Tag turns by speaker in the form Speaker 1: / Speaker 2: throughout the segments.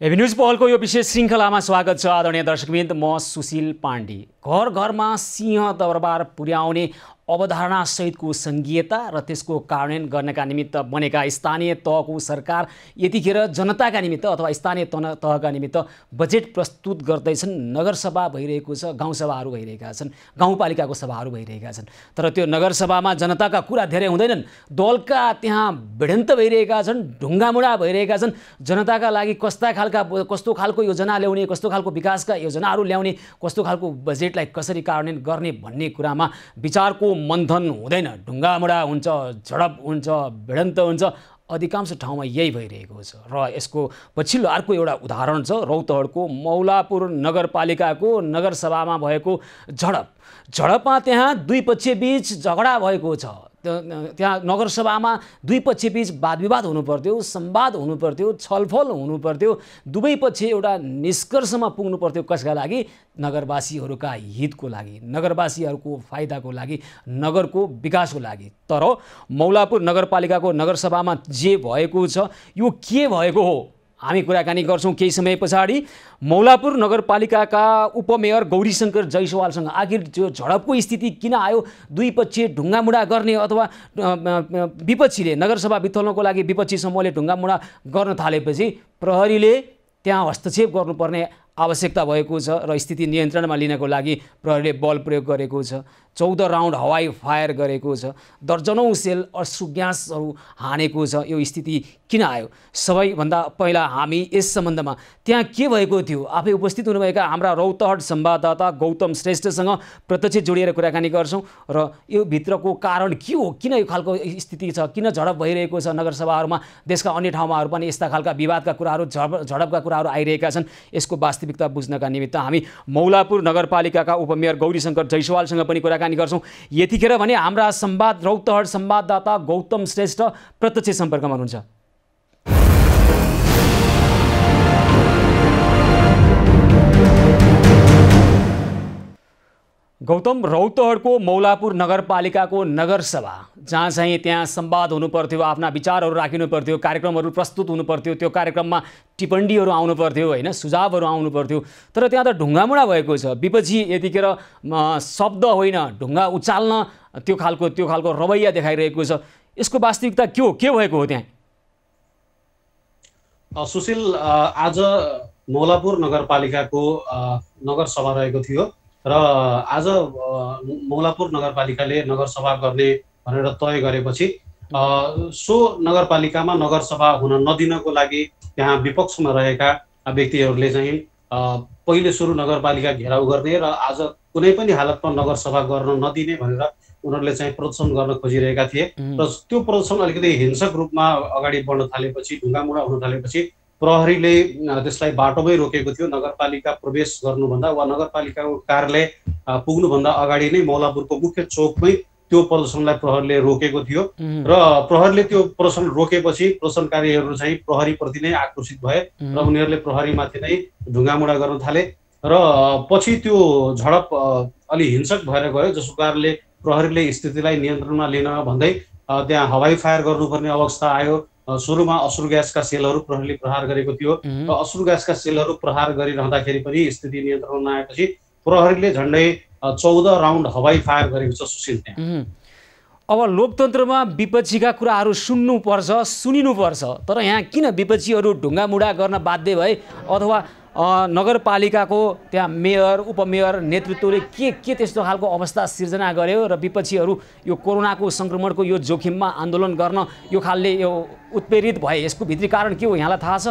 Speaker 1: Heavy news पहलको यो विशेष श्रृङ्खलामा स्वागत छ आदरणीय दर्शकवृन्द। म सुशील पाण्डे। घर घरमा सिंह दरबार पुर्याउने अवधारणा सहितको संघीयता र त्यसको कार्यान्वयन गर्नका निमित्त बनेका स्थानीय तहको सरकार यतिखेर जनताका निमित्त अथवा स्थानीय तहका निमित्त बजेट प्रस्तुत गर्दैछन्। नगरसभा भइरहेको छ, गाउँसभाहरू भइरहेका छन्, गाउँपालिकाको सभाहरू भइरहेका छन्। तर त्यो नगरसभामा जनताका कुरा धेरै हुँदैनन्। दलका त्यहाँ भिडन्त भइरहेका छन्, ढुङ्गामुढा भइरहेका छन्। जनताका लागि कस्तो खालको योजना ल्याउने, कस्तो खालको विकासका योजनाहरू ल्याउने, कस्तो खालको बजेटलाई कसरी कार्यान्वयन गर्ने भन्ने कुरामा विचारको मन्थन हुँदैन। ढुङ्गामुढा हुन्छ, झडप हुन्छ, भिडन्त हुन्छ। अधिकांश ठाउँमा यही भइरहेको छ र यसको पछिल्लो अर्को एउटा उदाहरण छ रौतहटको मौलापुर नगरपालिकाको नगरसभामा भएको झडपमा त्यहाँ दुई पक्षबीच झगडा भएको छ। त्यहाँ नगरसभामा दुई पक्षबीच वादविवाद हुनुपर्थ्यो, संवाद हुनुपर्थ्यो, छलफल हुनुपर्थ्यो। दुवै पक्ष एउटा निष्कर्षमा पुग्नु पर्थ्यो। कसका लागि? नगरवासीहरूका हितको लागि, नगरवासीहरूको फाइदाको लागि, नगरको विकासको लागि। तर मौलापुर नगरपालिकाको नगरसभामा जे भएको छ यो के भएको हो हामी कुराकानी गर्छौँ केही समय पछाडि। मौलापुर नगरपालिकाका उपमेयर गौरीशङ्कर जयसवालसँग आखिर त्यो झडपको स्थिति किन आयो? दुई पक्ष ढुङ्गामुढा गर्ने अथवा विपक्षीले नगरसभा बिथल्नको लागि विपक्षी समूहले ढुङ्गामुढा गर्न थालेपछि प्रहरीले त्यहाँ हस्तक्षेप गर्नुपर्ने आवश्यकता भएको छ र स्थिति नियन्त्रणमा लिनको लागि प्रहरीले बल प्रयोग गरेको छ। 14 राउन्ड हवाई फायर गरेको छ। दर्जनौं सेल अश्रु ग्यासहरू हानेको छ। यो स्थिति किन आयो? सबैभन्दा पहिला हामी यस सम्बन्धमा त्यहाँ के भएको थियो आफै उपस्थित हुनुभएका हाम्रा रौतहट संवाददाता गौतम श्रेष्ठसँग प्रत्यक्ष जोडिएर कुराकानी गर्छौँ र यो भित्रको कारण के हो, किन यो खालको स्थिति छ, किन झडप भइरहेको छ नगरसभाहरूमा। देशका अन्य ठाउँमाहरू पनि यस्ता खालका विवादका कुराहरू, झडपका कुराहरू आइरहेका छन्। यसको वास्तविकता बुझ्नका निमित्त हामी मौलापुर नगरपालिकाका उपमेयर गौरीशङ्कर जयसवालसँग पनि कुराकानी गर्छौँ। यतिखेर भने हाम्रा रौतहट संवाददाता गौतम श्रेष्ठ प्रत्यक्ष सम्पर्कमा हुनुहुन्छ। गौतम, रौतहटको मौलापुर नगरपालिकाको नगरसभा जहाँ चाहिँ त्यहाँ संवाद हुनुपर्थ्यो, आफ्ना विचारहरू राखिनु पर्थ्यो, कार्यक्रमहरू प्रस्तुत हुनुपर्थ्यो, त्यो कार्यक्रममा टिप्पणीहरू आउनु पर्थ्यो, होइन, सुझावहरू आउनु पर्थ्यो। तर त्यहाँ त ढुङ्गामुढा भएको छ। विपक्षी यतिखेर शब्द होइन, ढुङ्गा उचाल्न त्यो खालको रवैया देखाइरहेको छ। यसको वास्तविकता के हो, के भएको हो त्यहाँ?
Speaker 2: सुशील, आज मौलापुर नगरपालिकाको नगरसभा रहेको थियो र आज मौलापुर नगरपालिकाले नगरसभा गर्ने भनेर तय गरेपछि सो नगरपालिकामा नगरसभा हुन नदिनको लागि त्यहाँ विपक्षमा रहेका व्यक्तिहरूले चाहिँ पहिले सुरु नगरपालिका घेराउ गर्ने र आज कुनै पनि हालतमा नगरसभा गर्न नदिने भनेर उनीहरूले चाहिँ प्रदर्शन गर्न खोजिरहेका थिए। र त्यो प्रदर्शन अलिकति हिंसक रूपमा अगाडि बढ्न थालेपछि, ढुङ्गामुढा हुन थालेपछि प्रहरीले त्यसलाई बाटोमै रोकेको थियो। नगरपालिका प्रवेश गर्नुभन्दा वा नगरपालिकाको कार्यालय पुग्नुभन्दा अगाडि नै मौलापुरको मुख्य चौकमै त्यो प्रदर्शनलाई प्रहरीले रोकेको थियो र प्रहरीले त्यो प्रदर्शन रोकेपछि प्रदर्शनकारीहरू चाहिँ प्रहरीप्रति नै आक्रोशित भए र उनीहरूले प्रहरीमाथि नै ढुङ्गामुढा गर्न थाले र पछि त्यो झडप अलि हिंसक भएर गयो, जसको कारणले प्रहरीले स्थितिलाई नियन्त्रणमा लिन भन्दै त्यहाँ हवाई फायर गर्नुपर्ने अवस्था आयो। सुरुमा अश्रु ग्यासका सेलहरू प्रहरीले प्रहार गरेको थियो र अश्रु ग्यासका सेलहरू प्रहार गरिरहँदाखेरि पनि स्थिति नियन्त्रणमा आएपछि प्रहरीले झन्डै 14 राउन्ड हवाई फायर गरेको छ। सुशील, त्यहाँ
Speaker 1: अब लोकतन्त्रमा विपक्षीका कुराहरू सुन्नुपर्छ, सुनिनुपर्छ। तर यहाँ किन विपक्षीहरू ढुङ्गामुढा गर्न बाध्य भए? अथवा नगरपालिकाको त्यहाँ मेयर, उपमेयर नेतृत्वले के त्यस्तो खालको अवस्था सिर्जना गर्यो र विपक्षीहरू यो कोरोनाको सङ्क्रमणको यो जोखिममा आन्दोलन गर्न यो खालले यो उत्प्रेरित भए? यसको भित्री कारण के हो, यहाँलाई थाहा छ?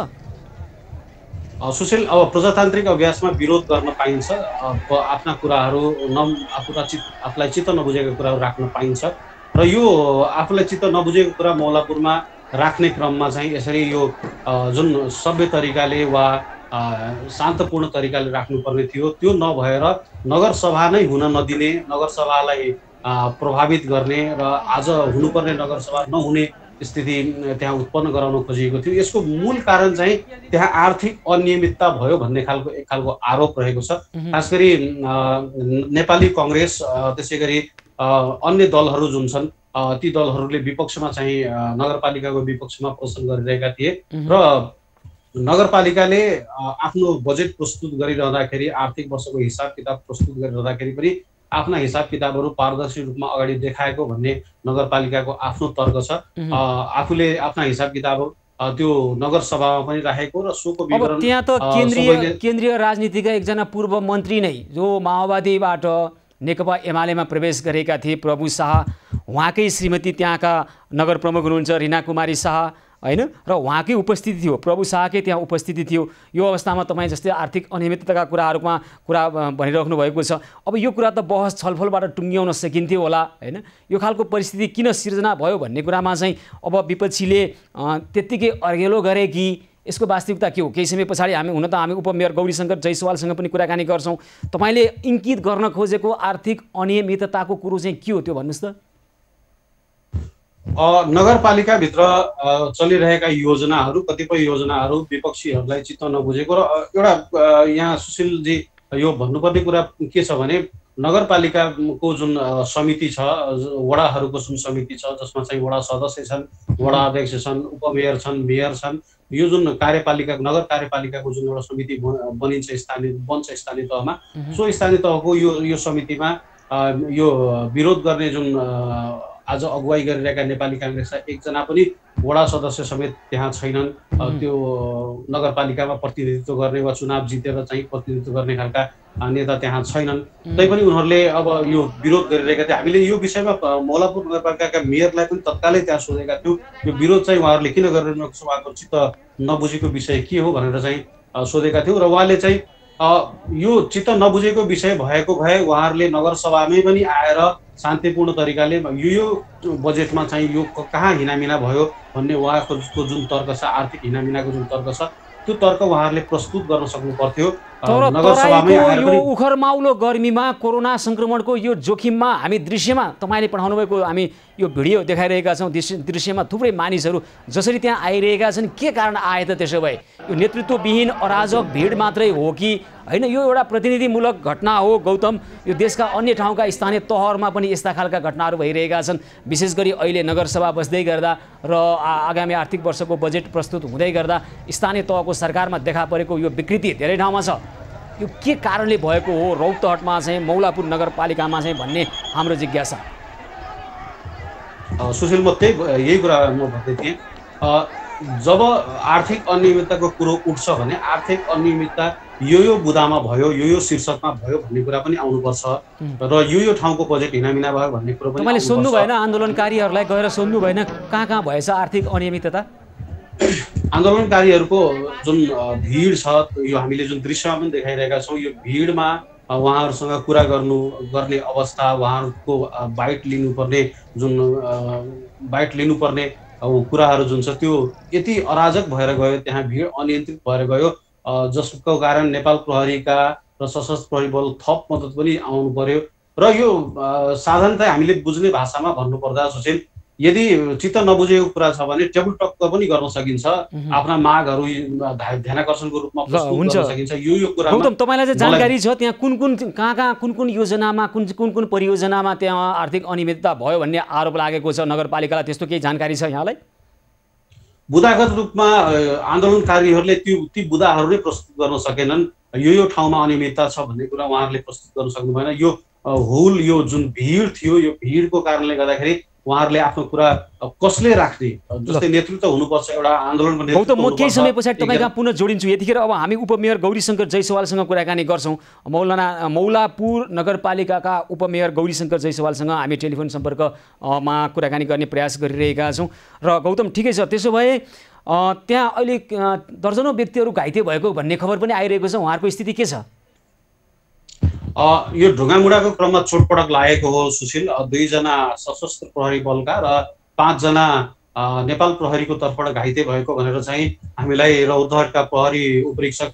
Speaker 2: सुशील, अब प्रजातान्त्रिक अभ्यासमा विरोध गर्न पाइन्छ, आफ्ना कुराहरू आफूलाई चित्त नबुझेको कुराहरू राख्न पाइन्छ र यो आफूलाई चित्त नबुझेको कुरा मौलापुरमा राख्ने क्रममा चाहिँ यसरी यो जुन सभ्य तरिकाले वा शान्तपूर्ण तरिकाले राख्नुपर्ने थियो त्यो नभएर नगरसभा नै हुन नदिने, नगरसभालाई प्रभावित गर्ने र आज हुनुपर्ने नगरसभा नहुने स्थिति त्यहाँ उत्पन्न गराउन खोजिएको थियो। यसको मूल कारण चाहिँ त्यहाँ आर्थिक अनियमितता भयो भन्ने एक खालको आरोप रहेको छ। खास गरी नेपाली कांग्रेस, त्यसै गरी अन्य दलहरू जुन छन् ती दलहरूले विपक्षमा चाहिँ नगरपालिकाको विपक्षमा प्रदर्शन गरिरहेका थिए र नगरपालिकाले आफ्नो बजेट प्रस्तुत गरिरहँदाखेरि आर्थिक वर्षको हिसाब किताब प्रस्तुत गरिरहँदाखेरि पनि आफ्ना हिसाब किताबहरू पारदर्शी रूपमा अगाडि देखाएको भन्ने नगरपालिकाको आफ्नो तर्क छ। आफूले आफ्ना हिसाब किताब त्यो नगर सभामा पनि राखेको र सोको विवरण
Speaker 1: त्यहाँ त केन्द्रीय राजनीतिका एकजना पूर्व मन्त्री नै जो माओवादीबाट नेकपा एमालेमा प्रवेश गरेका थिए प्रभु शाह, उहाँकै श्रीमती त्यहाँका नगर प्रमुख हुनुहुन्छ रिना कुमारी शाह हैन, र उहाँकै उपस्थिति थियो, प्रभु शाहकै त्यहाँ उपस्थिति थियो। यो अवस्थामा तपाईँ जस्तै आर्थिक अनियमितताका कुरा भनिराख्नु भएको छ। अब यो कुरा त बहस छलफलबाट टुङ्ग्याउन सकिन्थ्यो होला हैन। यो खालको परिस्थिति किन सिर्जना भयो भन्ने कुरामा चाहिँ अब विपक्षीले त्यत्तिकै अर्गेलो गरे कि यसको वास्तविकता के हो? केही समय पछाडि हामी उपमेयर गौरीशङ्कर जयसवालसँग पनि कुराकानी गर्छौँ। तपाईँले इङ्कित गर्न खोजेको आर्थिक अनियमितताको कुरो चाहिँ के हो त्यो भन्नुहोस् त।
Speaker 2: नगरपालिकाभित्र चलिरहेका योजनाहरू, कतिपय योजनाहरू विपक्षीहरूलाई चित्त नबुझेको र एउटा यहाँ सुशीलजी यो भन्नुपर्ने कुरा के छ भने नगरपालिकाको जुन समिति छ, वडाहरूको जुन समिति छ जसमा चाहिँ वडा सदस्य छन्, वडा अध्यक्ष छन्, उपमेयर छन्, मेयर छन्, यो जुन नगर कार्यपालिकाको जुन एउटा समिति बन्छ स्थानीय तहमा, सो स्थानीय तहको यो समितिमा यो विरोध गर्ने जुन आज अगुवाई गरिरहेका नेपाली काङ्ग्रेसका एकजना पनि वडा सदस्य समेत त्यहाँ छैनन्। त्यो नगरपालिकामा प्रतिनिधित्व गर्ने वा चुनाव जितेर चाहिँ प्रतिनिधित्व गर्ने खालका नेता त्यहाँ छैनन्। तैपनि उनीहरूले अब यो विरोध गरिरहेका थिए। हामीले यो विषयमा मौलापुर नगरपालिकाका मेयरलाई पनि तत्कालै त्यहाँ सोधेका थियौँ, यो विरोध चाहिँ उहाँहरूले किन गरिरहनु भएको छ, उहाँको चित्त नबुझेको विषय के हो भनेर चाहिँ सोधेका थियौँ। र उहाँले चाहिँ यो चित्त नबुझेको विषय भएको भए उहाँहरूले नगरसभामै पनि आएर शान्तिपूर्ण तरिकाले यो बजेटमा चाहिँ यो कहाँ हिनामिना भयो भन्ने उहाँको जुन तर्क छ, आर्थिक हिनामिनाको जुन तर्क छ, त्यो तर्क उहाँहरूले प्रस्तुत गर्न सक्नु पर्थ्यो।
Speaker 1: नगरसभामै आएर पनि उखरमाउलो गर्मीमा कोरोना संक्रमणको यो जोखिममा हामी दृश्यमा तपाईँले पठाउनु भएको हामी यो भिडियो देखाइरहेका छौँ। दृश्यमा थुप्रै मानिसहरू जसरी त्यहाँ आइरहेका छन्, के कारण आए त त्यसो भए? यो नेतृत्वविहीन अराजक भिड मात्रै हो कि होइन? यो एउटा प्रतिनिधिमूलक घटना हो गौतम। यो देशका अन्य ठाउँका स्थानीय तहहरूमा पनि यस्ता खालका घटनाहरू भइरहेका छन्। विशेष गरी अहिले नगरसभा बस्दै गर्दा र आगामी आर्थिक वर्षको बजेट प्रस्तुत हुँदै गर्दा स्थानीय तहको सरकारमा देखा परेको यो विकृति धेरै ठाउँमा छ। यो के कारणले भएको हो रौतहटमा चाहिँ, मौलापुर नगरपालिकामा चाहिँ भन्ने हाम्रो जिज्ञासा।
Speaker 2: सुशील, म यही कुरा म भन्दै थिएँ। जब आर्थिक अनियमितताको कुरो उठ्छ भने आर्थिक अनियमितता यो बुदामा भयो, यो शीर्षकमा भयो भन्ने कुरा पनि आउनुपर्छ र यो ठाउँको बजेट हिनामिना भयो भन्ने कुरो पनि।
Speaker 1: तपाईँले सोध्नु भएन आन्दोलनकारीहरूलाई गएर सोध्नु भएन कहाँ भएछ आर्थिक अनियमितता?
Speaker 2: आन्दोलनकारीहरूको जुन भिड छ, यो हामीले जुन दृश्यमा पनि देखाइरहेका छौँ, यो भिडमा उहाँहरूसँग कुरा गर्ने अवस्था, उहाँहरूको बाइट लिनुपर्ने कुराहरू जुन छ त्यो यति अराजक भएर गयो, त्यहाँ भिड अनियन्त्रित भएर गयो, जसको कारण नेपाल प्रहरीका र सशस्त्र प्रहरी बल थप मद्दत पनि आउनु पर्यो। र यो साधारणतया हामीले बुझ्ने भाषामा भन्नुपर्दा सुशील, यदि चित्त नबुझेको कुरा छ भने टेबल टक पनि गर्न सकिन्छ, आफ्ना मागहरू ध्यानाकर्षणको रूपमा प्रस्तुत गर्न सकिन्छ। यो कुरा
Speaker 1: गौतम, तपाईँलाई चाहिँ जानकारी छ त्यहाँ कुन योजनामा कुन परियोजनामा त्यहाँ आर्थिक अनियमितता भयो भन्ने आरोप लागेको छ नगरपालिकालाई? त्यस्तो केही जानकारी छ यहाँलाई?
Speaker 2: बुदागत रूपमा आन्दोलनकारीहरूले ती बुदाहरू नै प्रस्तुत गर्न सकेनन्। यो ठाउँमा अनियमितता छ भन्ने कुरा उहाँहरूले प्रस्तुत गर्न सक्नु भएन। यो यो जुन भिड थियो, यो भिडको कारणले गर्दाखेरि उहाँहरूले आफ्नो कुरा कसले राख्ने, जस्तै नेतृत्व हुनुपर्छ एउटा आन्दोलनको नेतृत्व।
Speaker 1: गौतम, म केही समय पछाडि तपाईँ कहाँ पुनः जोडिन्छु। यतिखेर अब हामी उपमेयर गौरीशङ्कर जयसवालसँग कुराकानी गर्छौँ। मौलापुर नगरपालिकाका उपमेयर गौरीशङ्कर जयसवालसँग हामी टेलिफोन सम्पर्कमा कुराकानी गर्ने प्रयास गरिरहेका छौँ। र गौतम, ठिकै छ, त्यसो भए त्यहाँ अहिले दर्जनौँ व्यक्तिहरू घाइते भएको भन्ने खबर पनि आइरहेको छ, उहाँहरूको स्थिति के छ?
Speaker 2: यो ढुङ्गामुढाको क्रममा चोटपटक लागेको हो सुशील। 2 जना सशस्त्र प्रहरी बलका र 5 जना नेपाल प्रहरीको तर्फबाट घाइते भएको भनेर चाहिँ हामीलाई रौतहटका प्रहरी उपरीक्षक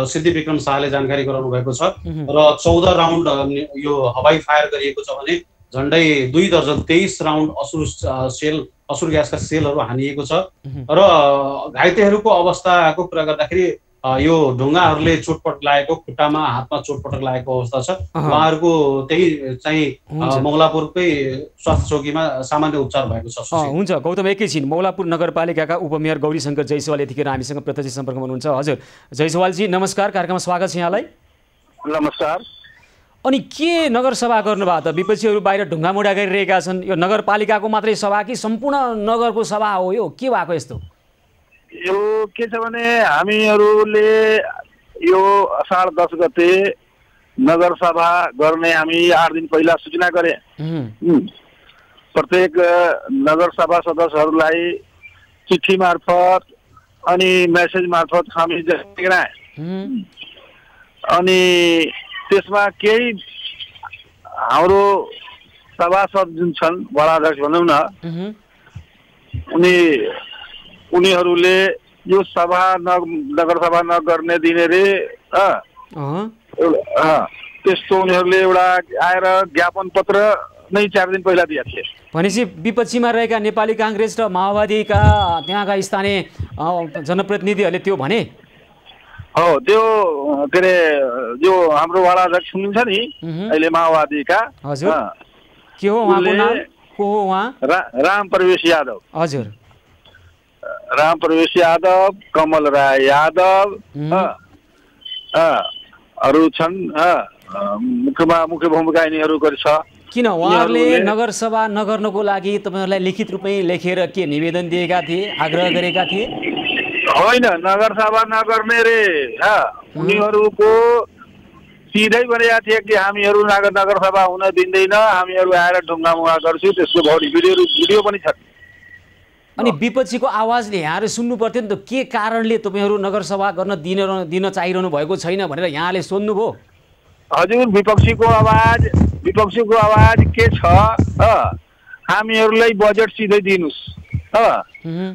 Speaker 2: सिद्धि विक्रम शाहले जानकारी गराउनु भएको छ। र 14 राउन्ड यो हवाई फायर गरिएको छ भने झन्डै 2 दर्जन 23 राउन्ड असुर ग्यासका सेलहरू हानिएको छ। र घाइतेहरूको अवस्थाको कुरा गर्दाखेरि यो ढुङ्गाहरूले चोटपटक लागेको, खुट्टामा हातमा चोटपटक लागेको अवस्था छ। उहाँहरूको त्यही चाहिँ मौलापुरकै स्वास्थ्य चौकीमा सामान्य उपचार भएको छ।
Speaker 1: हुन्छ गौतम, एकैछिन। मौलापुर नगरपालिकाका उपमेयर गौरीशङ्कर जयसवाल यतिखेर हामीसँग प्रत्यक्ष सम्पर्कमा हुनुहुन्छ। हजुर जयसवालजी नमस्कार, कार्यक्रममा स्वागत छ यहाँलाई।
Speaker 3: नमस्कार।
Speaker 1: अनि के नगरसभा गर्नुभयो त? विपक्षीहरू बाहिर ढुङ्गामुढा गरिरहेका छन्। यो नगरपालिकाको मात्रै सभा कि सम्पूर्ण नगरको सभा हो? यो के भएको यस्तो?
Speaker 3: यो के छ भने हामीहरूले यो असार 10 गते नगरसभा गर्ने हामी 8 दिन पहिला सूचना गरे। प्रत्येक नगरसभा सदस्यहरूलाई चिठी मार्फत अनि मेसेज मार्फत हामी गराए। अनि त्यसमा केही हाम्रो सभासद जुन छन्, वडाध्यक्ष भनौँ न, उनीहरूले यो सभा नगरसभा नगर्ने दिने रे। त्यस्तो उनीहरूले एउटा आएर ज्ञापन पत्र नै 4 दिन पहिला दिएका थिए।
Speaker 1: भनेपछि विपक्षीमा रहेका नेपाली काङ्ग्रेस र माओवादीका त्यहाँका स्थानीय जनप्रतिनिधिहरूले त्यो भने?
Speaker 3: हो, त्यो के अरे जो हाम्रो वडाध्यक्ष हुनुहुन्छ नि अहिले माओवादीका,
Speaker 1: हजुर के हो उहाँको नाम? को हो उहाँ?
Speaker 3: राम प्रवेश यादव।
Speaker 1: हजुर,
Speaker 3: राम प्रवेश यादव, कमल राय यादव अरू छन्। मुख्य भूमिका यिनीहरूको छ।
Speaker 1: किन उहाँहरूले नगरसभा नगर्नको लागि तपाईँहरूलाई लिखित रूपमै लेखेर के निवेदन दिएका थिए, आग्रह गरेका थिए?
Speaker 3: होइन, नगरसभा नगर्ने रे। उनीहरूको सिधै भनेका थिए कि हामीहरू नगरसभा हुन दिँदैन, हामीहरू आएर ढुङ्गामुढा गर्छौँ। त्यसको भिडियो पनि छ।
Speaker 1: अनि विपक्षीको आवाजले यहाँले सुन्नु पर्थ्यो नि त, के कारणले तपाईँहरू नगरसभा गर्न दिन चाहिरहनु भएको छैन भनेर यहाँले सोध्नुभयो?
Speaker 3: हजुर, विपक्षीको आवाज के छ? हामीहरूलाई बजेट सिधै दिनुस्।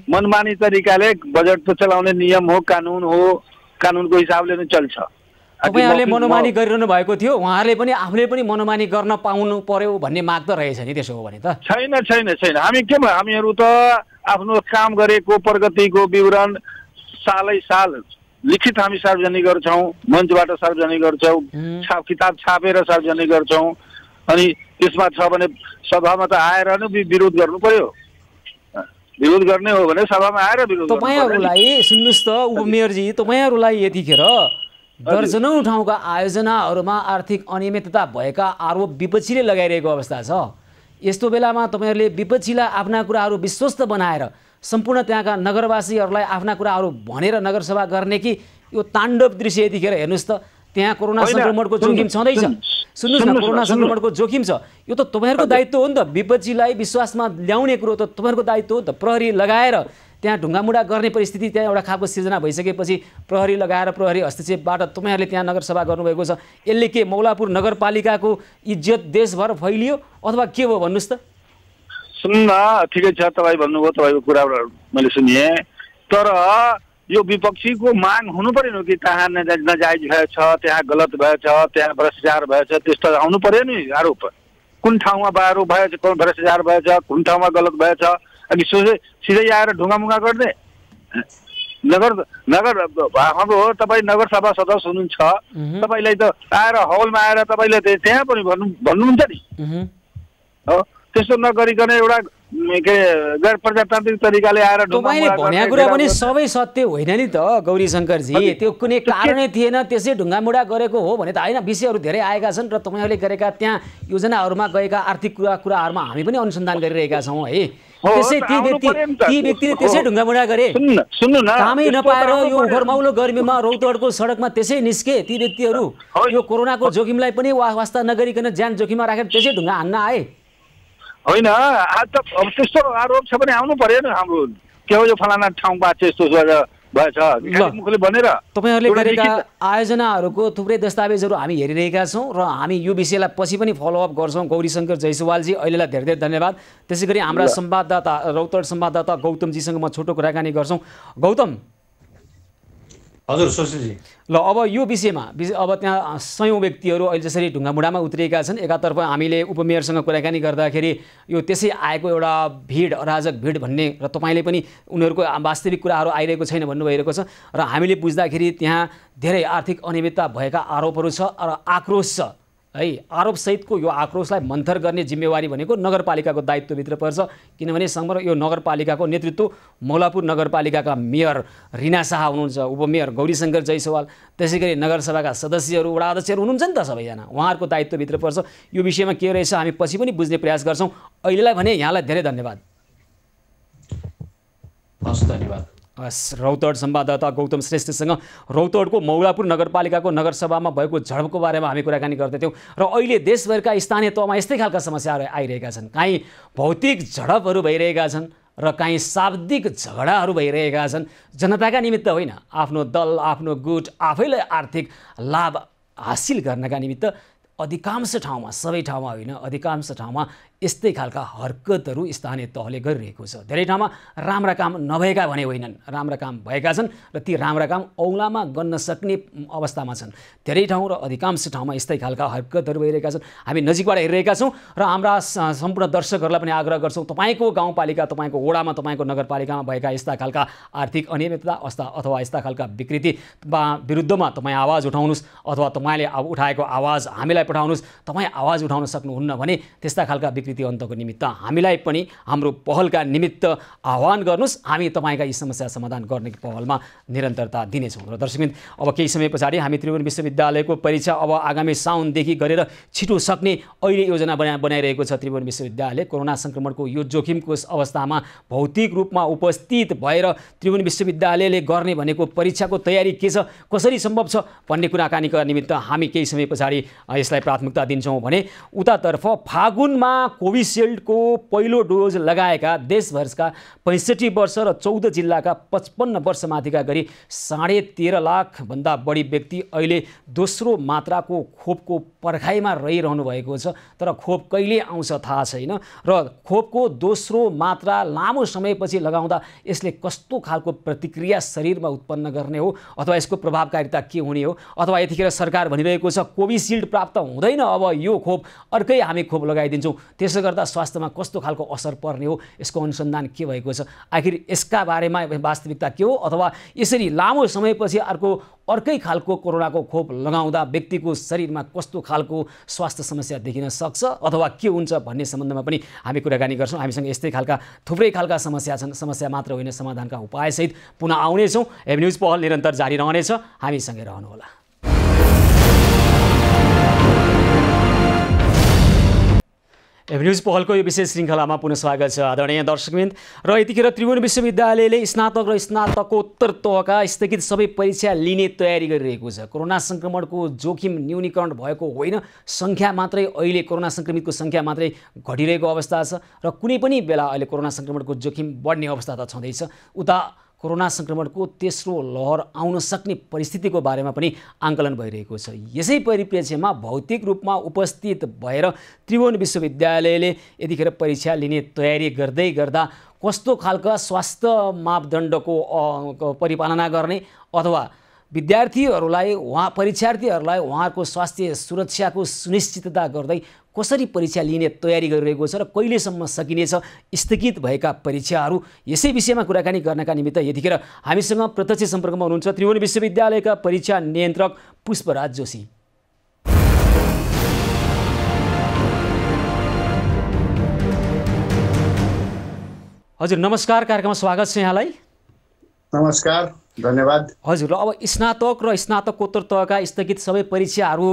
Speaker 3: मनमानी तरिकाले बजेट त चलाउने नियम हो, कानुन हो, कानुनको हिसाबले नै चल्छ।
Speaker 1: तपाईँहरूले मनोमानी गरिरहनु भएको थियो, उहाँहरूले पनि आफूले पनि मनोमानी गर्न पाउनु पर्यो भन्ने माग त रहेछ नि? त्यसो हो भने त
Speaker 3: छैन। हामीहरू त आफ्नो काम गरेको प्रगतिको विवरण सालै साल लिखित हामी सार्वजनिक गर्छौँ, मञ्चबाट सार्वजनिक गर्छौँ, किताब छापेर सार्वजनिक गर्छौँ। अनि त्यसमा छ भने सभामा त आएर नै विरोध गर्नु पर्यो। विरोध गर्ने हो भने सभामा आएर विरोध।
Speaker 1: तपाईँहरूलाई सुन्नुहोस् त उपमेयरजी, तपाईँहरूलाई यतिखेर दर्जनौँ ठाउँका आयोजनाहरूमा आर्थिक अनियमितता भएका आरोप विपक्षीले लगाइरहेको अवस्था छ। यस्तो बेलामा तपाईँहरूले विपक्षीलाई आफ्ना कुराहरू विश्वस्त बनाएर सम्पूर्ण त्यहाँका नगरवासीहरूलाई आफ्ना कुराहरू भनेर नगरसभा गर्ने कि यो ताण्डव दृश्य यतिखेर हेर्नुहोस् त, त्यहाँ कोरोना संक्रमणको जोखिम छँदैछ। सुन्नुहोस् न, कोरोना संक्रमणको जोखिम छ। यो त तपाईँहरूको दायित्व हो नि त, विपक्षीलाई विश्वासमा ल्याउने कुरो त तपाईँहरूको दायित्व हो नि त। प्रहरी लगाएर त्यहाँ ढुङ्गामुढा गर्ने परिस्थिति त्यहाँ एउटा खालको सिर्जना भइसकेपछि प्रहरी लगाएर प्रहरी हस्तक्षेपबाट तपाईँहरूले त्यहाँ नगरसभा गर्नुभएको छ। यसले के मौलापुर नगरपालिकाको इज्जत देशभर फैलियो अथवा के भयो भन्नुहोस् त?
Speaker 3: सुन्नु न, ठिकै छ, तपाईँ भन्नुभयो, तपाईँको कुरा मैले सुनेँ। तर यो विपक्षीको माग हुनु परेन कि त्यहाँ नजायज भएछ, त्यहाँ गलत भएछ, त्यहाँ भ्रष्टाचार भएछ, त्यस्तो आउनु पर्यो नि आरोप। कुन ठाउँमा आरोप भएछ, कुन भ्रष्टाचार भएछ, कुन ठाउँमा गलत भएछ, अनि सिधै आएर ढुङ्गामुढा गर्ने? हाम्रो हो, तपाईँ नगरसभा सदस्य हुनुहुन्छ, तपाईँलाई त आएर हलमा आएर तपाईँले त्यहाँ पनि भन्नुहुन्छ नि। हो, त्यस्तो नगरिकन एउटा गैर प्रजातान्त्रिक तरिकाले आएर
Speaker 1: तपाईँले भनेको कुरा पनि सबै सत्य होइन नि त गौरीशङ्करजी। त्यो कुनै कारणै थिएन, त्यसै ढुङ्गामुढा गरेको हो भने त होइन। विषयहरू धेरै आएका छन् र तपाईँहरूले गरेका त्यहाँ योजनाहरूमा गएका आर्थिक कुराहरूमा हामी पनि अनुसन्धान गरिरहेका छौँ है। त्यसै ती व्यक्तिले त्यसै ढुङ्गामुढा गरे,
Speaker 3: सुन्नु न,
Speaker 1: कामै नपाएर यो उखरमाउलो गर्मीमा रौतहटको सडकमा त्यसै निस्के ती व्यक्तिहरू। यो कोरोनाको जोखिमलाई पनि वास्ता नगरिकन ज्यान जोखिममा राखेर त्यसै ढुङ्गा हान्न आए
Speaker 3: होइन। आज त अब त्यस्तो आरोप छ भने आउनु पर्यो नि। हाम्रो के हो, यो फलाना ठाउँमा यस्तो भएछ भनेर
Speaker 1: तपाईँहरूले गरेका आयोजनाहरूको थुप्रै दस्तावेजहरू हामी हेरिरहेका छौँ र हामी यो विषयलाई पछि पनि फलोअप गर्छौँ। गौरीशङ्कर जयसवालजी, अहिलेलाई धेरै धेरै धन्यवाद। त्यसै गरी हाम्रा संवाददाता रौतहट संवाददाता गौतमजीसँग म छोटो कुराकानी गर्छौँ। गौतम,
Speaker 2: हजुर सुशीलजी।
Speaker 1: ल अब यो विषयमा अब त्यहाँ सयौँ व्यक्तिहरू अहिले जसरी ढुङ्गामुढामा उत्रिएका छन्, एकातर्फ हामीले उपमेयरसँग कुराकानी गर्दाखेरि यो त्यसै आएको एउटा भिड, अराजक भिड भन्ने र तपाईँले पनि उनीहरूको वास्तविक कुराहरू आइरहेको छैन भन्नुभएको छ र हामीले बुझ्दाखेरि त्यहाँ धेरै आर्थिक अनियमितता भएका आरोपहरू छ र आक्रोश छ है। आरोपसहितको यो आक्रोशलाई मन्थर गर्ने जिम्मेवारी भनेको नगरपालिकाको दायित्वभित्र पर्छ, किनभने समग्र यो नगरपालिकाको नेतृत्व मौलापुर नगरपालिकाका मेयर रिना शाह हुनुहुन्छ, उपमेयर गौरीशङ्कर जयसवाल, त्यसै गरी नगरसभाका सदस्यहरू, वडा अध्यक्षहरू हुनुहुन्छ नि त सबैजना, उहाँहरूको दायित्वभित्र पर्छ। यो विषयमा के रहेछ हामी पछि पनि बुझ्ने प्रयास गर्छौँ। अहिलेलाई भने यहाँलाई धेरै धन्यवाद।
Speaker 2: हस्, धन्यवाद।
Speaker 1: रौतहट संवाददाता गौतम श्रेष्ठसँग रौतहटको मौलापुर नगरपालिकाको नगरसभामा भएको झडपको बारेमा हामी कुराकानी गर्दैथ्यौँ र अहिले देशभरका स्थानीय तहमा यस्तै खालका समस्याहरू आइरहेका छन्। कहीँ भौतिक झडपहरू भइरहेका छन् र कहीँ शाब्दिक झगडाहरू भइरहेका छन्। जनताका निमित्त होइन, आफ्नो दल, आफ्नो गुट, आफैलाई आर्थिक लाभ हासिल गर्नका निमित्त अधिकांश ठाउँमा, सबै ठाउँमा होइन, अधिकांश ठाउँमा यस्तै खालका हरकतहरू स्थानीय तहले गरिरहेको छ। धेरै ठाउँमा राम्रा काम नभएका भने होइनन्, राम्रा काम भएका छन् र ती राम्रा काम औँलामा गन्न सक्ने अवस्थामा छन्। धेरै ठाउँ र अधिकांश ठाउँमा यस्तै खालका हरकतहरू भइरहेका छन्। हामी नजिकबाट हेरिरहेका छौँ र हाम्रा सम्पूर्ण दर्शकहरूलाई पनि आग्रह गर्छौँ, तपाईँको गाउँपालिका, तपाईँको वडामा, तपाईँको नगरपालिकामा भएका यस्ता खालका आर्थिक अनियमितता अथवा यस्ता खालका विकृति विरुद्धमा तपाईँ आवाज उठाउनुहोस्, अथवा तपाईँले उठाएको आवाज हामीलाई पठाउनुहोस्। तपाईँ आवाज उठाउन सक्नुहुन्न भने त्यस्ता खालका विकृति अन्तको निमित्त हामीलाई पनि हाम्रो पहलका निमित्त आह्वान गर्नुहोस्। हामी तपाईँका यी समस्या समाधान गर्ने पहलमा निरन्तरता दिनेछौँ। र दर्शकबिन, अब केही समय पछाडि हामी त्रिभुवन विश्वविद्यालयको परीक्षा अब आगामी साउनदेखि गरेर छिटो सक्ने अहिले योजना बनाइरहेको छ त्रिभुवन विश्वविद्यालय। कोरोना सङ्क्रमणको यो जोखिमको अवस्थामा भौतिक रूपमा उपस्थित भएर त्रिभुवन विश्वविद्यालयले गर्ने भनेको परीक्षाको तयारी के छ, कसरी सम्भव छ भन्ने कुराकानीका निमित्त हामी केही समय पछाडि यसलाई प्राथमिकता दिन्छौँ भने उतातर्फ फागुनमा कोभिसिल्डको पहिलो डोज लगाएका देशभरका 65 वर्ष र 14 जिल्लाका 55 वर्षमाथिका गरी 13.5 लाखभन्दा बढी व्यक्ति अहिले दोस्रो मात्राको खोपको पर्खाइमा रहिरहनु भएको छ। तर खोप कहिले आउँछ थाहा छैन र खोपको दोस्रो मात्रा लामो समयपछि लगाउँदा यसले कस्तो खालको प्रतिक्रिया शरीरमा उत्पन्न गर्ने हो, अथवा यसको प्रभावकारिता के हुने हो, अथवा यतिखेर सरकार भनिरहेको छ कोभिसिल्ड प्राप्त हुँदैन, अब यो खोप अर्कै हामी खोप लगाइदिन्छौँ, त्यसो गर्दा स्वास्थ्यमा कस्तो खालको असर पर्ने हो, यसको अनुसन्धान के भएको छ, आखिर यसका बारेमा वास्तविकता के हो, अथवा यसरी लामो समयपछि अर्कै खालको कोरोनाको खोप लगाउँदा व्यक्तिको शरीरमा कस्तो खालको स्वास्थ्य समस्या देखिन सक्छ अथवा के हुन्छ भन्ने सम्बन्धमा पनि हामी कुराकानी गर्छौँ। हामीसँग यस्तै खालका थुप्रै खालका समस्या छन्, समस्या मात्र होइन समाधानका उपायसहित पुनः आउनेछौँ। एभ न्युज पहल निरन्तर जारी रहनेछ, हामीसँगै रहनुहोला। एभ न्युज पहलको यो विशेष श्रृङ्खलामा पुनः स्वागत छ आदरणीय दर्शकवृन्द। र यतिखेर त्रिभुवन विश्वविद्यालयले स्नातक र स्नातकोत्तर तहका स्थगित सबै परीक्षा लिने तयारी गरिरहेको छ। कोरोना सङ्क्रमणको जोखिम न्यूनीकरण भएको होइन, सङ्ख्या मात्रै अहिले कोरोना सङ्क्रमितको सङ्ख्या मात्रै घटिरहेको अवस्था छ र कुनै पनि बेला अहिले कोरोना सङ्क्रमणको जोखिम बढ्ने अवस्था त छँदैछ। उता कोरोना सङ्क्रमणको तेस्रो लहर आउन सक्ने परिस्थितिको बारेमा पनि आकलन भइरहेको छ। यसै परिप्रेक्ष्यमा भौतिक रूपमा उपस्थित भएर त्रिभुवन विश्वविद्यालयले यतिखेर परीक्षा लिने तयारी गर्दै गर्दा कस्तो खालका स्वास्थ्य मापदण्डको परिपालना गर्ने अथवा परीक्षार्थीहरूलाई उहाँहरूको स्वास्थ्य सुरक्षाको सुनिश्चितता गर्दै कसरी परीक्षा लिने तयारी गरिरहेको छ र कहिलेसम्म सकिनेछ स्थगित भएका परीक्षाहरू, यसै विषयमा कुराकानी गर्नका निमित्त यतिखेर हामीसँग प्रत्यक्ष सम्पर्कमा हुनुहुन्छ त्रिभुवन विश्वविद्यालयका परीक्षा नियन्त्रक पुष्पराज जोशी। हजुर नमस्कार, कार्यक्रममा स्वागत छ यहाँलाई।
Speaker 4: नमस्कार, धन्यवाद।
Speaker 1: हजुर, अब स्नातक र स्नातकोत्तर तहका स्थगित सबै परीक्षाहरू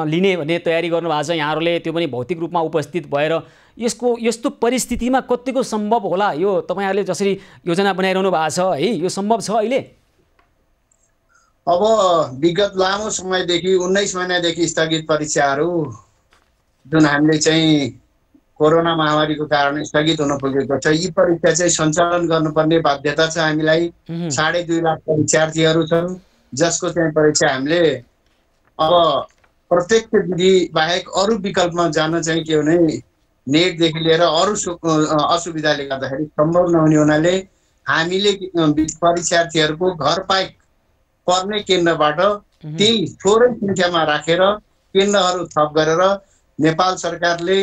Speaker 1: लिने भन्ने तयारी गर्नुभएको छ यहाँहरूले, त्यो पनि भौतिक रूपमा उपस्थित भएर। यस्तो परिस्थितिमा कतिको सम्भव होला यो तपाईँहरूले जसरी योजना बनाइरहनु भएको छ है, यो सम्भव छ अहिले?
Speaker 4: अब विगत लामो समयदेखि 19 महिनादेखि स्थगित परीक्षाहरू जुन हामीले चाहिँ कोरोना महामारीको कारण स्थगित हुन पुगेको छ, यी परीक्षा चाहिँ सञ्चालन गर्नुपर्ने बाध्यता छ हामीलाई। 2.5 लाख परीक्षार्थीहरू छन् जसको चाहिँ परीक्षा हामीले अब प्रत्यक्ष विधि बाहेक अरू विकल्पमा जान चाहिँ के भने नेटदेखि लिएर अरू असुविधाले गर्दाखेरि सम्भव नहुने हुनाले हामीले परीक्षार्थीहरूको घर पाइक पर्ने केन्द्रबाट त्यही थोरै सङ्ख्यामा राखेर केन्द्रहरू थप गरेर नेपाल सरकारले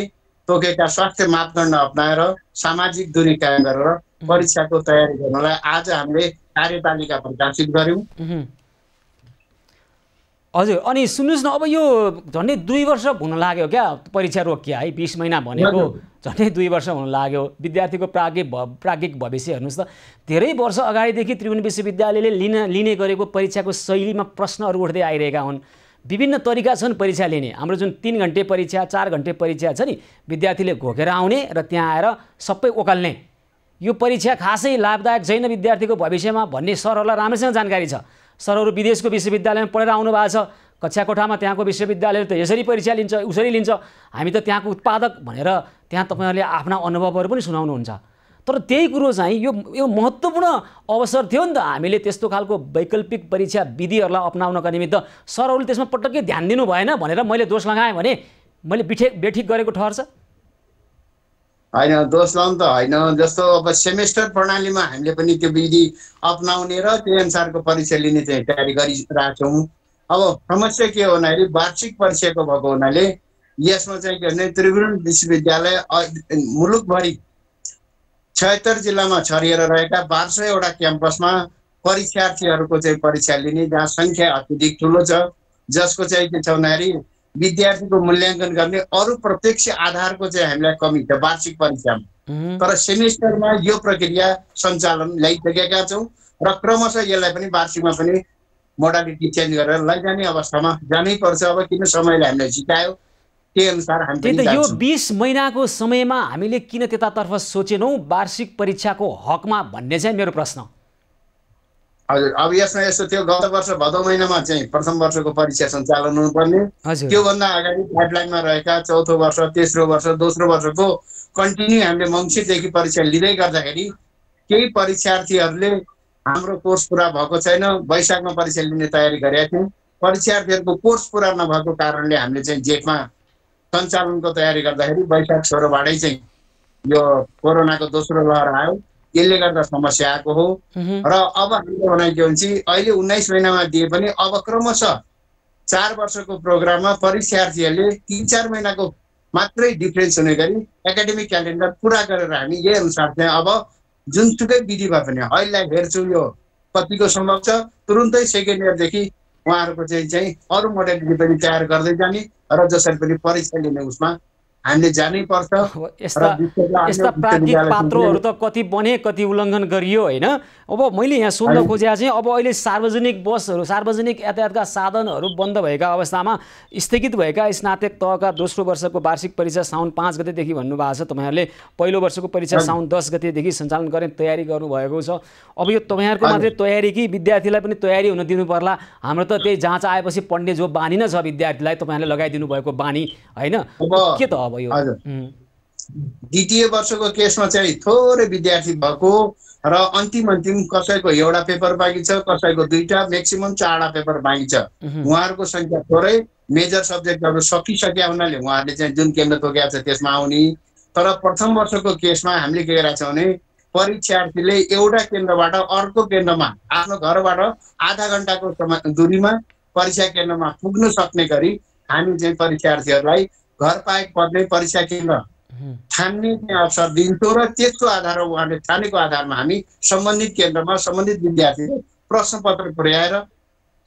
Speaker 4: तोकेका स्वास्थ्य मापदण्ड अपनाएर सामाजिक दूरी कायम गरेर परीक्षाको तयारी गर्नलाई आज हामीले कार्यतालिका प्रकाशित गर्यौं।
Speaker 1: हजुर, अनि सुन्नुहोस् न, अब यो झन्डै 2 वर्ष हुन लाग्यो क्या परीक्षा रोकिया है, 20 महिना भनेको झन्डै 2 वर्ष हुन लाग्यो। विद्यार्थीको प्राज्ञिक भविष्य हेर्नुहोस् त, धेरै वर्ष अगाडिदेखि त्रिभुवन विश्वविद्यालयले लिने गरेको परीक्षाको शैलीमा प्रश्नहरू उठ्दै आइरहेका हुन्। विभिन्न तरिका छन् परीक्षा लिने। हाम्रो जुन 3 घन्टे परीक्षा 4 घन्टे परीक्षा छ नि, विद्यार्थीले घोकेर आउने र त्यहाँ आएर सबै ओकाल्ने, यो परीक्षा खासै लाभदायक छैन विद्यार्थीको भविष्यमा भन्ने सरहरूलाई राम्रोसँग जानकारी छ। सरहरू विदेशको विश्वविद्यालयमा पढेर आउनु भएको छ, कक्षा कोठामा त्यहाँको विश्वविद्यालयले त यसरी परीक्षा लिन्छ, उसरी लिन्छ, हामी त त्यहाँको उत्पादक भनेर त्यहाँ तपाईँहरूले आफ्ना अनुभवहरू पनि सुनाउनुहुन्छ। तर त्यही कुरो चाहिँ यो महत्त्वपूर्ण अवसर थियो नि त, हामीले त्यस्तो खालको वैकल्पिक परीक्षा विधिहरूलाई अपनाउनका निमित्त सरहरूले त्यसमा पटक्कै ध्यान दिनु भएन भनेर मैले दोष लगाएँ भने मैले बेठिक गरेको ठहर्छ?
Speaker 4: होइन, दोष लाउनु त होइन। जस्तो अब सेमेस्टर प्रणालीमा हामीले पनि त्यो विधि अपनाउने र त्यही अनुसारको परीक्षा लिने चाहिँ तयारी गरिरहेका छौँ। अब समस्या के हो भन्दाखेरि वार्षिक परीक्षाको भएको हुनाले यसमा चाहिँ के भने त्रिभुवन विश्वविद्यालय मुलुकभरि 76 जिल्लामा छरिएर रहेका 1200वटा क्याम्पसमा परीक्षार्थीहरूको चाहिँ परीक्षा लिने, जहाँ सङ्ख्या अत्यधिक ठुलो छ, जसको चाहिँ के छ भन्दाखेरि विद्यार्थीको मूल्याङ्कन गर्ने अरू प्रत्यक्ष आधारको चाहिँ हामीलाई कमी छ वार्षिक परीक्षामा। तर सेमेस्टरमा यो प्रक्रिया सञ्चालन ल्याइसकेका छौँ र क्रमशः यसलाई पनि वार्षिकमा पनि मोडालिटी चेन्ज गरेर लैजाने अवस्थामा जानै पर्छ। अब किन समयले हामीलाई सिकायो त्यही अनुसार हामी
Speaker 1: त्यही त, यो 20 महिनाको समयमा हामीले किन त्यतातर्फ सोचेनौँ वार्षिक परीक्षाको हकमा भन्ने चाहिँ मेरो प्रश्न।
Speaker 4: हजुर, अब यसमा यस्तो थियो, गत वर्ष भदौ महिनामा चाहिँ प्रथम वर्षको परीक्षा सञ्चालन हुनुपर्ने, त्योभन्दा अगाडि पाइपलाइनमा रहेका चौथो वर्ष, तेस्रो वर्ष, दोस्रो वर्षको कन्टिन्यू हामीले मङ्सिरदेखि परीक्षा लिँदै गर्दाखेरि केही परीक्षार्थीहरूले हाम्रो कोर्स पुरा भएको छैन, वैशाखमा परीक्षा लिने तयारी गरेका थियौँ। परीक्षार्थीहरूको कोर्स पुरा नभएको कारणले हामीले चाहिँ जेठमा सञ्चालनको तयारी गर्दाखेरि वैशाख 16बाटै चाहिँ यो कोरोनाको दोस्रो लहर आयो, यसले गर्दा समस्या आएको हो। र अब हामीले भनाइ के हुन्छ, अहिले 19 महिनामा दिए पनि अब क्रमशः 4 वर्षको प्रोग्राममा परीक्षार्थीहरूले 3-4 महिनाको मात्रै डिफ्रेन्स हुने गरी एकाडेमिक क्यालेन्डर पुरा गरेर हामी यही अनुसार चाहिँ अब जुनसुकै विधिमा पनि अहिले हेर्छु यो कतिको सम्भव छ, तुरुन्तै सेकेन्ड इयरदेखि उहाँहरूको चाहिँ अरू मोडेलिटी पनि तयार गर्दै जाने र जसरी पनि परीक्षा लिने उसमा हामीले जानै पर्छ।
Speaker 1: यस्ता प्राज्ञिक पात्रोहरू त कति बने, कति उल्लङ्घन गरियो होइन। अब मैले यहाँ सोध्न खोजेको चाहिँ अब अहिले सार्वजनिक बसहरू, सार्वजनिक यातायातका साधनहरू बन्द भएका अवस्थामा स्थगित भएका स्नातक तहका दोस्रो वर्षको वार्षिक परीक्षा साउन 5 गतेदेखि भन्नुभएको छ, तपाईँहरूले पहिलो वर्षको परीक्षा साउन 10 गतेदेखि सञ्चालन गर्ने तयारी गर्नुभएको छ। अब यो तपाईँहरूको मात्रै तयारी कि विद्यार्थीलाई पनि तयारी हुन दिनु पर्ला? हाम्रो त त्यही जाँच आएपछि पढ्ने जो बानी नै छ विद्यार्थीलाई, तपाईँहरूले लगाइदिनु भएको बानी होइन, के त अब यो?
Speaker 4: द्वितीय वर्षको केसमा चाहिँ थोरै विद्यार्थी भएको र अन्तिम कसैको एउटा पेपर बाँकी छ, कसैको 2टा, म्याक्सिमम 4वटा पेपर बाँकी छ। उहाँहरूको सङ्ख्या थोरै, मेजर सब्जेक्टहरू सकिसक्या हुनाले उहाँहरूले चाहिँ जुन केन्द्र तोकेको छ त्यसमा आउने। तर प्रथम वर्षको केसमा हामीले के गरेका छौँ भने परीक्षार्थीले एउटा केन्द्रबाट अर्को केन्द्रमा आफ्नो घरबाट आधा घन्टाको दूरीमा परीक्षा केन्द्रमा पुग्न सक्ने गरी हामी चाहिँ परीक्षार्थीहरूलाई घर पाएक पर्ने परीक्षा केन्द्र छान्ने अवसर दिन्छौँ र त्यसको आधारमा उहाँले छानेको आधारमा हामी सम्बन्धित केन्द्रमा सम्बन्धित विद्यार्थीले प्रश्नपत्र पुर्याएर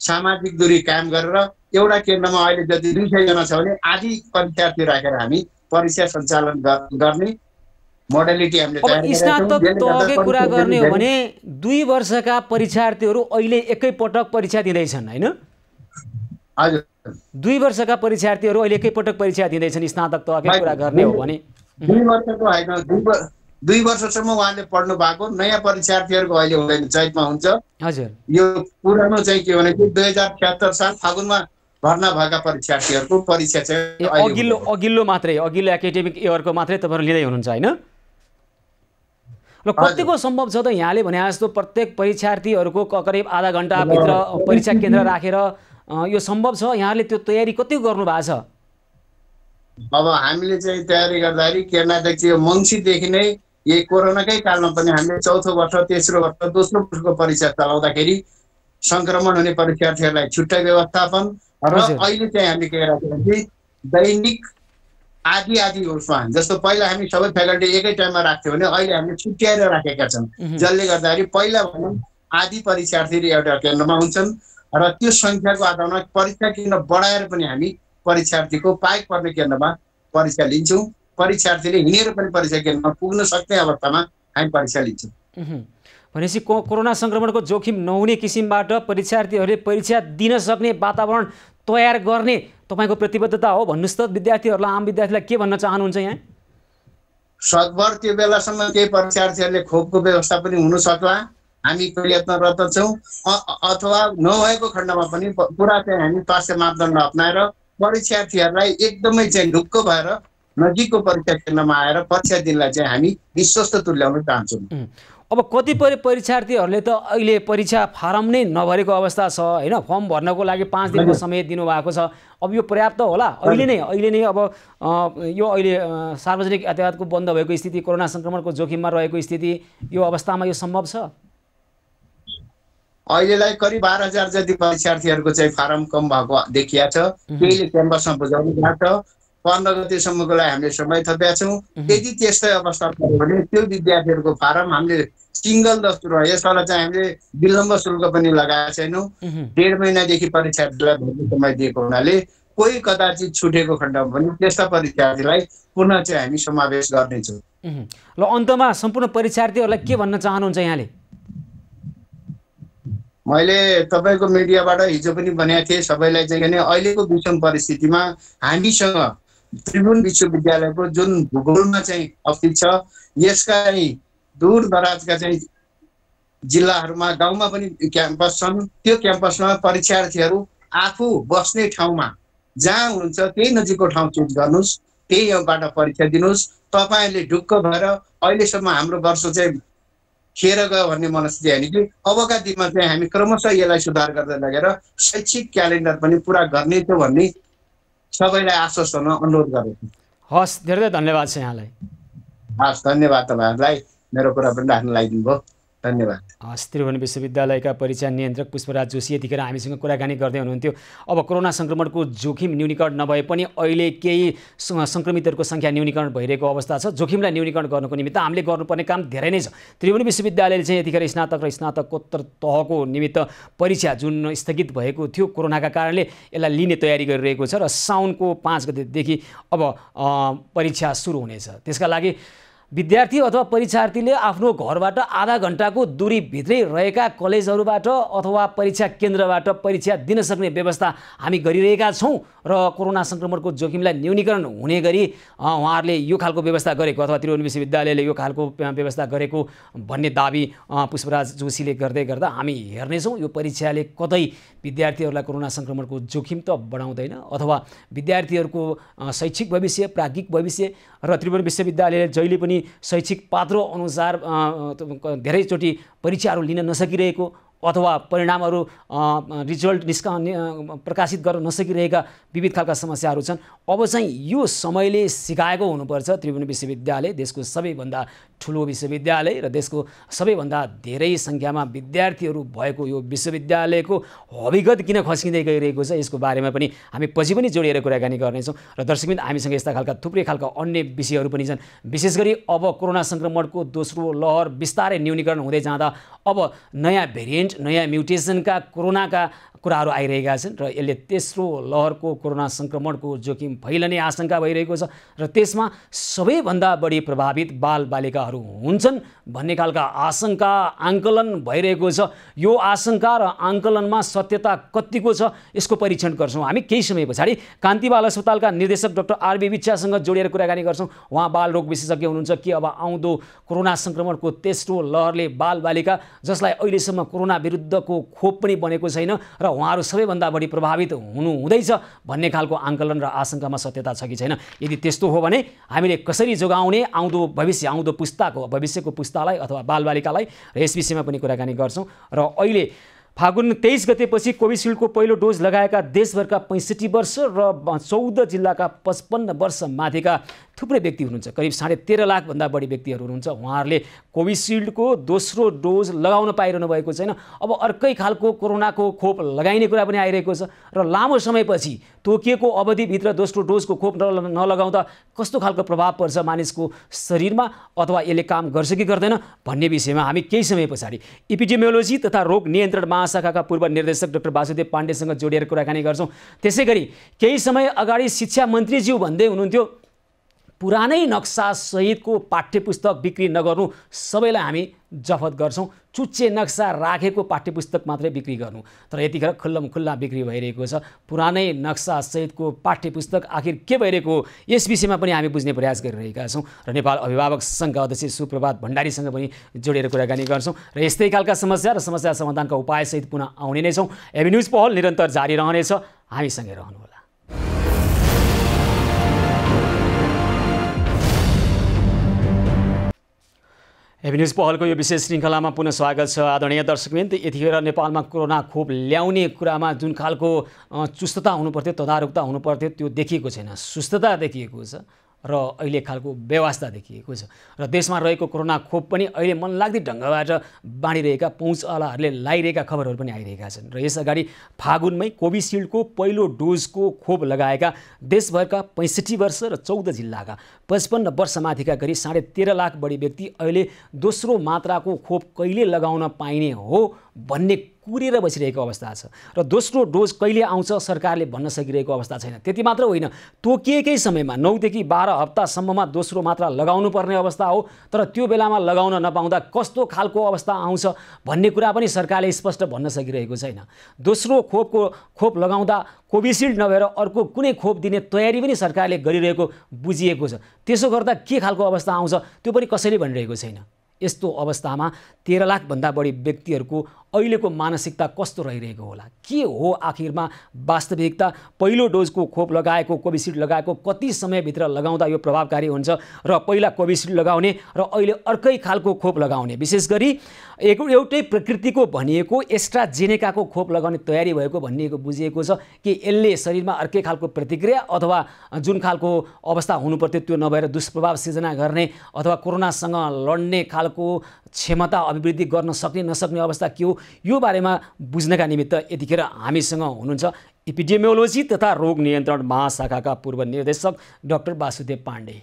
Speaker 4: सामाजिक दूरी कायम गरेर एउटा केन्द्रमा अहिले जति 200 जना छ भने आधी परीक्षार्थी राखेर हामी परीक्षा सञ्चालन गर्ने मोडेलिटी हामीले तयार गरेका छौँ।
Speaker 1: स्नातक तहकै कुरा गर्ने हो भने 2 वर्षका परीक्षार्थीहरू अहिले एकैपटक परीक्षा दिँदैछन् होइन?
Speaker 4: हजुर,
Speaker 1: 2 वर्षका परीक्षार्थीहरू अहिले एकैपटक परीक्षा दिँदैछन् स्नातक तहकै कुरा गर्ने हो भने।
Speaker 4: 2 वर्षको होइन, 2 वर्षसम्म उहाँले पढ्नु भएको नयाँ परीक्षार्थीहरूको अहिले हुँदैन, चैतमा हुन्छ।
Speaker 1: हजुर,
Speaker 4: यो पुरानो चाहिँ के भने 2076 साल फागुनमा भर्ना भएका परीक्षार्थीहरूको परीक्षा चाहिँ
Speaker 1: अघिल्लो मात्रै, अघिल्लो एकाडेमिक इयरको मात्रै तपाईँहरू लिँदै हुनुहुन्छ होइन? र कतिको सम्भव छ त यहाँले भने जस्तो प्रत्येक परीक्षार्थीहरूको करिब आधा घन्टाभित्र परीक्षा केन्द्र राखेर यो सम्भव छ? यहाँले त्यो तयारी कति गर्नु भएको छ?
Speaker 4: अब हामीले चाहिँ तयारी गर्दाखेरि केन्द्रदेखि यो मङ्सिरदेखि नै यही कोरोनाकै कालमा पनि हामीले चौथो वर्ष, तेस्रो वर्ष, दोस्रो वर्षको परीक्षा चलाउँदाखेरि संक्रमण हुने परीक्षार्थीहरूलाई छुट्टै व्यवस्थापन र अहिले चाहिँ हामीले के गरेका छौँ दैनिक आधी उसमा जस्तो पहिला हामी सबै फ्याकल्टी एकै टाइममा राख्थ्यौँ भने अहिले हामीले छुट्याएर राखेका छौँ जसले गर्दाखेरि पहिला भनौँ आधी परीक्षार्थी एउटा केन्द्रमा हुन्छन् र त्यो सङ्ख्याको आधारमा परीक्षा केन्द्र बढाएर पनि हामी परीक्षार्थीको पाइक पर्ने केन्द्रमा परीक्षा लिन्छौँ परीक्षार्थीले हिँडेर पनि परीक्षा केन्द्रमा पुग्न सक्ने अवस्थामा हामी परीक्षा लिन्छौँ
Speaker 1: भनेपछि कोरोना संक्रमणको जोखिम नहुने किसिमबाट परीक्षार्थीहरूले परीक्षा दिन सक्ने वातावरण तयार गर्ने तपाईँको प्रतिबद्धता हो भन्नुहोस् त विद्यार्थीहरूलाई आम विद्यार्थीलाई के भन्न चाहनुहुन्छ यहाँ
Speaker 4: सकभर त्यो बेलासम्म केही परीक्षार्थीहरूले खोपको व्यवस्था पनि हुन सक्ला हामी प्रयत्नरत छौँ अथवा नभएको खण्डमा पनि पुरा चाहिँ हामी स्वास्थ्य मापदण्ड अप्नाएर परीक्षार्थीहरूलाई एकदमै चाहिँ ढुक्क भएर नजिकको परीक्षा केन्द्रमा आएर परीक्षा दिनलाई चाहिँ हामी विश्वस्त तुल्याउन चाहन्छौँ
Speaker 1: अब कतिपय परीक्षार्थीहरूले त अहिले परीक्षा फारम नै नभरेको अवस्था छ होइन फर्म भर्नको लागि 5 दिनको समय दिनुभएको छ अब यो पर्याप्त होला अहिले नै अब यो अहिले सार्वजनिक यातायातको बन्द भएको स्थिति कोरोना संक्रमणको जोखिममा रहेको स्थिति यो अवस्थामा यो सम्भव छ
Speaker 4: अहिलेलाई करिब 12,000 जति परीक्षार्थीहरूको चाहिँ फारम कम भएको देखिया छ केहीले क्याम्पसमा बुझाउनु भएको छ 15 गतेसम्मको लागि हामीले समय थपेका छौँ यदि त्यस्तै अवस्था पर्यो भने त्यो विद्यार्थीहरूको फारम हामीले सिङ्गल दस्तुर यसलाई चाहिँ हामीले विलम्ब शुल्क पनि लगाएका छैनौँ 1.5 महिनादेखि परीक्षार्थीलाई भर्ने समय दिएको हुनाले कोही कदाचित छुटेको खण्डमा पनि त्यस्ता परीक्षार्थीलाई पुनः चाहिँ हामी समावेश गर्नेछौँ
Speaker 1: ल अन्तमा सम्पूर्ण परीक्षार्थीहरूलाई के भन्न चाहनुहुन्छ यहाँले
Speaker 4: मैले तपाईँको मिडियाबाट हिजो पनि भनेको थिएँ सबैलाई चाहिँ किन अहिलेको विषम परिस्थितिमा हामीसँग त्रिभुवन विश्वविद्यालयको जुन भूगोलमा चाहिँ अवस्थित छ यसका चाहिँ दूर दराजका चाहिँ जिल्लाहरूमा गाउँमा पनि क्याम्पस छन् त्यो क्याम्पसमा परीक्षार्थीहरू आफू बस्ने ठाउँमा जहाँ हुनुहुन्छ त्यही नजिकको ठाउँ चुज गर्नुहोस् त्यहीबाट परीक्षा दिनुहोस् तपाईँहरूले ढुक्क भएर अहिलेसम्म हाम्रो वर्ष चाहिँ खेर गयो भन्ने मनस्थिति होइन कि अबका दिनमा चाहिँ हामी क्रमशः यसलाई सुधार गर्दै लगेर शैक्षिक क्यालेन्डर पनि पुरा गर्नेछौँ भन्ने सबैलाई आश्वस्त हुन अनुरोध गरेको
Speaker 1: हस् धेरै धन्यवाद छ यहाँलाई
Speaker 4: हस् धन्यवाद तपाईँहरूलाई मेरो कुरा पनि राख्न लगाइदिनु भयो धन्यवाद
Speaker 1: त्रिभुवन विश्वविद्यालयका परीक्षा नियन्त्रक पुष्पराज जोशी यतिखेर हामीसँग कुराकानी गर्दै हुनुहुन्थ्यो अब कोरोना संक्रमणको जोखिम न्यूनीकरण नभए पनि अहिले केही संक्रमितहरूको सङ्ख्या न्यूनीकरण भइरहेको अवस्था छ जोखिमलाई न्यूनीकरण गर्नको निमित्त हामीले गर्नुपर्ने काम धेरै नै छ त्रिभुवन विश्वविद्यालयले चाहिँ यतिखेर स्नातक र स्नातकोत्तर तहको निमित्त परीक्षा जुन स्थगित भएको थियो कोरोनाका कारणले यसलाई लिने तयारी गरिरहेको छ र साउनको 5 गतेदेखि अब परीक्षा सुरु हुनेछ त्यसका लागि विद्यार्थी अथवा परीक्षार्थीले आफ्नो घरबाट आधा घण्टाको दूरीभित्रै रहेका कलेजहरूबाट अथवा परीक्षा केन्द्रबाट परीक्षा दिन सक्ने व्यवस्था हामी गरिरहेका छौँ र कोरोना संक्रमणको जोखिमलाई न्यूनीकरण हुने गरी उहाँहरूले यो खालको व्यवस्था गरेको अथवा त्रिभुवन विश्वविद्यालयले यो खालको व्यवस्था गरेको भन्ने दाबी पुष्पराज जोशीले गर्दै गर्दा हामी हेर्नेछौँ यो परीक्षाले कतै विद्यार्थीहरूलाई कोरोना संक्रमणको जोखिम त बढाउँदैन अथवा विद्यार्थीहरूको शैक्षिक भविष्य प्राज्ञिक भविष्य र त्रिभुवन विश्वविद्यालयले जहिले पनि शैक्षिक पात्रो अनुसार धेरैचोटि परीक्षाहरू लिन नसकिरहेको अथवा परिणामहरू रिजल्ट प्रकाशित गर्न नसकिरहेका विविध खालका समस्याहरू छन् अब चाहिँ यो समयले सिकाएको हुनुपर्छ त्रिभुवन विश्वविद्यालय देशको सबैभन्दा ठुलो विश्वविद्यालय र देशको सबैभन्दा धेरै सङ्ख्यामा विद्यार्थीहरू भएको यो विश्वविद्यालयको हविगत किन खस्किँदै गइरहेको छ यसको बारेमा पनि हामी पछि पनि जोडिएर कुराकानी गर्नेछौँ र दर्शकवृन्द हामीसँग यस्ता खालका थुप्रै खालका अन्य विषयहरू पनि छन् विशेष गरी अब कोरोना संक्रमणको दोस्रो लहर बिस्तारै न्यूनीकरण हुँदै जाँदा अब नयाँ भेरिएन्ट नयाँ म्युटेसनका कोरोनाका कुराहरू आइरहेका छन् र यसले तेस्रो लहरको कोरोना संक्रमणको जोखिम फैलने आशंका भइरहेको छ र त्यसमा सबैभन्दा बढी प्रभावित बालबालिकाहरू हुन्छन् भन्ने खालका आशंका आङ्कलन भइरहेको छ यो आशंका र आङ्कलनमा सत्यता कतिको छ यसको परीक्षण गर्छौँ हामी केही समय पछाडि कान्ति बाल अस्पतालका निर्देशक डाक्टर आरबी विच्छासँग जोडिएर कुराकानी गर्छौँ उहाँ बालरोग विशेषज्ञ हुनुहुन्छ कि अब आउँदो कोरोना संक्रमणको तेस्रो लहरले बालबालिका जसलाई अहिलेसम्म कोरोना विरुद्धको खोप पनि बनेको छैन र उहाँहरू सबैभन्दा बढी प्रभावित हुँदैछ भन्ने खालको आङ्कलन र आशंकामा सत्यता छ कि छैन यदि त्यस्तो हो भने हामीले कसरी जोगाउने आउँदो भविष्यको पुस्तालाई अथवा बालबालिकालाई र यस विषयमा पनि कुराकानी गर्छौँ र अहिले फागुन 23 गतेपछि कोभिसिल्डको पहिलो डोज लगाएका देशभरका 65 वर्ष र 14 जिल्लाका 55 वर्ष माथिका थुप्रै व्यक्ति हुनुहुन्छ, करिब 13.5 लाखभन्दा बढी व्यक्तिहरू हुनुहुन्छ। उहाँहरूले कोभिसिल्डको दोस्रो डोज लगाउन पाइरहनु भएको छैन। अब अर्कै खालको कोरोनाको खोप लगाइने कुरा पनि आइरहेको छ र लामो समयपछि तोकिएको अवधिभित्र दोस्रो डोजको खोप नलगाउँदा कस्तो खालको प्रभाव पर्छ मानिसको शरीरमा अथवा यसले काम गर्छ कि गर्दैन भन्ने विषयमा हामी केही समय पछाडि एपिडेमियोलोजी तथा रोग नियन्त्रण महाशाखाका पूर्व निर्देशक डाक्टर वासुदेव पाण्डेसँग जोडिएर कुराकानी गर्छौँ। त्यसैगरी केही समय अगाडि शिक्षा मन्त्रीज्यू भन्दै हुनुहुन्थ्यो पुरानै नक्सा सहितको पाठ्यपुस्तक बिक्री नगर्नु, सबैलाई हामी जफत गर्छौँ, चुच्चे नक्सा राखेको पाठ्यपुस्तक मात्रै बिक्री गर्नु। तर यतिखेर खुल्लमखुल्ला बिक्री भइरहेको छ पुरानै नक्सा सहितको पाठ्यपुस्तक। आखिर के भइरहेको यस विषयमा पनि हामी बुझ्ने प्रयास गरिरहेका छौँ र नेपाल अभिभावक सङ्घका अध्यक्ष सुप्रभात भण्डारीसँग पनि जोडेर कुराकानी गर्छौँ र यस्तै खालका समस्या र समस्या समाधानका उपायसहित पुनः आउने नै छौँ। एबी न्युज पहल निरन्तर जारी रहनेछ, हामीसँगै रहनुहोला। एबी न्युज पहलको यो विशेष श्रृङ्खलामा पुनः स्वागत छ। आदरणीय दर्शकवृन्द, यतिखेर नेपालमा कोरोना खोप ल्याउने कुरामा जुन खालको चुस्तता हुनुपर्थ्यो, तदारुकता हुनुपर्थ्यो, त्यो देखिएको छैन। सुस्तता देखिएको छ र अहिले खालको व्यवस्था देखिएको छ र देशमा रहेको कोरोना खोप पनि अहिले मनलाग्दी ढङ्गबाट बाँडिरहेका पहुँचवालाहरूले लगाइरहेका खबरहरू पनि आइरहेका छन्। र यसअगाडि फागुनमै कोभिसिल्डको पहिलो डोजको खोप लगाएका देशभरका 65 वर्ष र 14 जिल्लाका 55 वर्षमाथिका गरी 13.5 लाख बढी व्यक्ति अहिले दोस्रो मात्राको खोप कहिले लगाउन पाइने हो भन्ने कुरेर बसिरहेको अवस्था छ र दोस्रो डोज कहिले आउँछ सरकारले भन्न सकिरहेको अवस्था छैन। त्यति मात्र होइन, तोकिएकै समयमा 9 देखि 12 हप्तासम्ममा दोस्रो मात्रा लगाउनु पर्ने अवस्था हो, तर त्यो बेलामा लगाउन नपाउँदा कस्तो खालको अवस्था आउँछ भन्ने कुरा पनि सरकारले स्पष्ट भन्न सकिरहेको छैन। दोस्रो खोप लगाउँदा कोभिसिल्ड नभएर अर्को कुनै खोप दिने तयारी पनि सरकारले गरिरहेको बुझिएको छ। त्यसो गर्दा के खालको अवस्था आउँछ त्यो पनि कसैले भनिरहेको छैन। यस्तो अवस्थामा 13 लाखभन्दा बढी व्यक्तिहरूको अहिलेको मानसिकता कस्तो रहिरहेको होला, के हो आखिरमा वास्तविकता? पहिलो डोजको खोप लगाएको, कोभिसिल्ड लगाएको कति समयभित्र लगाउँदा यो प्रभावकारी हुन्छ र पहिला कोभिसिल्ड लगाउने र अहिले अर्कै खालको खोप लगाउने, विशेष गरी एउटै प्रकृतिको भनिएको एस्ट्राजेनेकाको खोप लगाउने तयारी भएको भनिएको बुझिएको छ कि यसले शरीरमा अर्कै खालको प्रतिक्रिया अथवा जुन खालको अवस्था हुनुपर्थ्यो त्यो नभएर दुष्प्रभाव सिर्जना गर्ने अथवा कोरोनासँग लड्ने खालको क्षमता अभिवृद्धि गर्न सक्ने नसक्ने अवस्था के हो, यो बारेमा बुझ्नका निमित्त यतिखेर हामीसँग हुनुहुन्छ एपिडेमियोलोजी तथा रोग नियन्त्रण महाशाखाका पूर्व निर्देशक डाक्टर वासुदेव पाण्डे।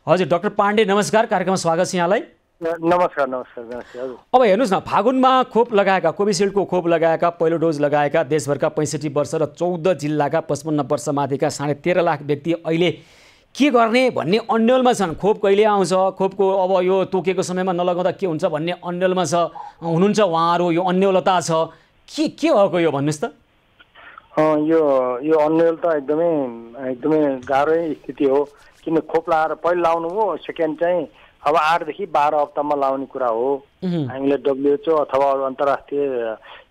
Speaker 1: हजुर डाक्टर पाण्डे नमस्कार, कार्यक्रममा स्वागत छ यहाँलाई।
Speaker 3: नमस्कार। हजुर
Speaker 1: अब हेर्नुहोस् न, फागुनमा खोप लगाएका, कोभिसिल्डको खोप लगाएका, पहिलो डोज लगाएका देशभरका 65 वर्ष र 14 जिल्लाका 55 वर्षमाथिका 13.5 लाख व्यक्ति अहिले के गर्ने भन्ने अन्यलमा छन्। खोप कहिले आउँछ, खोपको अब यो तोकेको समयमा नलगाउँदा के हुन्छ भन्ने अन्यलमा हुनुहुन्छ उहाँहरू। यो अन्यलता छ, के भएको यो भन्नुहोस् त।
Speaker 3: यो अन्यल त एकदमै गाह्रै स्थिति हो, किन खोप लगाएर पहिलो लाउनु हो, सेकेन्ड चाहिँ अब 8 देखि 12 हप्तामा लाउने कुरा हो। हामीले WHO अथवा अन्तर्राष्ट्रिय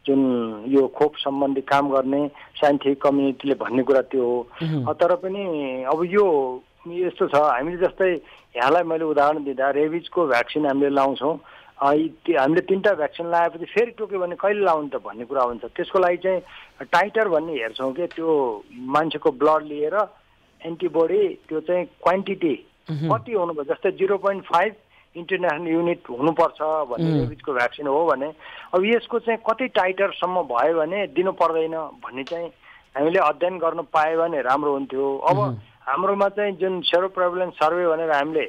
Speaker 3: जुन यो खोप सम्बन्धी काम गर्ने साइन्टिफिक कम्युनिटीले भन्ने कुरा त्यो हो। तर पनि अब यो यस्तो छ, हामीले जस्तै यहाँलाई मैले उदाहरण दिँदा रेबिजको भ्याक्सिन हामीले लाउँछौँ, हामीले 3टा भ्याक्सिन लगाएपछि फेरि टोक्यो भने कहिले लाउनु त भन्ने कुरा हुन्छ। त्यसको लागि चाहिँ टाइटर भन्ने हेर्छौँ कि त्यो मान्छेको ब्लड लिएर एन्टिबडी त्यो चाहिँ क्वान्टिटी कति हुनुभयो, जस्तै 0.5 इन्टरनेसनल युनिट हुनुपर्छ भन्ने रेबिजको भ्याक्सिन हो भने अब यसको चाहिँ कति टाइटरसम्म भयो भने दिनु पर्दैन भन्ने चाहिँ हामीले अध्ययन गर्न पायो भने राम्रो हुन्थ्यो। अब हाम्रोमा चाहिँ जुन सेरो प्रेभलेन्स सर्वे भनेर हामीले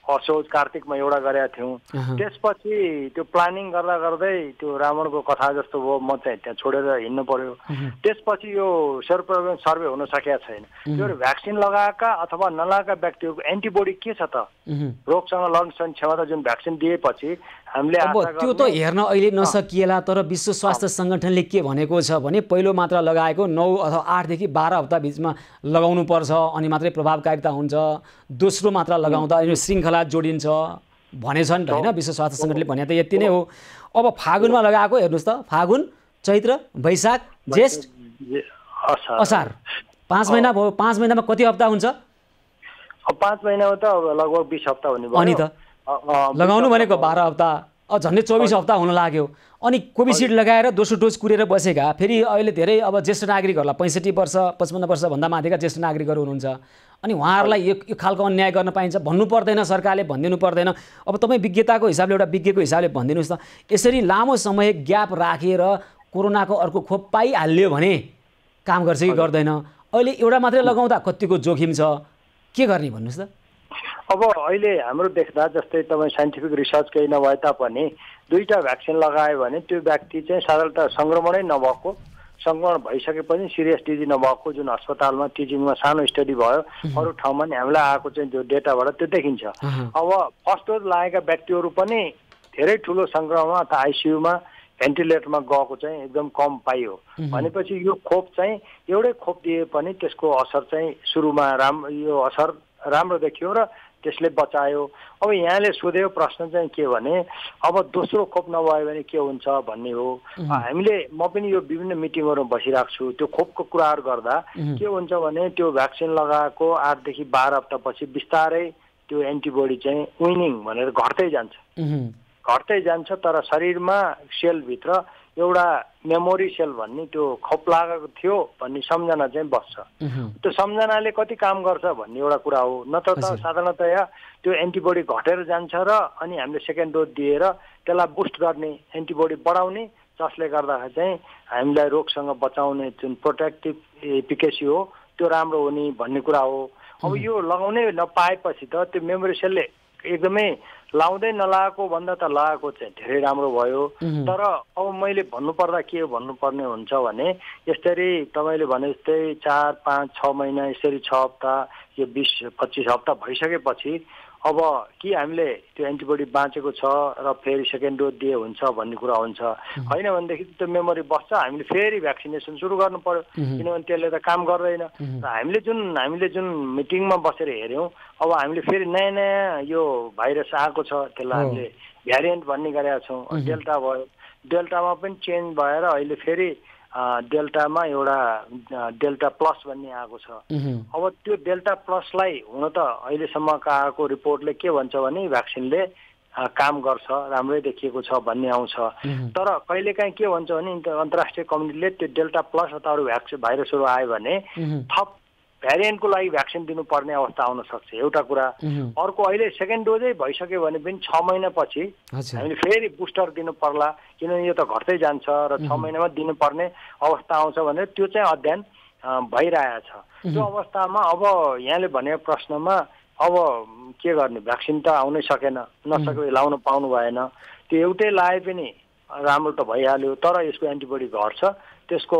Speaker 3: असोज कार्तिकमा एउटा गरेका थियौँ, त्यसपछि त्यो प्लानिङ गर्दा गर्दै त्यो रावणको कथा जस्तो भयो, म चाहिँ त्यहाँ छोडेर हिँड्नु पर्यो। त्यसपछि यो सेरो प्रेभलेन्स सर्वे हुन सकेका छैन। त्यो भ्याक्सिन लगाएका अथवा नलगाएका व्यक्तिहरूको एन्टिबडी के छ त, रोगसँग लड्न सक्ने क्षमता जुन भ्याक्सिन दिएपछि हामीले
Speaker 1: त्यो त हेर्न अहिले नसकिएला। तर विश्व स्वास्थ्य सङ्गठनले के भनेको छ भने पहिलो मात्रा लगाएको 9 अथवा 8 देखि 12 हप्ता बिचमा लगाउनु पर्छ, अनि मात्रै प्रभावकारिता हुन्छ। दोस्रो मात्रा लगाउँदा श्रृङ्खला जोडिन्छ भनेछन् होइन, विश्व स्वास्थ्य सङ्गठनले भने त यति नै हो। अब फागुनमा लगाएको हेर्नुहोस् त, फागुन, चैत्र, वैशाख, ज्येष्ठ, असार, 5 महिना भयो। 5 महिनामा कति हप्ता हुन्छ?
Speaker 3: अब 5 महिनामा त लगभग 20 हप्ता हुने भयो।
Speaker 1: अनि त लगाउनु भनेको 12 हप्ता झन्डै 24 हप्ता हुन लाग्यो अनि कोभिसिल्ड लगाएर दोस्रो डोज कुरेर बसेका फेरि अहिले धेरै अब ज्येष्ठ नागरिकहरूलाई 65 वर्ष 55 वर्षभन्दा माथिका ज्येष्ठ नागरिकहरू हुनुहुन्छ अनि उहाँहरूलाई यो खालको अन्याय गर्न पाइन्छ भन्नु पर्दैन सरकारले भनिदिनु पर्दैन अब तपाईँ विज्ञताको हिसाबले एउटा विज्ञको हिसाबले भनिदिनुहोस् त यसरी लामो समय ग्याप राखेर कोरोनाको अर्को खोप पाइहाल्यो भने काम गर्छ कि गर्दैन अहिले एउटा मात्रै लगाउँदा कतिको जोखिम छ के गर्ने भन्नुहोस् त
Speaker 5: अब अहिले हाम्रो देख्दा जस्तै तपाईँ साइन्टिफिक रिसर्च केही नभए तापनि 2टा भ्याक्सिन लगायो भने त्यो व्यक्ति चाहिँ साधारणतः सङ्क्रमणै नभएको सङ्क्रमण भइसके पनि सिरियस डिजिज नभएको जुन अस्पतालमा टिचिङमा सानो स्टडी भयो अरू ठाउँमा नि हामीलाई आएको चाहिँ जो डेटाबाट त्यो देखिन्छ अब फर्स्ट डोज लागेका व्यक्तिहरू पनि धेरै ठुलो सङ्क्रमण अथवा आइसियुमा भेन्टिलेटरमा गएको चाहिँ एकदम कम पाइयो भनेपछि यो खोप चाहिँ एउटै खोप दिए पनि त्यसको असर चाहिँ सुरुमा यो असर राम्रो देखियो र त्यसले बचायो अब यहाँले सोधेको प्रश्न चाहिँ के भने अब दोस्रो खोप नभयो भने के हुन्छ भन्ने हो हामीले म पनि यो विभिन्न मिटिङहरूमा बसिरहेको छु त्यो खोपको कुराहरू गर्दा के हुन्छ भने त्यो भ्याक्सिन लगाएको 8 देखि 12 हप्तापछि बिस्तारै त्यो एन्टिबडी चाहिँ विनिङ भनेर घट्दै जान्छ तर शरीरमा सेलभित्र एउटा मेमोरी सेल भन्ने त्यो खोप लागेको थियो भन्ने सम्झना चाहिँ बस्छ त्यो सम्झनाले कति काम गर्छ भन्ने एउटा कुरा हो नत्र त साधारणतया त्यो एन्टिबडी घटेर जान्छ र अनि हामीले सेकेन्ड डोज दिएर त्यसलाई बुस्ट गर्ने एन्टिबडी बढाउने जसले गर्दाखेरि चाहिँ हामीलाई रोगसँग बचाउने जुन प्रोटेक्टिभ एफिकेसी हो त्यो राम्रो हुने भन्ने कुरा हो अब यो लगाउनै नपाएपछि त त्यो मेमोरी सेलले एकदमै लाउँदै नलागेको भन्दा त लगाएको चाहिँ धेरै राम्रो भयो तर अब मैले भन्नुपर्दा के भन्नुपर्ने हुन्छ भने यसरी तपाईँले भने जस्तै 4, 5, 6 महिना यसरी 6 हप्ता यो 20-25 हप्ता भइसकेपछि अब कि हामीले त्यो एन्टिबडी बाँचेको छ र फेरि सेकेन्ड डोज दिए हुन्छ भन्ने कुरा हुन्छ होइन भनेदेखि त्यो मेमोरी बस्छ हामीले फेरि भ्याक्सिनेसन सुरु गर्नु पर्यो किनभने त्यसले त काम गर्दैन र हामीले जुन मिटिङमा बसेर हेऱ्यौँ अब हामीले फेरि नयाँ यो भाइरस आएको छ त्यसलाई हामीले भ्यारिएन्ट भन्ने गरेका छौँ डेल्टा भयो डेल्टामा पनि चेन्ज भएर अहिले फेरि डेल्टामा एउटा डेल्टा प्लस भन्ने आएको छ अब त्यो डेल्टा प्लसलाई हुन त अहिलेसम्मका आएको रिपोर्टले के भन्छ भने भ्याक्सिनले काम गर्छ राम्रै देखिएको छ भन्ने आउँछ तर कहिलेकाहीँ के भन्छ भने अन्तर्राष्ट्रिय कम्युनिटीले त्यो डेल्टा प्लस अथवा अरू भाइरसहरू आयो भने थप भ्यारिएन्टको लागि भ्याक्सिन दिनुपर्ने अवस्था आउन सक्छ एउटा कुरा अर्को अहिले सेकेन्ड डोजै भइसक्यो भने पनि 6 महिनापछि हामीले फेरि बुस्टर दिनु पर्ला किनभने यो त घट्दै जान्छ र 6 महिनामा दिनुपर्ने अवस्था आउँछ भने त्यो चाहिँ अध्ययन भइरहेछ त्यो अवस्थामा अब यहाँले भनेको प्रश्नमा अब के गर्ने भ्याक्सिन त आउनै सकेन नसके लाउन पाउनु भएन त्यो एउटै लाए पनि राम्रो त भइहाल्यो तर यसको एन्टिबडी घट्छ त्यसको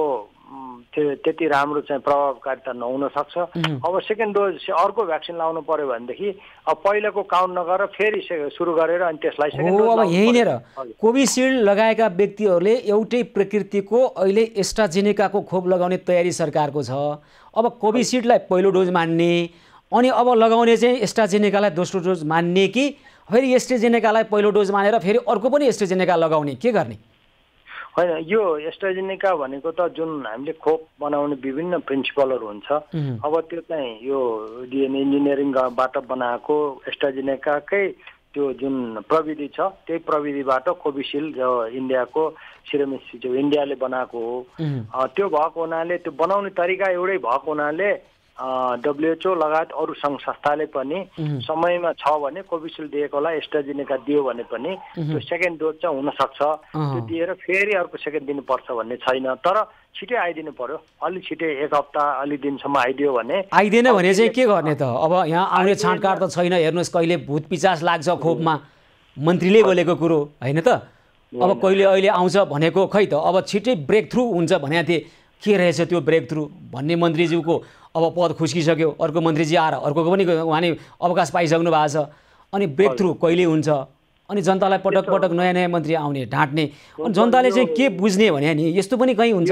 Speaker 5: त्यति राम्रो चाहिँ प्रभावकारिता नहुन सक्छ अब सेकेन्ड डोज अर्को भ्याक्सिन लाउनु पर्यो भनेदेखि अब पहिलाको काउन्ट नगरेर फेरि सुरु गरेर अनि त्यसलाई सेकेन्ड डोज
Speaker 1: अब यहीँनेर कोभिसिल्ड लगाएका व्यक्तिहरूले एउटै प्रकृतिको अहिले एस्ट्राजेनेकाको खोप लगाउने तयारी सरकारको छ अब कोभिसिल्डलाई पहिलो डोज मान्ने अनि अब लगाउने चाहिँ एस्ट्राजेनेकालाई दोस्रो डोज मान्ने कि फेरि एस्ट्राजेनेकालाई पहिलो डोज मानेर फेरि अर्को पनि एस्ट्राजेनेका लगाउने के गर्ने
Speaker 5: होइन यो एस्ट्राजेनेका भनेको त जुन हामीले खोप बनाउने विभिन्न प्रिन्सिपलहरू हुन्छ अब त्यो चाहिँ यो डिएनए इन्जिनियरिङबाट बनाएको एस्ट्राजेनेकाकै त्यो जुन प्रविधि छ त्यही प्रविधिबाट कोभिसिल्ड जो इन्डियाको सिरम इन्स्टिच्युट इन्डियाले बनाएको हो त्यो भएको हुनाले त्यो बनाउने तरिका एउटै भएको हुनाले WHO लगायत अरू सङ्घ संस्थाले पनि समयमा छ भने कोभिसिल्ड दिएकोलाई एस्ट्राजेनेका दियो भने पनि त्यो सेकेन्ड डोज चाहिँ हुनसक्छ त्यो दिएर फेरि अर्को सेकेन्ड दिनुपर्छ भन्ने छैन तर छिटै आइदिनु पर्यो अलि छिटै 1 हप्ता अलि दिनसम्म आइदियो भने
Speaker 1: आइदिएन भने चाहिँ के गर्ने त अब यहाँ आउने छाँटकाट त छैन हेर्नुहोस् कहिले भूत पिचास लाग्छ खोपमा मन्त्रीले बोलेको कुरो होइन त अब कहिले अहिले आउँछ भनेको खै त अब छिटै ब्रेक थ्रु हुन्छ भनेको थिए के रहेछ त्यो ब्रेक थ्रु भन्ने मन्त्रीज्यूको अब पद खुस्किसक्यो अर्को मन्त्रीजी आएर अर्को पनि उहाँले अवकाश पाइसक्नु भएको छ अनि ब्रेक थ्रु कहिले हुन्छ अनि जनतालाई पटक पटक नयाँ नयाँ मन्त्री आउने ढाँट्ने अनि जनताले चाहिँ के बुझ्ने भने नि यस्तो पनि कहीँ हुन्छ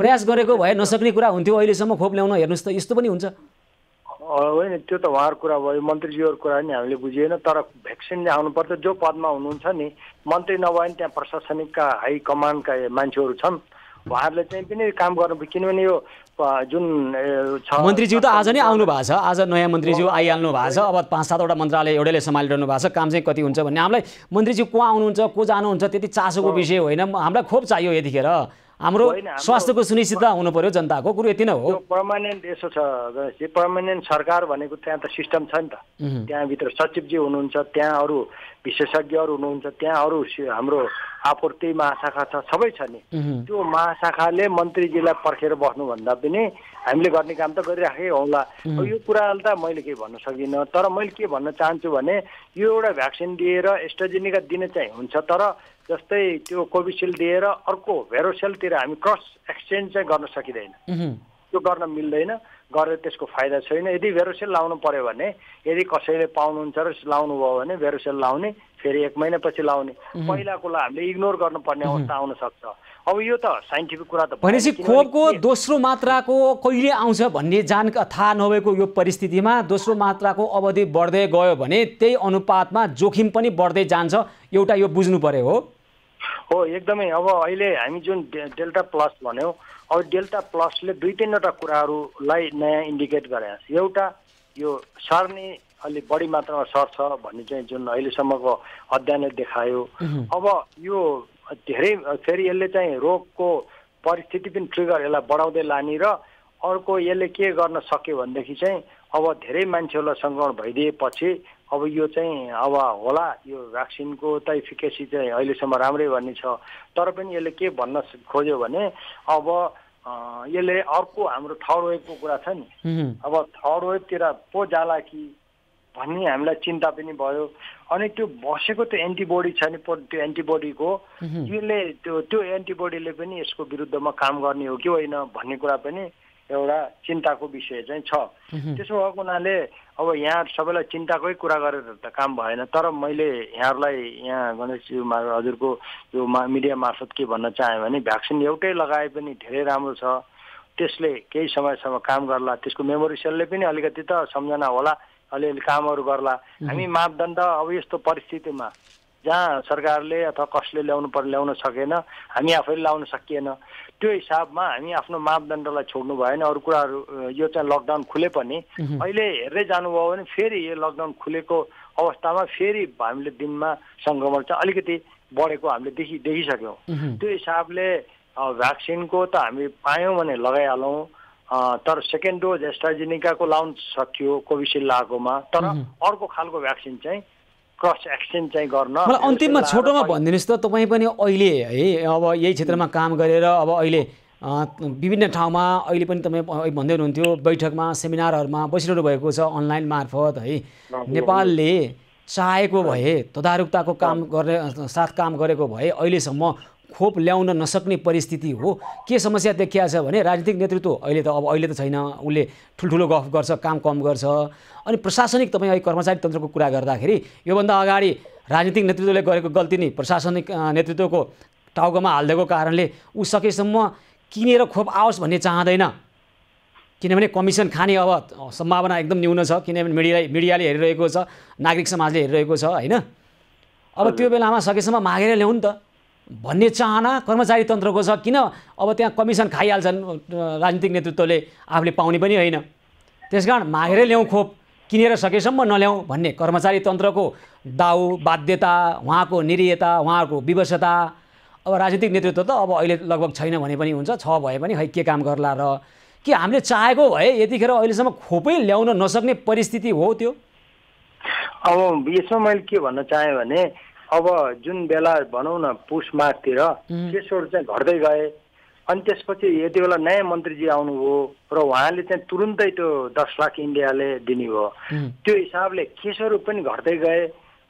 Speaker 1: प्रयास गरेको भए नसक्ने कुरा हुन्थ्यो अहिलेसम्म खोप ल्याउन हेर्नुहोस् त यस्तो पनि हुन्छ
Speaker 5: होइन त्यो त उहाँहरूको कुरा भयो मन्त्रीजीहरूको कुरा नि हामीले बुझिएन तर भ्याक्सिन ल्याउनुपर्छ जो पदमा हुनुहुन्छ नि मन्त्री नभए पनि त्यहाँ प्रशासनिकका हाई कमान्डका मान्छेहरू छन् उहाँहरूले चाहिँ पनि काम गर्नु, किनभने यो जुन छ
Speaker 1: मन्त्रीज्यू त आज नै आउनु भएको छ, आज नयाँ मन्त्रीज्यू आइहाल्नु भएको छ। अब 5-7वटा मन्त्रालय एउटैले सम्हालिरहनु भएको छ, काम चाहिँ कति हुन्छ भन्ने हामीलाई मन्त्रीज्यू को आउनुहुन्छ को जानुहुन्छ त्यति चासोको विषय होइन, हामीलाई खोप चाहियो यतिखेर। हाम्रो स्वास्थ्यको सुनिश्चितता हुनु पर्यो, जनताको कुरो यति नै हो।
Speaker 5: यो पर्मानेन्ट यसो छ गणेशजी, पर्मानेन्ट सरकार भनेको त्यहाँ त सिस्टम छ नि त, त्यहाँभित्र सचिवजी हुनुहुन्छ, त्यहाँ अरू विशेषज्ञहरू हुनुहुन्छ, त्यहाँ अरू हाम्रो आपूर्ति महाशाखा छ, सबै छ नि। त्यो महाशाखाले मन्त्रीजीलाई पर्खेर बस्नुभन्दा पनि हामीले गर्ने काम त गरिराखेकै होला। यो कुरालाई त मैले केही भन्न सक्दिनँ, तर मैले के भन्न चाहन्छु भने यो एउटा भ्याक्सिन दिएर एस्ट्राजेनेका दिन चाहिँ हुन्छ, तर जस्तै त्यो कोभिसिल्ड दिएर अर्को भेरोसेलतिर हामी क्रस एक्सचेन्ज चाहिँ गर्न सकिँदैन, त्यो गर्न मिल्दैन, गरेर त्यसको फाइदा छैन। यदि भेरोसेल लाउनु पर्यो भने यदि कसैले पाउनुहुन्छ र लाउनु भयो भने भेरोसेल लाउने, फेरि 1 महिनापछि लाउने, पहिलाकोलाई हामीले इग्नोर गर्नुपर्ने अवस्था आउन सक्छ। अब यो त साइन्टिफिक कुरा त
Speaker 1: भनेपछि खोपको दोस्रो मात्राको कहिले आउँछ भन्ने थाहा नभएको यो परिस्थितिमा दोस्रो मात्राको अवधि बढ्दै गयो भने त्यही अनुपातमा जोखिम पनि बढ्दै जान्छ, एउटा यो बुझ्नु पर्यो
Speaker 5: हो एकदमै। अब अहिले हामी जुन डेल्टा प्लस भन्यौँ, अब डेल्टा प्लसले 2-3वटा कुराहरूलाई नयाँ इन्डिकेट गरे। एउटा यो सर्ने अलि बढी मात्रामा सर्छ भन्ने चाहिँ जुन अहिलेसम्मको अध्ययनले देखायो। अब यो धेरै फेरि यसले चाहिँ रोगको परिस्थिति पनि ट्रिगर यसलाई बढाउँदै लाने, र अर्को यसले के गर्न सक्यो भनेदेखि चाहिँ अब धेरै मान्छेहरूलाई सङ्क्रमण भइदिएपछि अब यो चाहिँ अब होला यो भ्याक्सिनको त इफिकेसी चाहिँ अहिलेसम्म राम्रै भन्ने छ, तर पनि यसले के भन्न खोज्यो भने अब यसले अर्को हाम्रो थर्ड वेभको कुरा छ नि, अब थर्ड वेभतिर पो जाला कि भन्ने हामीलाई चिन्ता पनि भयो। अनि त्यो बसेको त्यो एन्टिबडी छ नि, त्यो एन्टिबडीको यसले त्यो एन्टिबडीले पनि यसको विरुद्धमा काम गर्ने हो कि होइन भन्ने कुरा पनि एउटा चिन्ताको विषय चाहिँ छ। त्यसो भएको हुनाले अब यहाँ सबैलाई चिन्ताकै कुरा गरेर त काम भएन, तर मैले यहाँहरूलाई यहाँ गणेशजी हजुरको यो मिडिया मार्फत के भन्न चाहेँ भने भ्याक्सिन एउटै लगाए पनि धेरै राम्रो छ, त्यसले केही समयसम्म काम गर्ला, त्यसको मेमोरी सेलले पनि अलिकति त सम्झना होला, अलिअलि कामहरू गर्ला। हामी मापदण्ड अब यस्तो परिस्थितिमा जहाँ सरकारले अथवा कसले ल्याउन सकेन, हामी आफैले लाउन सकिएन, त्यो हिसाबमा हामी आफ्नो मापदण्डलाई छोड्नु भएन। अरू कुराहरू यो चाहिँ लकडाउन खुले पनि अहिले हेर्दै जानुभयो भने फेरि यो लकडाउन खुलेको अवस्थामा फेरि हामीले दिनमा सङ्क्रमण चाहिँ अलिकति बढेको हामीले देखिसक्यौँ। त्यो हिसाबले भ्याक्सिनको त हामी पायौँ भने लगाइहालौँ, तर सेकेन्ड डोज एस्ट्राजेनेकाको लाउन सकियो कोभिसिल्ड लगाएकोमा, तर अर्को खालको भ्याक्सिन चाहिँ क्रस एक्सचेन्ज चाहिँ गर्न।
Speaker 1: मलाई अन्तिममा छोटोमा भनिदिनुहोस् त, तपाईँ पनि अहिले है अब यही क्षेत्रमा काम गरेर अब अहिले विभिन्न ठाउँमा अहिले पनि तपाईँ भन्दै हुनुहुन्थ्यो बैठकमा सेमिनारहरूमा बसिरहनु भएको छ अनलाइन मार्फत है। नेपालले चाहेको भए तदारुकताको काम गर्ने साथ काम गरेको भए अहिलेसम्म खोप ल्याउन नसक्ने परिस्थिति हो। के समस्या देखिया छ भने राजनीतिक नेतृत्व अहिले त छैन, उसले ठुल्ठुलो गफ गर्छ, काम कम गर्छ। अनि प्रशासनिक तपाईँ अहिले कर्मचारी तन्त्रको कुरा गर्दाखेरि योभन्दा अगाडि राजनीतिक नेतृत्वले गरेको गल्ती नै प्रशासनिक नेतृत्वको टाउकोमा हालिदिएको कारणले ऊ सकेसम्म किनेर खोप आओस् भन्ने चाहँदैन, किनभने कमिसन खाने अब सम्भावना एकदम न्यून छ, किनभने मिडियाले हेरिरहेको छ, नागरिक समाजले हेरिरहेको छ होइन। अब त्यो बेलामा सकेसम्म मागेर ल्याउनु त भन्ने चाहना कर्मचारी तन्त्रको छ। किन अब त्यहाँ कमिसन खाइहाल्छन् राजनीतिक नेतृत्वले, आफूले पाउने पनि होइन, त्यसकारण मागेरै ल्याउँ खोप, किनेर सकेसम्म नल्याउँ भन्ने कर्मचारी तन्त्रको दाउ बाध्यता, उहाँको निरीयता, उहाँको विवशता। अब राजनीतिक नेतृत्व त अब अहिले लगभग छैन भने पनि हुन्छ, छ भए पनि खै के काम गर्ला र कि हामीले चाहेको भए यतिखेर अहिलेसम्म खोपै ल्याउन नसक्ने परिस्थिति हो त्यो।
Speaker 5: अब यसमा मैले के भन्न चाहेँ भने अब जुन बेला भनौँ न पुष माघतिर केसहरू चाहिँ घट्दै गए, अनि त्यसपछि यति बेला नयाँ मन्त्रीजी आउनुभयो र उहाँले चाहिँ तुरुन्तै त्यो 10 लाख इन्डियाले दिने भयो, त्यो हिसाबले केसहरू पनि घट्दै गए।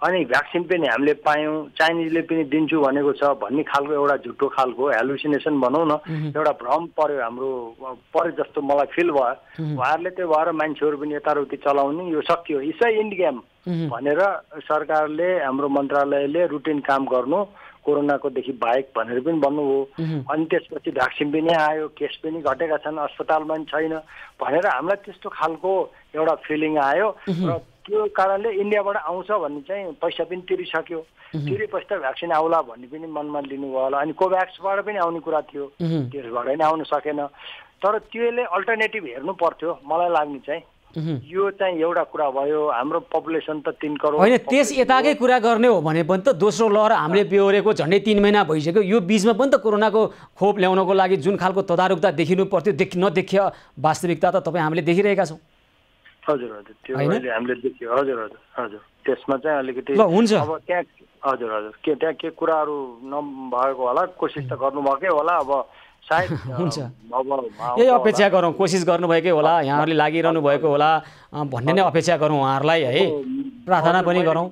Speaker 5: अनि भ्याक्सिन पनि हामीले पायौँ, चाइनिजले पनि दिन्छु भनेको छ भन्ने खालको एउटा झुटो खालको हेलुसिनेसन भनौँ न, एउटा भ्रम पर्यो जस्तो मलाई फिल भयो। उहाँहरूले त्यो भएर मान्छेहरू पनि यताउति चलाउने, यो सकियो, यसै इन्ड गेम भनेर सरकारले हाम्रो मन्त्रालयले रुटिन काम गर्नु कोरोनाको देखि बाहेक भनेर पनि भन्नुभयो। अनि त्यसपछि भ्याक्सिन पनि आयो, केस पनि घटेका छन्, अस्पतालमा पनि छैन भनेर हामीलाई त्यस्तो खालको एउटा फिलिङ आयो र त्यो कारणले इन्डियाबाट आउँछ भन्ने चाहिँ पैसा पनि तिरिसक्यो, तिरेपछि त भ्याक्सिन आउला भन्ने पनि मनमा लिनुभयो होला। अनि कोभ्याक्सबाट पनि आउने कुरा थियो, त्यसबाट पनि आउनु सकेन। तर त्यसले अल्टरनेटिभ हेर्नु पर्थ्यो मलाई लाग्ने चाहिँ यो चाहिँ एउटा कुरा भयो। हाम्रो पपुलेसन त 3 करोड
Speaker 1: होइन, त्यस यताकै कुरा गर्ने हो भने पनि त दोस्रो लहर हामीले बेहोरेको झन्डै 3 महिना भइसक्यो। यो बीचमा पनि त कोरोनाको खोप ल्याउनको लागि जुन खालको तदारुकता देखिनु पर्थ्यो नदेखिए वास्तविकता त तपाईँ हामीले देखिरहेका छौँ।
Speaker 5: हजुर हजुर त्यो अहिले हामीले देख्यो। हजुर हजुर हजुर त्यसमा चाहिँ अलिकति
Speaker 1: ल हुन्छ।
Speaker 5: अब त्यहाँ हजुर हजुर त्यहाँ के कुराहरू नभएको होला, कोसिस त गर्नुभएकै होला। अब सायद
Speaker 1: हुन्छ,
Speaker 5: अब
Speaker 1: यही अपेक्षा गरौँ, कोसिस गर्नुभएकै होला, यहाँहरूले लागिरहनु भएको होला भन्ने नै अपेक्षा गरौँ उहाँहरूलाई है, प्रार्थना पनि गरौँ।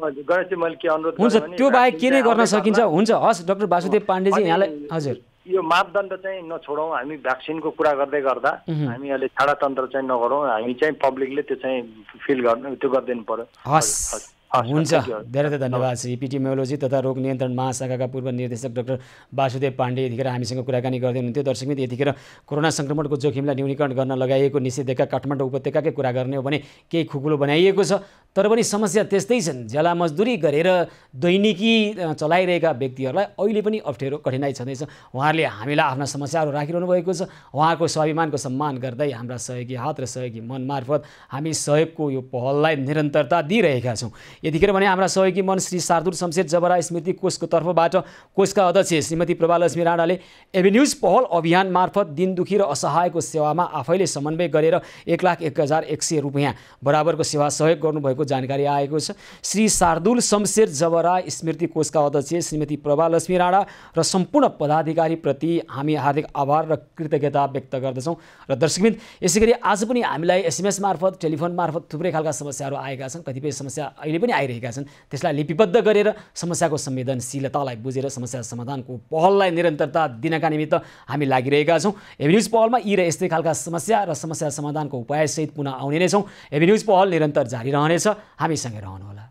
Speaker 5: गणेशजी मैले के अनुरोध
Speaker 1: हुन्छ, त्यो बाहेक के नै गर्न सकिन्छ? हुन्छ, हस् डाक्टर वासुदेव पाण्डेजी यहाँलाई। हजुर,
Speaker 5: यो मापदण्ड चाहिँ नछोडौँ हामी। भ्याक्सिनको कुरा गर्दै गर्दा हामी अहिले छाडातन्त्र चाहिँ नगरौँ। हामी चाहिँ पब्लिकले त्यो चाहिँ फिल गर्नु त्यो गरिदिनु पर्यो।
Speaker 1: हस् हुन्छ, धेरै धेरै धन्यवाद। एपिडेमियोलोजी तथा रोग नियन्त्रण महाशाखाका पूर्व निर्देशक डाक्टर वासुदेव पाण्डे यतिखेर हामीसँग कुराकानी गर्दै हुनुहुन्थ्यो। दर्शकमित्र, यतिखेर कोरोना सङ्क्रमणको जोखिमलाई न्यूनीकरण गर्न लगाइएको निषेधाज्ञा काठमाडौँ उपत्यकाकै कुरा गर्ने हो भने केही खुकुलो बनाइएको छ, तर पनि समस्या त्यस्तै छन्। ज्याला मजदुरी गरेर दैनिकी चलाइरहेका व्यक्तिहरूलाई अहिले पनि अप्ठ्यारो कठिनाइ छँदैछ। उहाँहरूले हामीलाई आफ्ना समस्याहरू राखिरहनु भएको छ। उहाँको स्वाभिमानको सम्मान गर्दै हाम्रा सहयोगी हात र सहयोगी मन मार्फत हामी सहयोगको यो पहललाई निरन्तरता दिइरहेका छौँ। यतिखेर भने हाम्रा सहयोगी मन श्री शार्दुल शमशेर जबरा स्मृति कोषको तर्फबाट कोषका अध्यक्ष श्रीमती प्रभालक्ष्मी राणाले एभिन्युज पहल अभियान मार्फत दिन दुखी र असहायको सेवामा आफैले समन्वय गरेर 1,01,100 रुपियाँ बराबरको सेवा सहयोग गर्नुभएको जानकारी आएको छ। श्री शार्दुल शमशेर जबरा स्मृति कोषका अध्यक्ष श्रीमती प्रभालक्ष्मी राणा र सम्पूर्ण पदाधिकारीप्रति हामी हार्दिक आभार र कृतज्ञता व्यक्त गर्दछौँ। र दर्शकबिन, यसै गरी आज पनि हामीलाई SMS मार्फत टेलिफोन मार्फत थुप्रै खालका समस्याहरू आएका छन्। कतिपय समस्या अहिले पनि आइरहेका छन्। त्यसलाई लिपिबद्ध गरेर समस्याको संवेदनशीलतालाई बुझेर समस्या समाधानको पहललाई निरन्तरता दिनका निमित्त हामी लागिरहेका छौँ। एभिन्युज पहलमा यी र यस्तै खालका समस्या र समस्या समाधानको उपायसहित पुनः आउने नै छौँ। एभिन्युज पहल निरन्तर जारी रहनेछ, हामीसँगै रहनुहोला।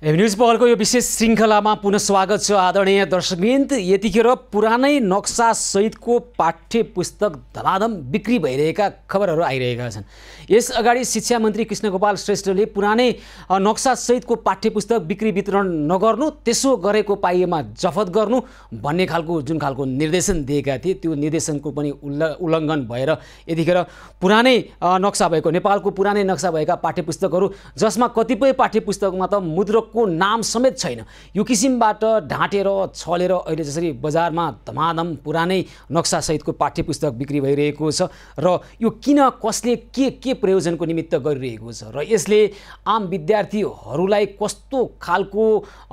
Speaker 1: एभिन्युज पहलको यो विशेष श्रृङ्खलामा पुनः स्वागत छ। आदरणीय दर्शकवृन्द, यतिखेर पुरानै नक्सा सहितको पाठ्य पुस्तक धमाधम बिक्री भइरहेका खबरहरू आइरहेका छन्। यस अगाडि शिक्षा मन्त्री कृष्णगोपाल श्रेष्ठले पुरानै नक्सा सहितको पाठ्य पुस्तक बिक्री वितरण नगर्नु, त्यसो गरेको पाइएमा जफत गर्नु भन्ने खालको जुन खालको निर्देशन दिएका थिए, त्यो निर्देशनको पनि उल्लङ्घन भएर यतिखेर पुरानै नक्सा भएको नेपालको पुरानै नक्सा भएका पाठ्य पुस्तकहरू, जसमा कतिपय पाठ्य पुस्तकमा त मुद्रक को नाम समेत छैन, यो किसिमबाट ढाँटेर छलेर अहिले जसरी बजारमा धमाधम पुरानै नक्सा सहितको पाठ्य पुस्तक बिक्री भइरहेको छ। र यो किन, कसले के प्रयोजनको निमित्त गरिरहेको छ र यसले आम विद्यार्थीहरूलाई कस्तो खालको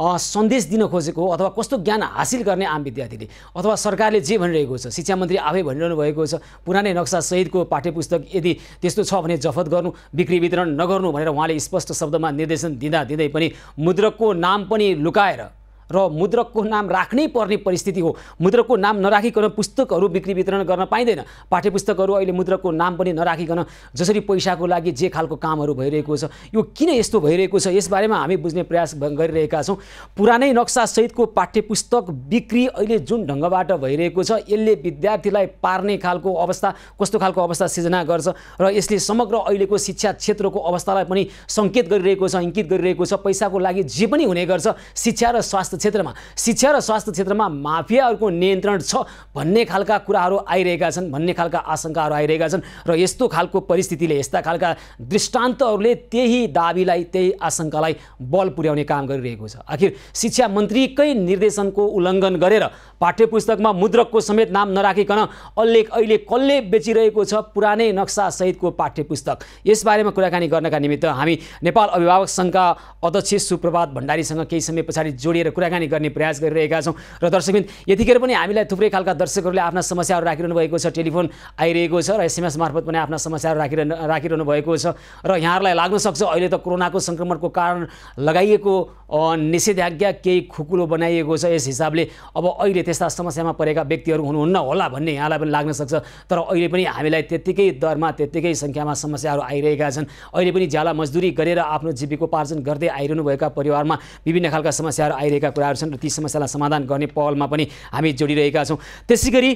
Speaker 1: सन्देश दिन खोजेको हो, अथवा कस्तो ज्ञान हासिल गर्ने आम विद्यार्थीले, अथवा सरकारले जे भनिरहेको छ, शिक्षा मन्त्री आफै भनिरहनु भएको छ पुरानै नक्सा सहितको पाठ्य पुस्तक यदि त्यस्तो छ भने जफत गर्नु, बिक्री वितरण नगर्नु भनेर उहाँले स्पष्ट शब्दमा निर्देशन दिँदै पनि मुद्रकको नाम पनि लुकाएर र मुद्रकको नाम राख्नै पर्ने परिस्थिति हो। मुद्रकको नाम नराखिकन पुस्तकहरू बिक्री वितरण गर्न पाइँदैन। पाठ्य पुस्तकहरू अहिले मुद्रकको नाम पनि नराखिकन जसरी पैसाको लागि जे खालको कामहरू भइरहेको छ, यो किन यस्तो भइरहेको छ, यसबारेमा हामी बुझ्ने प्रयास गरिरहेका छौँ। पुरानै नक्सा सहितको पाठ्य पुस्तक बिक्री अहिले जुन ढङ्गबाट भइरहेको छ, यसले विद्यार्थीलाई पार्ने खालको अवस्था, कस्तो खालको अवस्था सिर्जना गर्छ र यसले समग्र अहिलेको शिक्षा क्षेत्रको अवस्थालाई पनि सङ्केत गरिरहेको छ, इङ्कित गरिरहेको छ। पैसाको लागि जे पनि हुने गर्छ, शिक्षा र स्वास्थ्य क्षेत्रमा माफियाहरूको नियन्त्रण छ भन्ने खालका कुराहरू आइरहेका छन्, भन्ने खालका आशंकाहरू आइरहेका छन्। र यस्तो खालको परिस्थितिले, यस्ता खालका दृष्टान्तहरूले त्यही दाबीलाई, त्यही आशंकालाई बल पुर्याउने काम गरिरहेको छ। आखिर शिक्षा मन्त्रीकै निर्देशनको उल्लङ्घन गरेर पाठ्य पुस्तकमा मुद्रकको समेत नाम नराखिकन अहिले कसले बेचिरहेको छ पुरानै नक्सा सहितको पाठ्य पुस्तक, यसबारेमा कुराकानी गर्नका निमित्त हामी नेपाल अभिभावक सङ्घका अध्यक्ष सुप्रभात भण्डारीसँग केही समय पछाडि जोडिएर कुराकानी कुराकानी गर्ने प्रयास गरिरहेका छौँ। र दर्शकबिन यतिखेर पनि हामीलाई थुप्रै खालका दर्शकहरूले आफ्ना समस्याहरू राखिरहनु भएको छ, टेलिफोन आइरहेको छ र SMS मार्फत पनि आफ्ना समस्याहरू राखिरहनु भएको छ। र यहाँहरूलाई लाग्न सक्छ अहिले त कोरोनाको सङ्क्रमणको कारण लगाइएको निषेधाज्ञा केही खुकुलो बनाइएको छ, यस हिसाबले अब अहिले त्यस्ता समस्यामा परेका व्यक्तिहरू हुनुहुन्न होला भन्ने यहाँलाई पनि लाग्न सक्छ। तर अहिले पनि हामीलाई त्यत्तिकै दरमा त्यत्तिकै सङ्ख्यामा समस्याहरू आइरहेका छन्। अहिले पनि ज्याला मजदुरी गरेर आफ्नो जीविकोपार्जन गर्दै आइरहनु भएका परिवारमा विभिन्न खालका समस्याहरू आइरहेका कुराहरू छन् र ती समस्यालाई समाधान गर्ने पहलमा पनि हामी जोडिरहेका छौँ। त्यसै गरी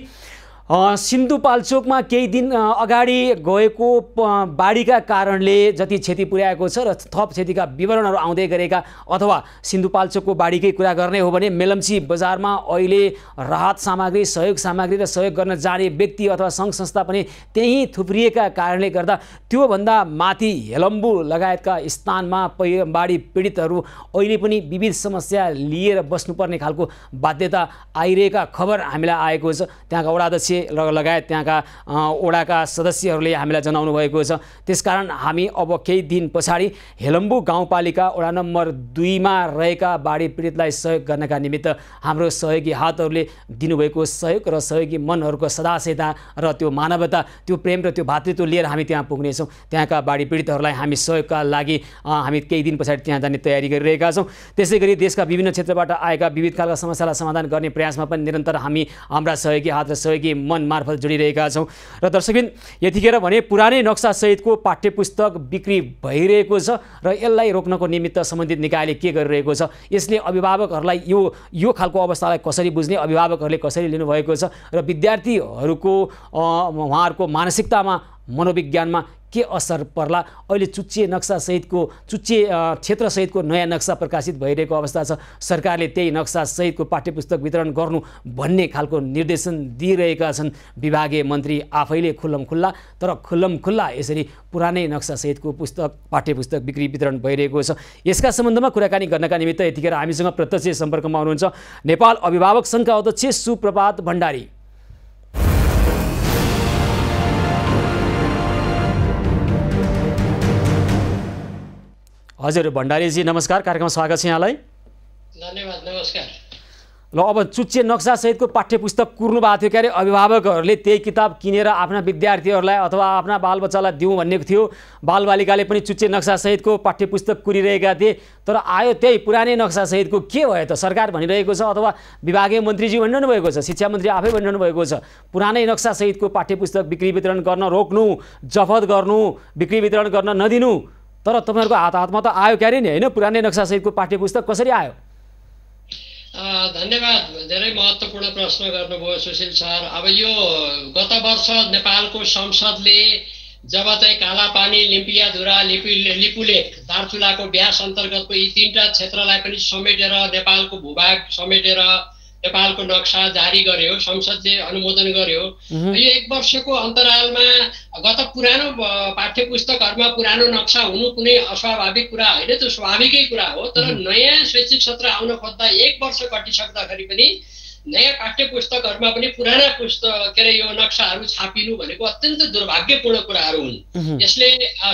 Speaker 1: सिन्धुपाल्चोकमा केही दिन अगाडि गएको बाढीका कारणले जति क्षति पुर्याएको छ र थप क्षतिका विवरणहरू आउँदै गरेका अथवा सिन्धुपाल्चोकको बाढीकै कुरा गर्ने हो भने मेलम्ची बजारमा अहिले राहत सामग्री, सहयोग सामग्री र सहयोग गर्न जाने व्यक्ति अथवा सङ्घ संस्था पनि त्यहीँ थुप्रिएका कारणले गर्दा त्योभन्दा माथि हेलम्बु लगायतका स्थानमा बाढी पीडितहरू अहिले पनि विविध समस्या लिएर बस्नुपर्ने खालको बाध्यता आइरहेका खबर हामीलाई आएको छ। त्यहाँका वडाध्यक्ष लगायत त्यहाँका वडाका सदस्यहरूले हामीलाई जनाउनु भएको छ। त्यसकारण हामी अब केही दिन पछाडि हेलम्बु गाउँपालिका वडा नम्बर 2 मा रहेका बाढी पीडितलाई सहयोग गर्नका निमित्त हाम्रो सहयोगी हातहरूले दिनुभएको सहयोग र सहयोगी मनहरूको सदाशयता र त्यो मानवता, त्यो प्रेम र त्यो भातृत्व लिएर हामी त्यहाँ पुग्नेछौँ। त्यहाँका बाढी पीडितहरूलाई हामी सहयोगका लागि हामी केही दिन पछाडि त्यहाँ जाने तयारी गरिरहेका छौँ। त्यसै गरी देशका विभिन्न क्षेत्रबाट आएका विविध खालका समस्यालाई समाधान गर्ने प्रयासमा पनि निरन्तर हामी हाम्रा सहयोगी हात र सहयोगी मन मार्फत जोडिरहेका छौँ। र दर्शकबिन यतिखेर भने पुरानै नक्सासहितको पाठ्यपुस्तक बिक्री भइरहेको छ र यसलाई रोक्नको निमित्त सम्बन्धित निकायले के गरिरहेको छ, यसले अभिभावकहरूलाई यो खालको अवस्थालाई कसरी बुझ्ने, अभिभावकहरूले कसरी लिनुभएको छ र विद्यार्थीहरूको उहाँहरूको मानसिकतामा, मनोविज्ञानमा के असर पर्ला। अहिले चुच्चे नक्सासहितको क्षेत्रसहितको नयाँ नक्सा प्रकाशित भइरहेको अवस्था छ। सरकारले त्यही नक्सासहितको पाठ्यपुस्तक वितरण गर्नु भन्ने खालको निर्देशन दिइरहेका छन् विभागीय मन्त्री आफैले खुल्लमखुल्ला। तर खुल्लमखुल्ला यसरी पुरानै नक्सासहितको पाठ्यपुस्तक बिक्री वितरण भइरहेको छ। यसका सम्बन्धमा कुराकानी गर्नका निमित्त यतिखेर हामीसँग प्रत्यक्ष सम्पर्कमा हुनुहुन्छ नेपाल अभिभावक सङ्घका अध्यक्ष सुप्रभात भण्डारी। हजुर भण्डारीजी नमस्कार, कार्यक्रममा स्वागत छ यहाँलाई।
Speaker 6: धन्यवाद, नमस्कार।
Speaker 1: ल अब चुच्चे नक्सासहितको पाठ्यपुस्तक कुर्नु भएको थियो क्यारे, अभिभावकहरूले त्यही किताब किनेर आफ्ना विद्यार्थीहरूलाई अथवा आफ्ना बालबच्चालाई दिउँ भन्नेको थियो। बालबालिकाले पनि चुच्चे नक्सासहितको पाठ्यपुस्तक कुरिरहेका थिए, तर आयो त्यही पुरानै नक्सासहितको। के भयो त? सरकार भनिरहेको छ अथवा विभागीय मन्त्रीजी भनिरहनु भएको छ, शिक्षा मन्त्री आफै भनिरहनु भएको छ पुरानै नक्सासहितको पाठ्यपुस्तक बिक्री वितरण गर्न रोक्नु, जफत गर्नु, बिक्री वितरण गर्न नदिनु। तर तपाईँहरूको हातमा त आयो क्यारे नि होइन पुरानै नक्सासहितको पाठ्यपुस्तक, कसरी आयो?
Speaker 6: धन्यवाद, धेरै महत्त्वपूर्ण प्रश्न गर्नुभयो सुशील सर। अब यो गत वर्ष नेपालको संसदले जब चाहिँ कालापानी, लिम्पियाधुरा, लिपुलेक, दार्चुलाको व्यास अन्तर्गतको यी 3टा क्षेत्रलाई पनि समेटेर नेपालको भूभाग समेटेर नेपालको नक्सा जारी गर्यो, संसदले अनुमोदन गर्यो। यो 1 वर्षको अन्तरालमा गत पुरानो पाठ्यपुस्तकहरूमा पुरानो नक्सा हुनु कुनै अस्वाभाविक कुरा होइन, त्यो स्वाभाविकै कुरा हो। तर नयाँ शैक्षिक सत्र आउन खोज्दा 1 वर्ष कटिसक्दाखेरि पनि नयाँ पाठ्यपुस्तकहरूमा पनि पुराना यो नक्साहरू छापिनु भनेको अत्यन्त दुर्भाग्यपूर्ण कुराहरू हुन्। यसले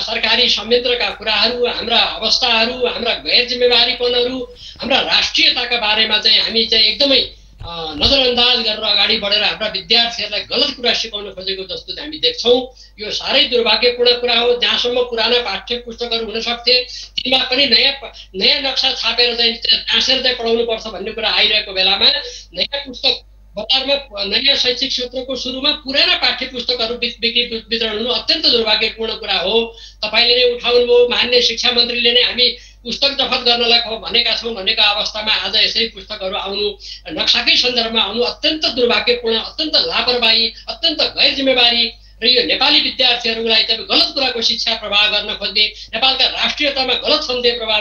Speaker 6: सरकारी संयन्त्रका कुराहरू, हाम्रा अवस्थाहरू, हाम्रा गैर जिम्मेवारीपनहरू, हाम्रा राष्ट्रियताका बारेमा चाहिँ हामी चाहिँ एकदमै नजरअन्दाज गरेर अगाडि बढेर हाम्रा विद्यार्थीहरूलाई गलत कुरा सिकाउन खोजेको जस्तो हामी देख्छौँ। यो साह्रै दुर्भाग्यपूर्ण कुरा हो। जहाँसम्म पुराना पाठ्यपुस्तकहरू हुन सक्थे तिनमा पनि नयाँ नक्सा छापेर चाहिँ टाँसेर चाहिँ पढाउनुपर्छ भन्ने कुरा आइरहेको बेलामा नयाँ पुस्तक बजारमा, नयाँ शैक्षिक सत्रको सुरुमा पुराना पाठ्यपुस्तकहरू बिक्री वितरण हुनु अत्यन्त दुर्भाग्यपूर्ण कुरा हो। तपाईँले नै उठाउनुभयो, मान्य शिक्षा मन्त्रीले नै हामी पुस्तक जफत गर्नलाई भनेका छौँ भनेका अवस्थामा आज यसै पुस्तकहरू आउनु, नक्साकै सन्दर्भमा आउनु अत्यन्त दुर्भाग्यपूर्ण, अत्यन्त लापरवाही, अत्यन्त गैर जिम्मेवारी र यो नेपाली विद्यार्थीहरूलाई चाहिँ गलत कुराको शिक्षा प्रवाह गर्न खोज्ने, नेपालका राष्ट्रियतामा गलत सन्देह प्रवाह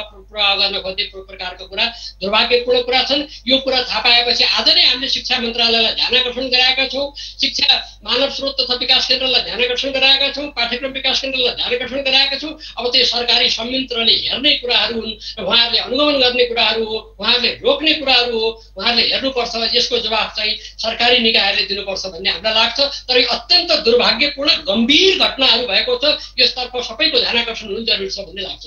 Speaker 6: गर्न खोज्ने प्रकारको कुरा दुर्भाग्यपूर्ण कुरा छन्। यो कुरा थाहा पाएपछि आज नै हामीले शिक्षा मन्त्रालयलाई ध्यान आकर्षण गराएका छौँ, शिक्षा मानव स्रोत तथा विकास केन्द्रलाई ध्यान आकर्षण गराएका छौँ, पाठ्यक्रम विकास केन्द्रलाई ध्यान आकर्षण गराएका छौँ। अब त्यो सरकारी संयन्त्रले हेर्ने कुराहरू हुन् र उहाँहरूले अनुगमन गर्ने कुराहरू हो, उहाँहरूले रोक्ने कुराहरू हो, उहाँहरूले हेर्नुपर्छ। यसको जवाफ चाहिँ सरकारी निकायहरूले दिनुपर्छ भन्ने हामीलाई लाग्छ। तर यो अत्यन्त दुर्भाग्यपूर्ण गम्भीर घटनाहरू भएको छ, यसतर्फ सबैको ध्यान आकर्षण हुनु जरुरी छ भन्ने लाग्छ।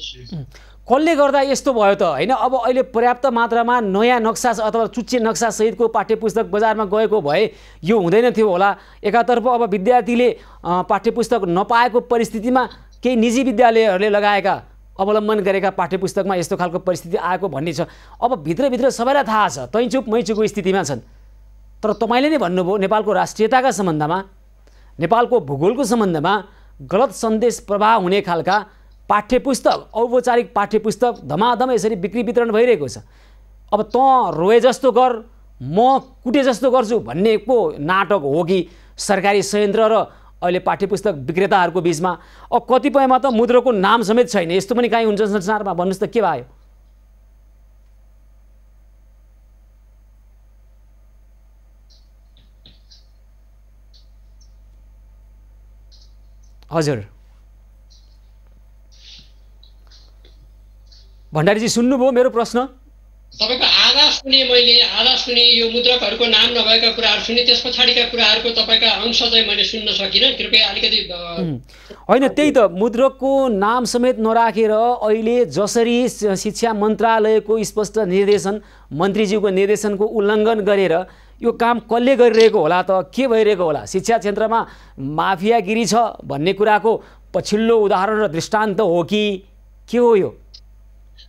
Speaker 1: कसले गर्दा यस्तो भयो त हैन? अब अहिले पर्याप्त मात्रामा नयाँ नक्सा अथवा चुच्चे नक्सा सहितको पाठ्यपुस्तक बजारमा गएको भए यो हुँदैन थियो होला। एकातर्फ अब विद्यार्थीले पाठ्यपुस्तक नपाएको परिस्थितिमा केही निजी विद्यालयहरूले लगाएका अवलम्बन गरेका पाठ्यपुस्तकमा यस्तो खालको परिस्थिति आएको भन्ने छ। अब भित्रभित्र सबैलाई थाहा छ तैचुप मैचुको स्थितिमा छन्। तर तपाईँले नै भन्नुभयो नेपालको राष्ट्रियताका सम्बन्धमा, नेपालको भूगोलको सम्बन्धमा गलत सन्देश प्रवाह हुने खालका पाठ्यपुस्तक, औपचारिक पाठ्यपुस्तक धमाधम यसरी बिक्री वितरण भइरहेको छ। अब तँ रोए जस्तो गर, म कुटे जस्तो गर्छु भन्ने पो नाटक हो कि सरकारी संयन्त्र र अहिले पाठ्यपुस्तक विक्रेताहरूको बिचमा? अब कतिपयमा त मुद्राको नाम समेत छैन। यस्तो पनि काहीँ हुन्छ संसारमा? भन्नुहोस् त के भयो? हजुर भण्डारीजी सुन्नुभयो मेरो प्रश्न?
Speaker 6: तपाईको आधा सुने मैले, आधा सुने यो मुद्रकहरूको नाम नभएका कुराहरू सुने, त्यस पछाडिका कुराहरूको तपाईका अंश चाहिँ मैले सुन्न सकिनँ। कृपया अलिकति
Speaker 1: होइन, त्यही त मुद्रकको नाम समेत नराखेर अहिले जसरी शिक्षा मन्त्रालयको स्पष्ट निर्देशन, मन्त्रीज्यूको निर्देशनको उल्लङ्घन गरेर यो काम कसले गरिरहेको होला त? के भइरहेको होला? शिक्षा क्षेत्रमा माफियागिरी छ भन्ने कुराको पछिल्लो उदाहरण र दृष्टान्त हो कि के हो यो?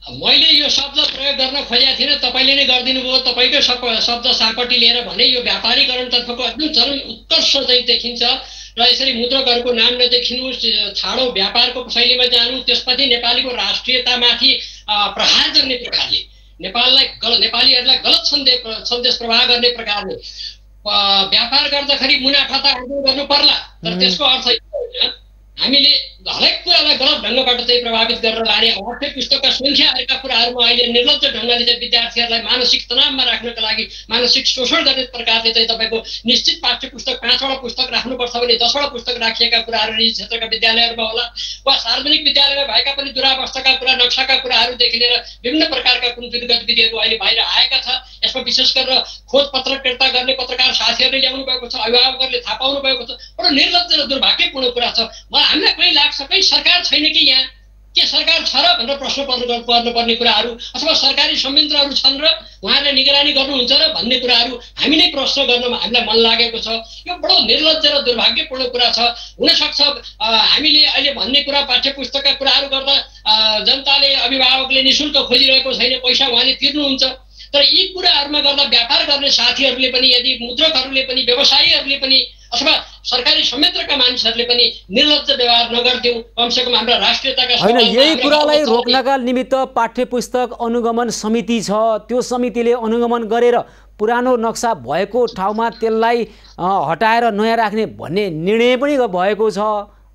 Speaker 6: मैले यो शब्द प्रयोग गर्न खोजेको थिइनँ, तपाईँले नै गरिदिनु भयो। तपाईँकै शब्द सापटी लिएर भने यो व्यापारीकरणतर्फको एकदम चरम उत्कर्ष चाहिँ देखिन्छ र यसरी मुद्रकहरूको नाम नदेखिनुहोस्, छाडो व्यापारको शैलीमा जानु, त्यसपछि नेपालीको राष्ट्रियतामाथि प्रहार गर्ने प्रकारले, नेपालीहरूलाई गलत सन्देश प्रवाह गर्ने प्रकारले व्यापार गर्दाखेरि मुनाफा त आर्जन गर्नु पर्ला, तर त्यसको अर्थ हामीले हरेक कुरालाई गलत ढङ्गबाट चाहिँ प्रभावित गरेर लाने, पाठ्यपुस्तकका सङ्ख्याहरूका कुराहरूमा अहिले निर्लज्ज ढङ्गले चाहिँ विद्यार्थीहरूलाई मानसिक तनावमा राख्नका लागि मानसिक शोषण गर्ने प्रकारले चाहिँ तपाईँको निश्चित पाठ्यपुस्तक 5वटा पुस्तक राख्नुपर्छ भने 10वटा पुस्तक राखिएका कुराहरू निजी क्षेत्रका विद्यालयहरूमा होला, वा सार्वजनिक विद्यालयमा भएका पनि दुरावस्थाका कुरा, नक्साका कुराहरूदेखि लिएर विभिन्न प्रकारका कुन गतिविधिहरू अहिले बाहिर आएका छ। यसमा विशेष गरेर खोज पत्रकारिता गर्ने पत्रकार साथीहरूले ल्याउनु भएको छ, अभिभावकहरूले थाहा पाउनु भएको छ। बडो निर्लज्ज र दुर्भाग्यपूर्ण कुरा छ। हामीलाई कहीँ लाग्छ कहीँ सरकार छैन कि यहाँ, के सरकार छ र भनेर प्रश्न पर्नुपर्ने कुराहरू, अथवा सरकारी संयन्त्रहरू छन् र उहाँहरूले निगरानी गर्नुहुन्छ र भन्ने कुराहरू हामी नै प्रश्न गर्नमा हामीलाई मन लागेको छ। यो बडो निर्लज्ज र दुर्भाग्यपूर्ण कुरा छ। हुनसक्छ हामीले अहिले भन्ने कुरा पाठ्यपुस्तकका कुराहरू गर्दा जनताले, अभिभावकले निःशुल्क खोजिरहेको छैन, पैसा उहाँले तिर्नुहुन्छ। तर यी कुराहरूमा गर्दा व्यापार गर्ने साथीहरूले पनि, यदि मुद्रकहरूले पनि, व्यवसायीहरूले पनि, अथवा सरकारी संयन्त्रका मानिसहरूले पनि निर्लज्ज व्यवहार नगर्दिउँ, कमसेकम हाम्रा राष्ट्रियताका
Speaker 1: होइन। यही कुरालाई रोक्नका निमित्त पाठ्यपुस्तक अनुगमन समिति छ, त्यो समितिले अनुगमन गरेर पुरानो नक्सा भएको ठाउँमा त्यसलाई हटाएर नयाँ राख्ने भन्ने निर्णय पनि भएको छ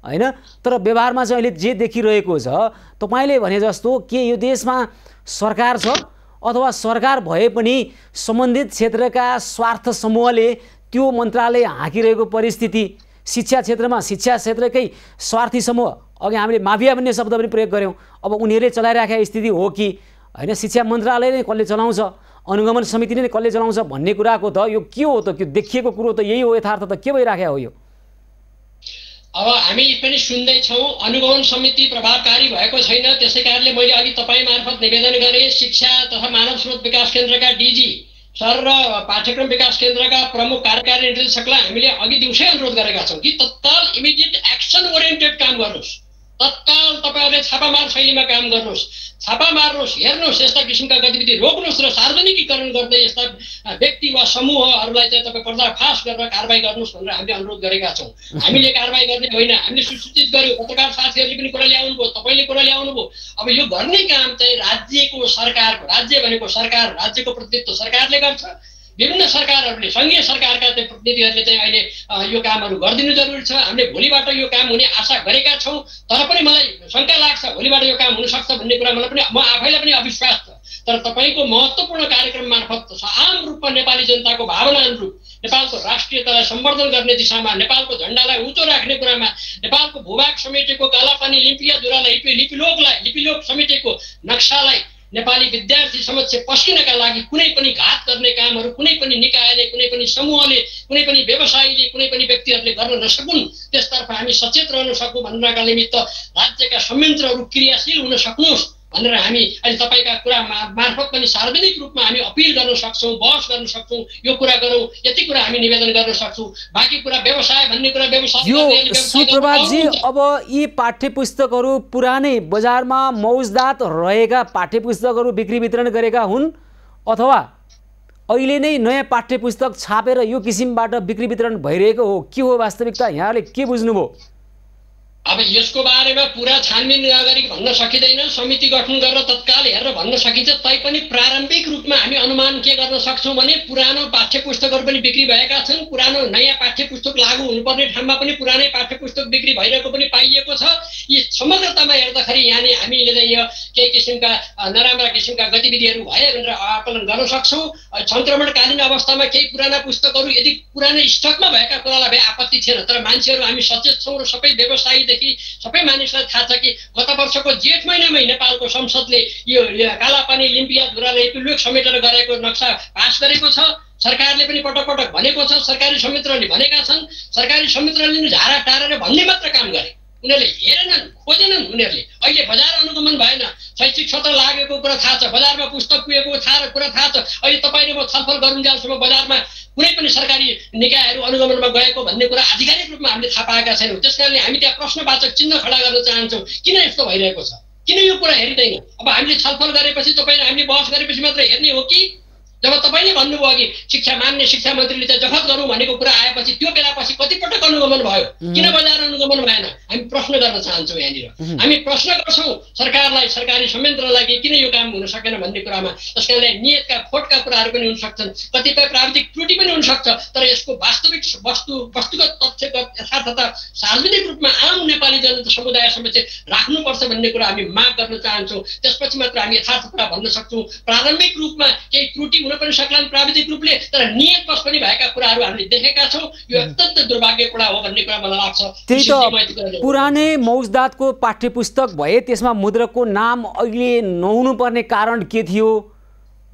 Speaker 1: हैन। तर व्यवहारमा चाहिँ अहिले जे देखिरहेको छ, तपाईँले भने जस्तो के यो देशमा सरकार छ अथवा सरकार भए पनि सम्बन्धित क्षेत्रका स्वार्थ समूहले त्यो मन्त्रालय हाँकिरहेको परिस्थिति, शिक्षा क्षेत्रमा शिक्षा क्षेत्रकै स्वार्थी समूह, अघि हामीले माफिया भन्ने शब्द पनि प्रयोग गऱ्यौँ, अब उनीहरूले चलाइराखेको स्थिति हो कि होइन? शिक्षा मन्त्रालय नै कसले चलाउँछ, अनुगमन समिति नै कसले चलाउँछ भन्ने कुराको त यो के हो त? त्यो देखिएको कुरो त यही हो, यथार्थ त के भइराखेको हो यो?
Speaker 6: अब हामी पनि सुन्दैछौँ अनुगमन समिति प्रभावकारी भएको छैन। त्यसै कारणले मैले अघि तपाईँ मार्फत निवेदन गरेँ, शिक्षा तथा मानव स्रोत विकास केन्द्रका डिजी सर र पाठ्यक्रम विकास केन्द्रका प्रमुख कार्यकारी निर्देशकलाई हामीले अघि दिउँसै अनुरोध गरेका छौँ कि तत्काल इमिडिएट एक्सन ओरिएन्टेड काम गर्नुहोस्। तत्काल तपाईँहरूले छापामार शैलीमा काम गर्नुहोस्, छापा मार्नुहोस्, हेर्नुहोस्, यस्ता किसिमका गतिविधि रोक्नुहोस् र सार्वजनिकीकरण गर्दै यस्ता व्यक्ति वा समूहहरूलाई चाहिँ तपाईँ पर्दाफास गरेर कारबाही गर्नुहोस् भनेर हामीले अनुरोध गरेका छौँ। हामीले कारबाही गर्ने होइन, हामीले सूचित गर्यौँ, पत्रकार साथीहरूले पनि कुरा ल्याउनु भयो, तपाईँले कुरा ल्याउनु भयो। अब यो गर्ने काम चाहिँ राज्यको सरकारको, राज्य भनेको सरकार, राज्यको प्रतिनिधित्व सरकारले गर्छ। विभिन्न सरकारहरूले, सङ्घीय सरकारका चाहिँ प्रतिनिधिहरूले चाहिँ अहिले यो कामहरू गरिदिनु जरुरी छ। हामीले भोलिबाट यो काम हुने आशा गरेका छौँ, तर पनि मलाई शङ्का लाग्छ भोलिबाट यो काम हुनसक्छ भन्ने कुरा मलाई पनि, म आफैलाई पनि अविश्वास छ। तर तपाईँको महत्त्वपूर्ण कार्यक्रम मार्फत आम रूपमा नेपाली जनताको भावना अनुरूप नेपालको राष्ट्रियतालाई सम्वर्धन गर्ने दिशामा, नेपालको झन्डालाई उँचो राख्ने कुरामा, नेपालको भूभाग समेटेको कालापानी लिम्पियाधुरालाई, लिपिलोक समेटेको नक्सालाई नेपाली विद्यार्थी समक्ष पस्किनका लागि कुनै पनि घात गर्ने कामहरू कुनै पनि निकायले, कुनै पनि समूहले, कुनै पनि व्यवसायीले, कुनै पनि व्यक्तिहरूले गर्न नसकुन्, त्यसतर्फ हामी सचेत रहन सकौँ भन्नका निमित्त राज्यका संयन्त्रहरू क्रियाशील हुन सक्नुहोस् भनेर हामी अहिले तपाईँका कुरा मार्फत पनि सार्वजनिक रूपमा हामी अपिल गर्न सक्छौँ, बहस गर्न सक्छौँ, यो कुरा गरौँ, यति कुरा हामी निवेदन गर्न सक्छौँ। बाँकी कुरा व्यवसाय भन्ने कुरा व्यवसाय
Speaker 1: यो सुप्रभातजी, अब यी पाठ्यपुस्तकहरू पुरानै बजारमा मौजदात रहेका पाठ्यपुस्तकहरू बिक्री वितरण गरेका हुन् अथवा अहिले नै नयाँ पाठ्यपुस्तक छापेर यो किसिमबाट बिक्री वितरण भइरहेको हो? के हो वास्तविकता? यहाँले के बुझ्नुभयो?
Speaker 6: अब यसको बारेमा पुरा छानबिन गरी भन्न सकिँदैन, समिति गठन गरेर तत्काल हेरेर भन्न सकिन्छ। तैपनि प्रारम्भिक रूपमा हामी अनुमान के गर्न सक्छौँ भने पुरानो पाठ्यपुस्तकहरू पनि बिक्री भएका छन्, पुरानो नयाँ पाठ्यपुस्तक लागू हुनुपर्ने ठाउँमा पनि पुरानै पाठ्यपुस्तक बिक्री भइरहेको पनि पाइएको छ। यी समग्रतामा हेर्दाखेरि यहाँले हामीले चाहिँ यो केही किसिमका नराम्रा किसिमका गतिविधिहरू भए भनेर आकलन गर्न सक्छौँ। सङ्क्रमणकालीन अवस्थामा केही पुराना पुस्तकहरू यदि पुरानो स्टकमा भएका कुरालाई भए आपत्ति थिएन, तर मान्छेहरू हामी सचेत छौँ र सबै व्यवसायी सबै मानिसलाई थाहा छ कि गत वर्षको जेठ महिनामै नेपालको संसदले यो कालापानी लिम्पिया धुरा लिपुलेक समेटेर गरेको नक्सा पास गरेको छ। सरकारले पनि पटक पटक भनेको छ, सरकारी संयन्त्रले भनेका छन्। सरकारी संयन्त्रले झारा टारेर भन्ने मात्र काम गरे, उनीहरूले हेरेनन्, खोजेनन्। उनीहरूले अहिले बजार अनुगमन भएन, शैक्षिक क्षेत्र लागेको कुरा थाहा छ, बजारमा पुस्तक पुगेको कुरा थाहा छ। अहिले तपाईँले म छलफल गरुन्जेलसम्म बजारमा कुनै पनि सरकारी निकायहरू अनुगमनमा गएको भन्ने कुरा आधिकारिक रूपमा हामीले थाहा पाएका छैनौँ। त्यस कारणले हामी त्यहाँ प्रश्नवाचक चिन्ह खडा गर्न चाहन्छौँ, किन यस्तो भइरहेको छ, किन यो कुरा हेरिँदैन? अब हामीले छलफल गरेपछि तपाईँले हामीले बहस गरेपछि मात्र हेर्ने हो कि? जब तपाईँले भन्नुभयो कि मान्य शिक्षा मन्त्रीले चाहिँ जफत गरौँ भनेको कुरा आएपछि त्यो बेलापछि कतिपटक अनुगमन भयो, किन बजार अनुगमन भएन? हामी प्रश्न गर्न चाहन्छौँ। यहाँनिर हामी प्रश्न गर्छौँ सरकारलाई, सरकारी संयन्त्रलाई कि किन यो काम हुन सकेन भन्ने कुरामा। त्यस कारणले नियतका खोटका कुराहरू पनि हुन सक्छन्, कतिपय प्राविधिक त्रुटि पनि हुनसक्छ, तर यसको वास्तविक वस्तुगत तथ्यगत यथार्थता सार्वजनिक रूपमा आम नेपाली जनता समुदाय समक्ष राख्नुपर्छ भन्ने कुरा हामी माग गर्न चाहन्छौँ। त्यसपछि मात्र हामी यथार्थ कुरा भन्न सक्छौँ। प्रारम्भिक रूपमा केही त्रुटि हुन पनि सक्लान् प्राविधिक रूपले, तर नियतवश पनि भएका कुराहरू हामीले देखेका छौँ। यो अत्यन्त दुर्भाग्यपूर्ण हो भन्ने कुरा मलाई लाग्छ।
Speaker 1: त्यही त पुरानै मौजदातको पाठ्यपुस्तक भए त्यसमा मुद्रकको नाम अहिले नहुनुपर्ने कारण के थियो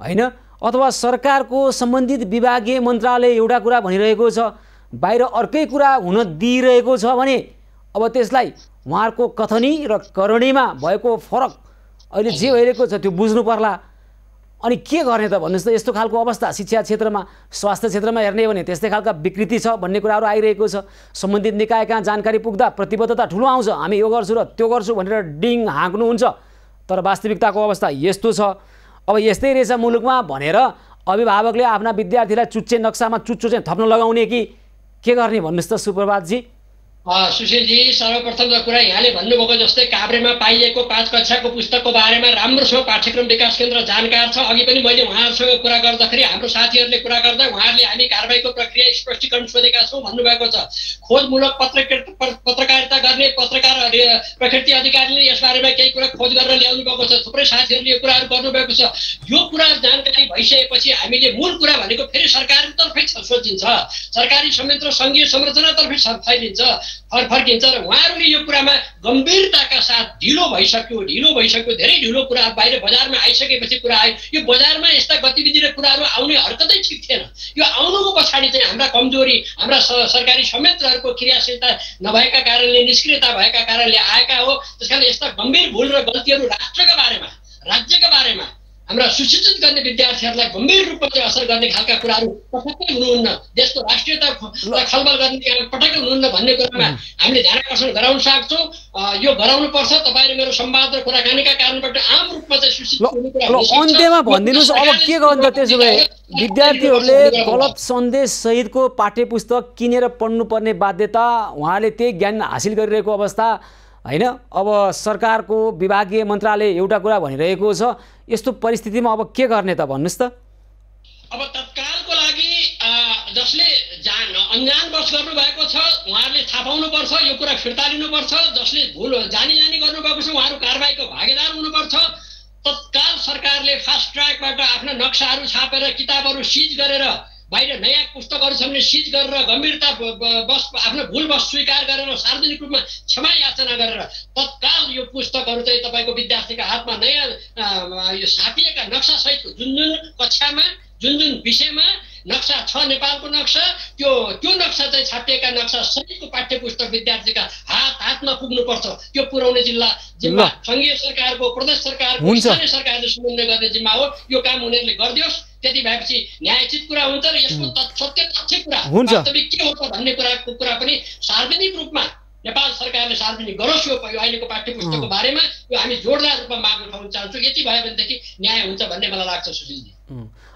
Speaker 1: हैन? अथवा सरकारको सम्बन्धित विभागीय मन्त्रालय एउटा कुरा भनिरहेको छ, बाहिर अर्कै कुरा हुन दिइरहेको छ भने अब त्यसलाई उहाँहरूको कथनी र करणीमा भएको फरक अहिले जे भइरहेको छ त्यो बुझ्नु पर्ला। अनि के गर्ने त भन्नुहोस् त? यस्तो खालको अवस्था शिक्षा क्षेत्रमा, स्वास्थ्य क्षेत्रमा हेर्ने हो भने त्यस्तै खालका विकृति छ भन्ने कुराहरू आइरहेको छ। सम्बन्धित निकाय कहाँ जानकारी पुग्दा प्रतिबद्धता ठुलो आउँछ, हामी यो गर्छु र त्यो गर्छु भनेर डिङ हाँक्नुहुन्छ, तर वास्तविकताको अवस्था यस्तो छ। अब यस्तै रहेछ मुलुकमा भनेर अभिभावकले आफ्ना विद्यार्थीलाई चुच्चे नक्सामा चुच्चो चाहिँ थप्न लगाउने कि के गर्ने भन्नुहोस् त सुप्रभातजी?
Speaker 6: सुशीलजी, सर्वप्रथम त कुरा यहाँले भन्नुभएको जस्तै काभ्रेमा पाइएको 5 कक्षाको पुस्तकको बारेमा राम्रोसँग पाठ्यक्रम विकास केन्द्र जानकार छ। अघि पनि मैले उहाँहरूसँग कुरा गर्दाखेरि हाम्रो साथीहरूले कुरा गर्दा उहाँहरूले हामी कारबाहीको प्रक्रिया स्पष्टीकरण सोधेका छौँ भन्नुभएको छ। खोजमूलक पत्रकारिता गर्ने पत्रकार प्रकृति अधिकारीले यसबारेमा केही कुरा खोज गरेर ल्याउनु भएको छ। थुप्रै साथीहरूले यो कुराहरू गर्नुभएको छ। यो कुरा जानकारी भइसकेपछि हामीले मूल कुरा भनेको फेरि सरकारतर्फै सोचिन्छ, सरकारी संयन्त्र सङ्घीय संरचनातर्फै फैलिन्छ, फर्किन्छ। र उहाँहरूले यो कुरामा गम्भीरताका साथ ढिलो भइसक्यो, धेरै ढिलो कुरा बाहिर बजारमा आइसकेपछि कुरा आयो। यो बजारमा यस्ता गतिविधि र कुराहरू आउने हरकतै ठिक थिएन। यो आउनुको पछाडि चाहिँ हाम्रा कमजोरी, हाम्रा सरकारी संयन्त्रहरूको क्रियाशीलता नभएका कारणले, निष्क्रियता भएका कारणले आएका हो। त्यसकारणले यस्ता गम्भीर भूल र गल्तीहरू राष्ट्रका बारेमा, राज्यका बारेमा हाम्रा सुशिक्षित गर्ने विद्यार्थीहरूलाई गम्भीर रूपमा चाहिँ असर गर्ने खालका कुराहरू पटक्कै हुनुहुन्न, देशको राष्ट्रियतालाई खलबल गर्ने पटक्कै हुनुहुन्न भन्ने कुरामा हामीले ध्यान आकर्षण गराउन सक्छौँ। यो गराउनुपर्छ। तपाईँले मेरो संवाद र कुराकानीका कारणबाट आम रूपमा चाहिँ सुशिक्षित हुने कुरा।
Speaker 1: अन्त्यमा भनिदिनुहोस् अब के गर्नु त? त्यसो भए विद्यार्थीहरूले गलत सन्देश सहितको पाठ्यपुस्तक किनेर पढ्नुपर्ने बाध्यता, उहाँले त्यही ज्ञान हासिल गरिरहेको अवस्था हैन? अब सरकारको विभागीय मन्त्रालय एउटा कुरा भनिरहेको छ। यस्तो परिस्थितिमा अब के गर्ने त भन्नुहोस् त?
Speaker 6: अब तत्कालको लागि जसले अन्जानवश गर्नुभएको छ उहाँहरूले थाहा पाउनुपर्छ, यो कुरा फिर्ता लिनुपर्छ। जसले भुल जानी गर्नुभएको छ उहाँहरू कारबाहीको भागीदार हुनुपर्छ। तत्काल सरकारले फास्ट ट्र्याकबाट आफ्ना नक्साहरू छापेर किताबहरू सिज गरेर, बाहिर नयाँ पुस्तकहरू छ भने सिज गरेर गम्भीरता आफ्नो भुलवश स्वीकार गरेर सार्वजनिक रूपमा क्षमा याचना गरेर तत्काल यो पुस्तकहरू चाहिँ तपाईँको विद्यार्थीका हातमा नयाँ यो छापिएका नक्सासहितको जुन कक्षामा, जुन विषयमा नक्सा छ नेपालको नक्सा, त्यो नक्सा चाहिँ छापिएका नक्सा सहितको पाठ्यपुस्तक विद्यार्थीका हातमा पुग्नुपर्छ। त्यो पुर्याउने जिम्मा सङ्घीय सरकारको, प्रदेश सरकारको, स्थानीय सरकारले समन्वय गर्ने जिम्मा हो। यो काम उनीहरूले गरिदियोस्। त्यति भएपछि न्यायोचित कुरा हुन्छ र यसको सत्य तथ्य कुरा वास्तविक के हो त भन्ने कुरा पनि सार्वजनिक रूपमा नेपाल सरकारले सार्वजनिक गरोस्। यो अहिलेको पाठ्यपुस्तकको बारेमा यो हामी जोडदार रूपमा माग उठाउन चाहन्छौँ। यति भयो भनेदेखि न्याय हुन्छ भन्ने मलाई लाग्छ सुशीलजी।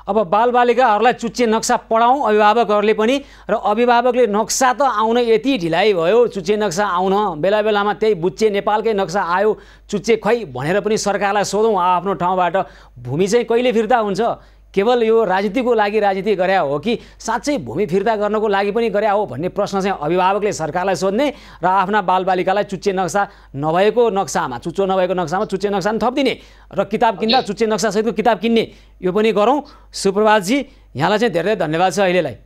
Speaker 1: अब बालबालिकाहरूलाई चुच्चे नक्सा पढाउँ अभिभावकहरूले पनि, र अभिभावकले नक्सा त आउन यति ढिलाइ भयो, चुच्चे नक्सा आउन बेला बेलामा त्यही बुच्चे नेपालकै नक्सा आयो, चुच्चे खै भनेर पनि सरकारलाई सोधौँ आफ्नो ठाउँबाट। भूमि चाहिँ कहिले फिर्ता हुन्छ? केवल यो राजनीतिको लागि राजनीति गरे हो कि साँच्चै भूमि फिर्ता गर्नको लागि पनि गरे हो भन्ने प्रश्न चाहिँ अभिभावकले सरकारलाई सोध्ने र आफ्ना बालबालिकालाई चुच्चे नक्सा नभएको नक्सामा, चुच्चो नभएको नक्सामा चुच्चे नक्सा थपिदिने र किताब किन्दा चुच्चे नक्सासहितको किताब किन्ने, यो पनि गरौँ। सुप्रभातजी, यहाँलाई चाहिँ धेरै धन्यवाद छ अहिलेलाई।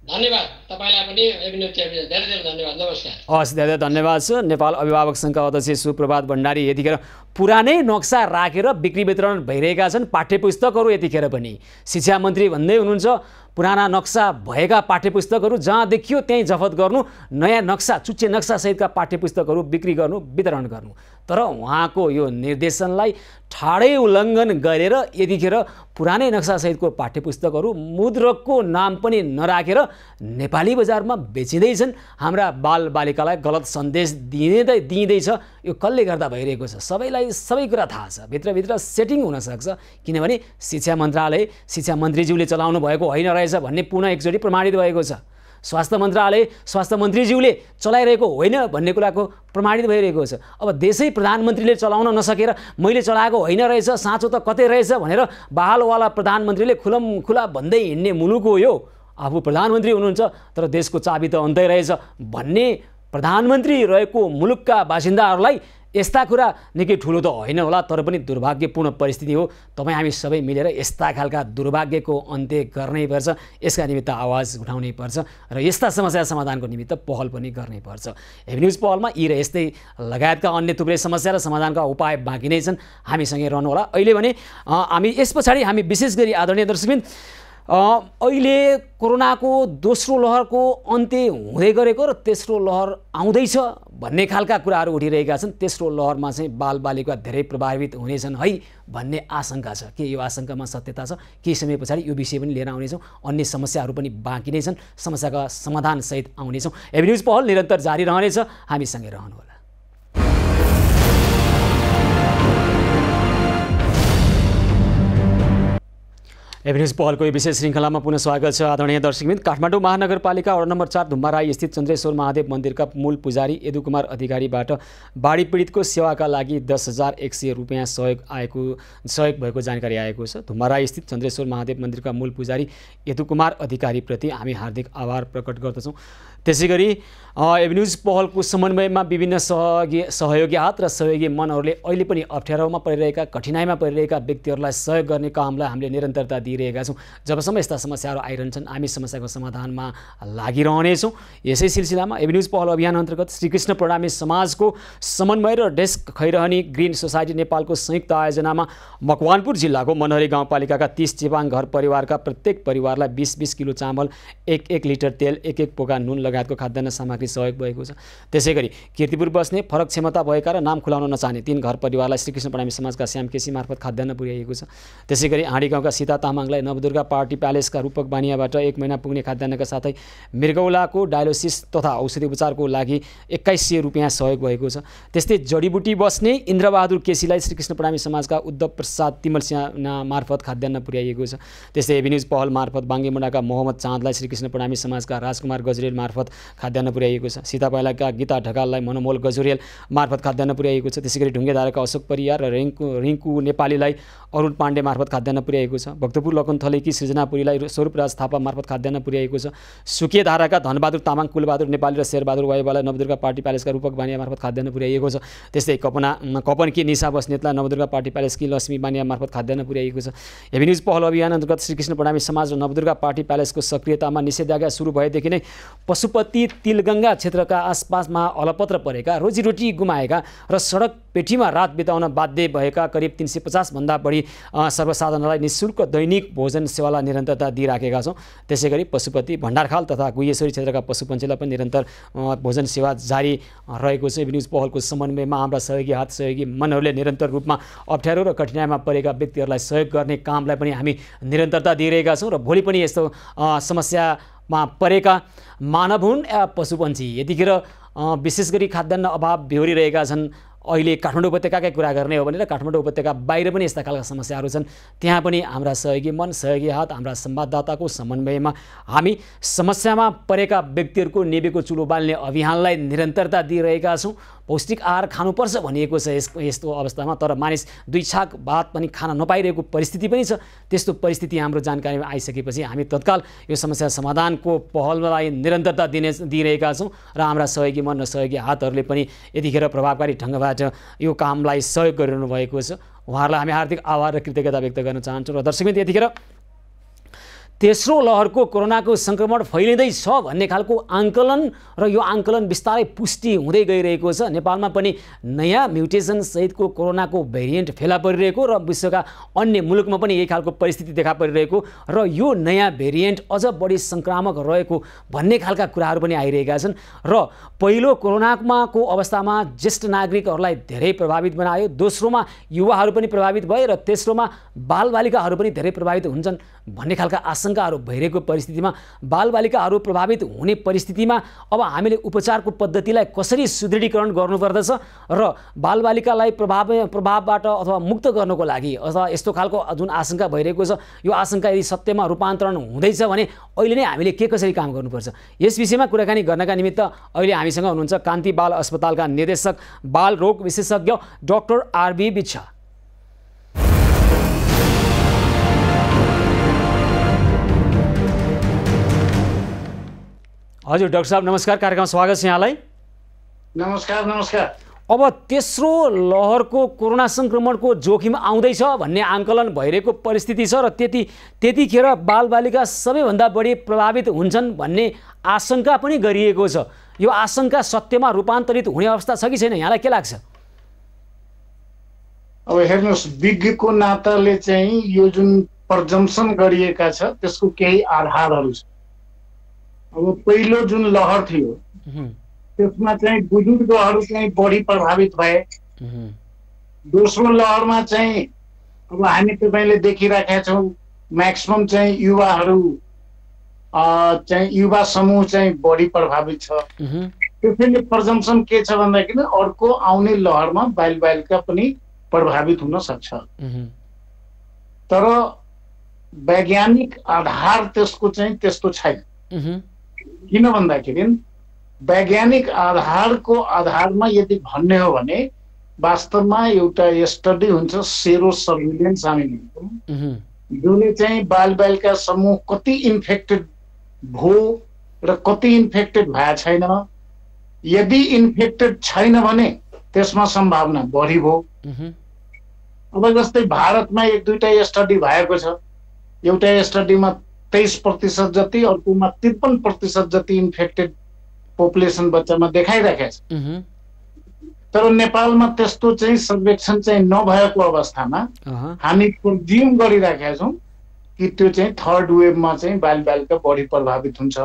Speaker 6: धन्यवाद तपाईलाई पनि, धेरै धेरै धन्यवाद, नमस्कार।
Speaker 1: हस्, धेरै धन्यवाद छ। नेपाल अभिभावक सङ्घका अध्यक्ष सुप्रभात भण्डारी यतिखेर पुरानै नक्सा राखेर बिक्री वितरण भइरहेका छन् पाठ्यपुस्तकहरू। यतिखेर पनि शिक्षा मन्त्री भन्दै हुनुहुन्छ पुराना नक्सा भएका पाठ्यपुस्तकहरू जहाँ देखियो त्यहीँ जफत गर्नु, नयाँ नक्सा चुच्चे नक्सासहितका पाठ्यपुस्तकहरू बिक्री गर्नु, वितरण गर्नु। तर उहाँको यो निर्देशनलाई ठाडै उल्लङ्घन गरेर यतिखेर पुरानै नक्सासहितको पाठ्यपुस्तकहरू मुद्रकको नाम पनि नराखेर नेपाली बजारमा बेचिँदैछन्। हाम्रा बालबालिकालाई गलत सन्देश दिँदैछ। यो कसले गर्दा भइरहेको छ? सबैलाई सबै कुरा थाहा छ। भित्रभित्र सेटिङ हुनसक्छ, किनभने शिक्षा मन्त्रालय शिक्षा मन्त्रीज्यूले चलाउनु भएको होइन रहेछ भन्ने पुनः एकचोटि प्रमाणित भएको छ। स्वास्थ्य मन्त्रालय स्वास्थ्य मन्त्रीज्यूले चलाइरहेको होइन भन्ने कुराको प्रमाणित भइरहेको छ। अब देशै प्रधानमन्त्रीले चलाउन नसकेर मैले चलाएको होइन रहेछ, साँचो त कतै रहेछ भनेर बहालवाला प्रधानमन्त्रीले खुला भन्दै हिँड्ने मुलुक हो यो। आफू प्रधानमन्त्री हुनुहुन्छ तर देशको चाबी त अन्तै रहेछ भन्ने प्रधानमन्त्री रहेको मुलुकका बासिन्दाहरूलाई यस्ता कुरा निकै ठुलो त होइन होला, तर पनि दुर्भाग्यपूर्ण परिस्थिति हो। तपाईँ हामी सबै मिलेर यस्ता खालका दुर्भाग्यको अन्त्य गर्नैपर्छ, यसका निमित्त आवाज उठाउनै पर्छ र यस्ता समस्या समाधानको निमित्त पहल पनि गर्नैपर्छ। हेभी न्युज पहलमा यी र यस्तै लगायतका अन्य थुप्रै समस्या र समाधानका उपाय बाँकी नै छन्। हामीसँगै रहनुहोला। अहिले भने हामी यस पछाडि हामी विशेष गरी आदरणीय दर्शकबिन अहिले कोरोनाको दोस्रो लहरको अन्त्य हुँदै गरेको र तेस्रो लहर आउँदैछ भन्ने खालका कुराहरू उठिरहेका छन्। तेस्रो लहरमा चाहिँ बालबालिका धेरै प्रभावित हुनेछन् है भन्ने आशंका छ। के यो आशंकामा सत्यता छ? केही समय पछाडि यो विषय पनि लिएर आउनेछौँ। अन्य समस्याहरू पनि बाँकी नै छन्, समस्याका समाधानसहित आउनेछौँ। हेभी न्युज पहल निरन्तर जारी रहनेछ, हामीसँगै रहनुहोला। हेभी न्युज पहलको विशेष श्रृङ्खलामा पुनः स्वागत छ आदरणीय दर्शकबिन। काठमाडौँ महानगरपालिका वडा नम्बर 4 धुम्माराई स्थित चन्द्रेश्वर महादेव मन्दिरका मूल पुजारी यदु कुमार अधिकारीबाट बाढी पीडितको सेवाका लागि 10,100 रुपियाँ सहयोग भएको जानकारी आएको छ। धुम्माराई स्थित चन्द्रेश्वर महादेव मन्दिरका मूल पुजारी यदु कुमार अधिकारीप्रति हामी हार्दिक आभार प्रकट गर्दछौँ। त्यसै गरी हेभी न्युज पहलको समन्वयमा विभिन्न सहयोगी हात र सहयोगी मनहरूले अहिले पनि अप्ठ्यारोमा परिरहेका, कठिनाइमा परिरहेका व्यक्तिहरूलाई सहयोग गर्ने कामलाई हामीले निरन्तरता दिइरहेका छौँ। जबसम्म यस्ता समस्याहरू आइरहन्छन् हामी समस्याको समाधानमा लागिरहनेछौँ। यसै सिलसिलामा हेभी न्युज पहल अभियान अन्तर्गत श्रीकृष्ण प्रणामी समाजको समन्वय र डेस्क खैरहनी ग्रिन सोसाइटी नेपालको संयुक्त आयोजनामा मकवानपुर जिल्लाको मनहरी गाउँपालिकाका 30 चेपाङ घर परिवारका प्रत्येक परिवारलाई 20-20 किलो चामल, 1-1 लिटर तेल, 1-1 पोका नुन लगायतको खाद्यान्न सामग्री सहयोग भएको छ। त्यसै गरी कीर्तिपुर बस्ने फरक क्षमता भएका र नाम खुलाउन नचाहने 3 घर परिवारलाई श्रीकृष्ण प्रणामी समाजका श्याम केसी मार्फत खाद्यान्न पुर्याइएको छ। त्यसै गरी हाँडी गाउँका सीता तामाङलाई नवदुर्गा पार्टी प्यालेसका रूपक बानियाबाट 1 महिना पुग्ने खाद्यान्नका साथै मृगौलाको डायलोसिस तथा औषधि उपचारको लागि 2100 रुपियाँ सहयोग भएको छ। त्यस्तै जडीबुटी बस्ने इन्द्रबहादुर केसीलाई श्रीकृष्ण प्रणामी समाजका उद्धव प्रसाद तिमल सिंह मार्फत खाद्यान्न पुर्याइएको छ। त्यस्तै हेभी न्युज पहल मार्फत बाङ्गेमुडाका मोहम्मद चाँदलाई श्रीकृष्ण प्रणामी समाजका राजकुमार गजरेल मार्फत खाद्यान्न पुर्याइएको छ। सीतापाइलाका गीता ढकाललाई मनोमोल गजुरेल मार्फत खाद्यान्न पुर्याइएको छ। त्यसै गरी ढुङ्गेधाराका अशोक परियार र रिङ्कु नेपालीलाई अरुण पाण्डे मार्फत खाद्यान्न पुर्याइएको छ। भक्तपुर लखनथलेकी सृजनापुरीलाई स्वरूपराज थापा मार्फत खाद्यान्न पुर्याइएको छ। सुकेधाराका धनबहादुर तामाङ, कुलबहादुर नेपाली र शेरबहादुर वाइवालाई नवदुर्गा पार्टी प्यालेसका रूपक बानिया मार्फत खाद्यान्न पुर्याइएको छ। त्यस्तै कपनकी निशा बस्नेतलाई नवदुर्गा पार्टी प्यालेसकी लक्ष्मी बानिया मार्फत खाद्यान्न पुर्याइएको छ। हेभी न्युज पहल अभियान अन्तर्गत श्रीकृष्ण प्रणामी समाज र नवदुर्गा पार्टी प्यालेसको सक्रियतामा निषेधाज्ञा सुरु भएदेखि नै पशुपति तिलगङ्गा क्षेत्रका आसपासमा अलपत्र परेका, रोजीरोटी गुमाएका र सडक पेटीमा रात बिताउन बाध्य भएका करिब 350 भन्दा बढी सर्वसाधारणलाई निःशुल्क दैनिक भोजन सेवालाई निरन्तरता दिइराखेका छौँ। त्यसै गरी पशुपति भण्डारखाल तथा गुह्येश्वरी क्षेत्रका पशुपन्छीलाई पनि निरन्तर भोजन सेवा जारी रहेको छ। न्युज पहलको समन्वयमा हाम्रा सहयोगी हात सहयोगी मनहरूले निरन्तर रूपमा अप्ठ्यारो र कठिनाइमा परेका व्यक्तिहरूलाई सहयोग गर्ने कामलाई पनि हामी निरन्तरता दिइरहेका छौँ र भोलि पनि यस्तो समस्यामा परेका मानव हुन् या पशुपन्छी यतिखेर विशेष गरी खाद्यान्न अभाव बेहोरिरहेका छन्। अहिले काठमाडौँ उपत्यकाकै कुरा गर्ने हो भने काठमाडौँ उपत्यका बाहिर पनि यस्ता खालका समस्याहरू छन्। त्यहाँ पनि हाम्रा सहयोगी मन सहयोगी हात हाम्रा संवाददाताको समन्वयमा हामी समस्यामा परेका व्यक्तिहरूको नेबेको चुलो बाल्ने अभियानलाई निरन्तरता दिइरहेका छौँ। पौष्टिक आहार खानुपर्छ भनिएको छ यस्तो अवस्थामा, तर मानिस 2 छाक भात पनि खान नपाइरहेको परिस्थिति पनि छ। त्यस्तो परिस्थिति हाम्रो जानकारीमा आइसकेपछि हामी तत्काल यो समस्या समाधानको पहललाई निरन्तरता दिइरहेका छौँ र हाम्रा सहयोगी मन र सहयोगी हातहरूले पनि यतिखेर प्रभावकारी ढङ्गबाट यो कामलाई सहयोग गरिरहनु भएको छ। उहाँहरूलाई हामी हार्दिक आभार र कृतज्ञता व्यक्त गर्न चाहन्छौँ। र दर्शकवृन्द, यतिखेर तेस्रो लहरको कोरोनाको सङ्क्रमण फैलिँदैछ भन्ने खालको आङ्कलन र यो आङ्कलन बिस्तारै पुष्टि हुँदै गइरहेको छ। नेपालमा पनि नयाँ म्युटेसन सहितको कोरोनाको भेरिएन्ट फेला परिरहेको र विश्वका अन्य मुलुकमा पनि यही खालको परिस्थिति देखा परिरहेको र यो नयाँ भेरिएन्ट अझ बढी सङ्क्रामक रहेको भन्ने खालका कुराहरू पनि आइरहेका छन्। र पहिलो कोरोनाको अवस्थामा ज्येष्ठ नागरिकहरूलाई धेरै प्रभावित बनायो, दोस्रोमा युवाहरू पनि प्रभावित भए र तेस्रोमा बालबालिकाहरू पनि धेरै प्रभावित हुन्छन् भन्ने खालका आशंकाहरू भइरहेको परिस्थितिमा बालबालिकाहरू प्रभावित हुने परिस्थितिमा अब हामीले उपचारको पद्धतिलाई कसरी सुदृढीकरण गर्नुपर्दछ र बालबालिकालाई प्रभावबाट अथवा मुक्त गर्नको लागि अथवा यस्तो खालको जुन आशंका भइरहेको छ यो आशंका यदि सत्यमा रूपान्तरण हुँदैछ भने अहिले नै हामीले के कसरी काम गर्नुपर्छ यस विषयमा कुराकानी गर्नका निमित्त अहिले हामीसँग हुनुहुन्छ कान्ति बाल अस्पतालका निर्देशक बाल रोग विशेषज्ञ डाक्टर आरबी बिच्छा। हजुर डाक्टर साहब नमस्कार, कार्यक्रममा स्वागत छ यहाँलाई।
Speaker 7: नमस्कार नमस्कार।
Speaker 1: अब तेस्रो लहरको कोरोना संक्रमणको जोखिम आउँदैछ भन्ने आङ्कलन भइरहेको परिस्थिति छ र त्यतिखेर बालबालिका सबैभन्दा बढी प्रभावित हुन्छन् भन्ने आशंका पनि गरिएको छ। यो आशंका सत्यमा रूपान्तरित हुने अवस्था छ कि छैन, यहाँलाई के लाग्छ?
Speaker 7: अब हेर्नुहोस्, विज्ञको नाताले चाहिँ यो जुन प्रजम्सन गरिएका छ त्यसको केही आधारहरू छ। अब पहिलो जुन लहर थियो त्यसमा चाहिँ बुजुर्गहरू चाहिँ बढी प्रभावित भए। दोस्रो लहरमा चाहिँ अब हामी तपाईँले देखिराखेका छौँ म्याक्सिमम चाहिँ युवाहरू चाहिँ युवा समूह चाहिँ बढी प्रभावित छ। त्यसैले प्रजम्सन के छ भन्दाखेरि अर्को आउने लहरमा बालबालिका पनि प्रभावित हुन सक्छ। तर वैज्ञानिक आधार त्यसको चाहिँ त्यस्तो छैन। किन भन्दाखेरि वैज्ञानिक आधारको आधारमा यदि भन्ने हो भने वास्तवमा एउटा स्टडी हुन्छ सेरो सर्भिलेन्स हामी भन्छौँ, जसले चाहिँ बालबालिका समूह कति इन्फेक्टेड भयो र कति इन्फेक्टेड भएको छैन। यदि इन्फेक्टेड छैन भने त्यसमा सम्भावना बढी भयो। अब जस्तै भारतमा 1-2टा स्टडी भएको छ। एउटा स्टडीमा 23% जति, अर्कोमा 53% जति इन्फेक्टेड पोपुलेसन बच्चामा देखाइरहेको छ। तर नेपालमा त्यस्तो चाहिँ सर्वेक्षण चाहिँ नभएको अवस्थामा हामी प्रिज्युम गरिरहेका छौँ कि त्यो चाहिँ थर्ड वेभमा चाहिँ बालबालिका बढी प्रभावित हुन्छ।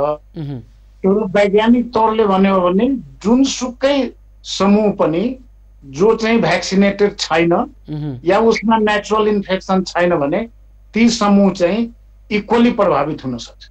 Speaker 7: तर वैज्ञानिक तौरले भन्यो भने जुनसुकै समूह पनि जो चाहिँ भ्याक्सिनेटेड छैन या उसमा नेचुरल इन्फेक्सन छैन भने ती समूह चाहिँ इक्वली प्रभावित हुन सक्छ।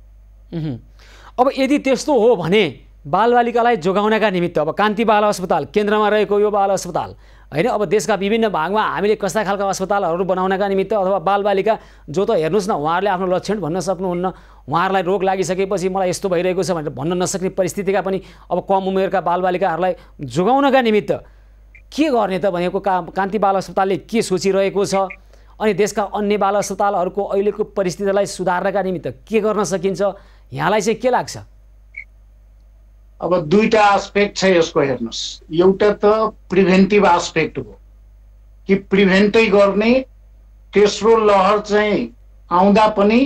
Speaker 1: अब यदि त्यस्तो हो भने बालबालिकालाई जोगाउनका निमित्त अब कान्ति बाल अस्पताल केन्द्रमा रहेको यो बाल अस्पताल होइन, अब देशका विभिन्न भागमा हामीले कस्ता खालका अस्पतालहरू बनाउनका निमित्त अथवा बालबालिका जो त हेर्नुहोस् न उहाँहरूले आफ्नो लक्षण भन्न सक्नुहुन्न, उहाँहरूलाई रोग लागिसकेपछि मलाई यस्तो भइरहेको छ भनेर भन्न नसक्ने परिस्थितिका पनि अब कम उमेरका बालबालिकाहरूलाई जोगाउनका निमित्त के गर्ने त भनेको कान्ति बाल अस्पतालले के सोचिरहेको छ अनि देशका अन्य बाल अस्पतालहरूको अहिलेको परिस्थितिलाई सुधार्नका निमित्त के गर्न सकिन्छ, यहाँलाई चाहिँ के लाग्छ?
Speaker 7: अब 2टा एस्पेक्ट छ यसको। हेर्नुहोस्, एउटा त प्रिभेन्टिभ एस्पेक्ट हो कि प्रिभेन्टै गर्ने, तेस्रो लहर चाहिँ आउँदा पनि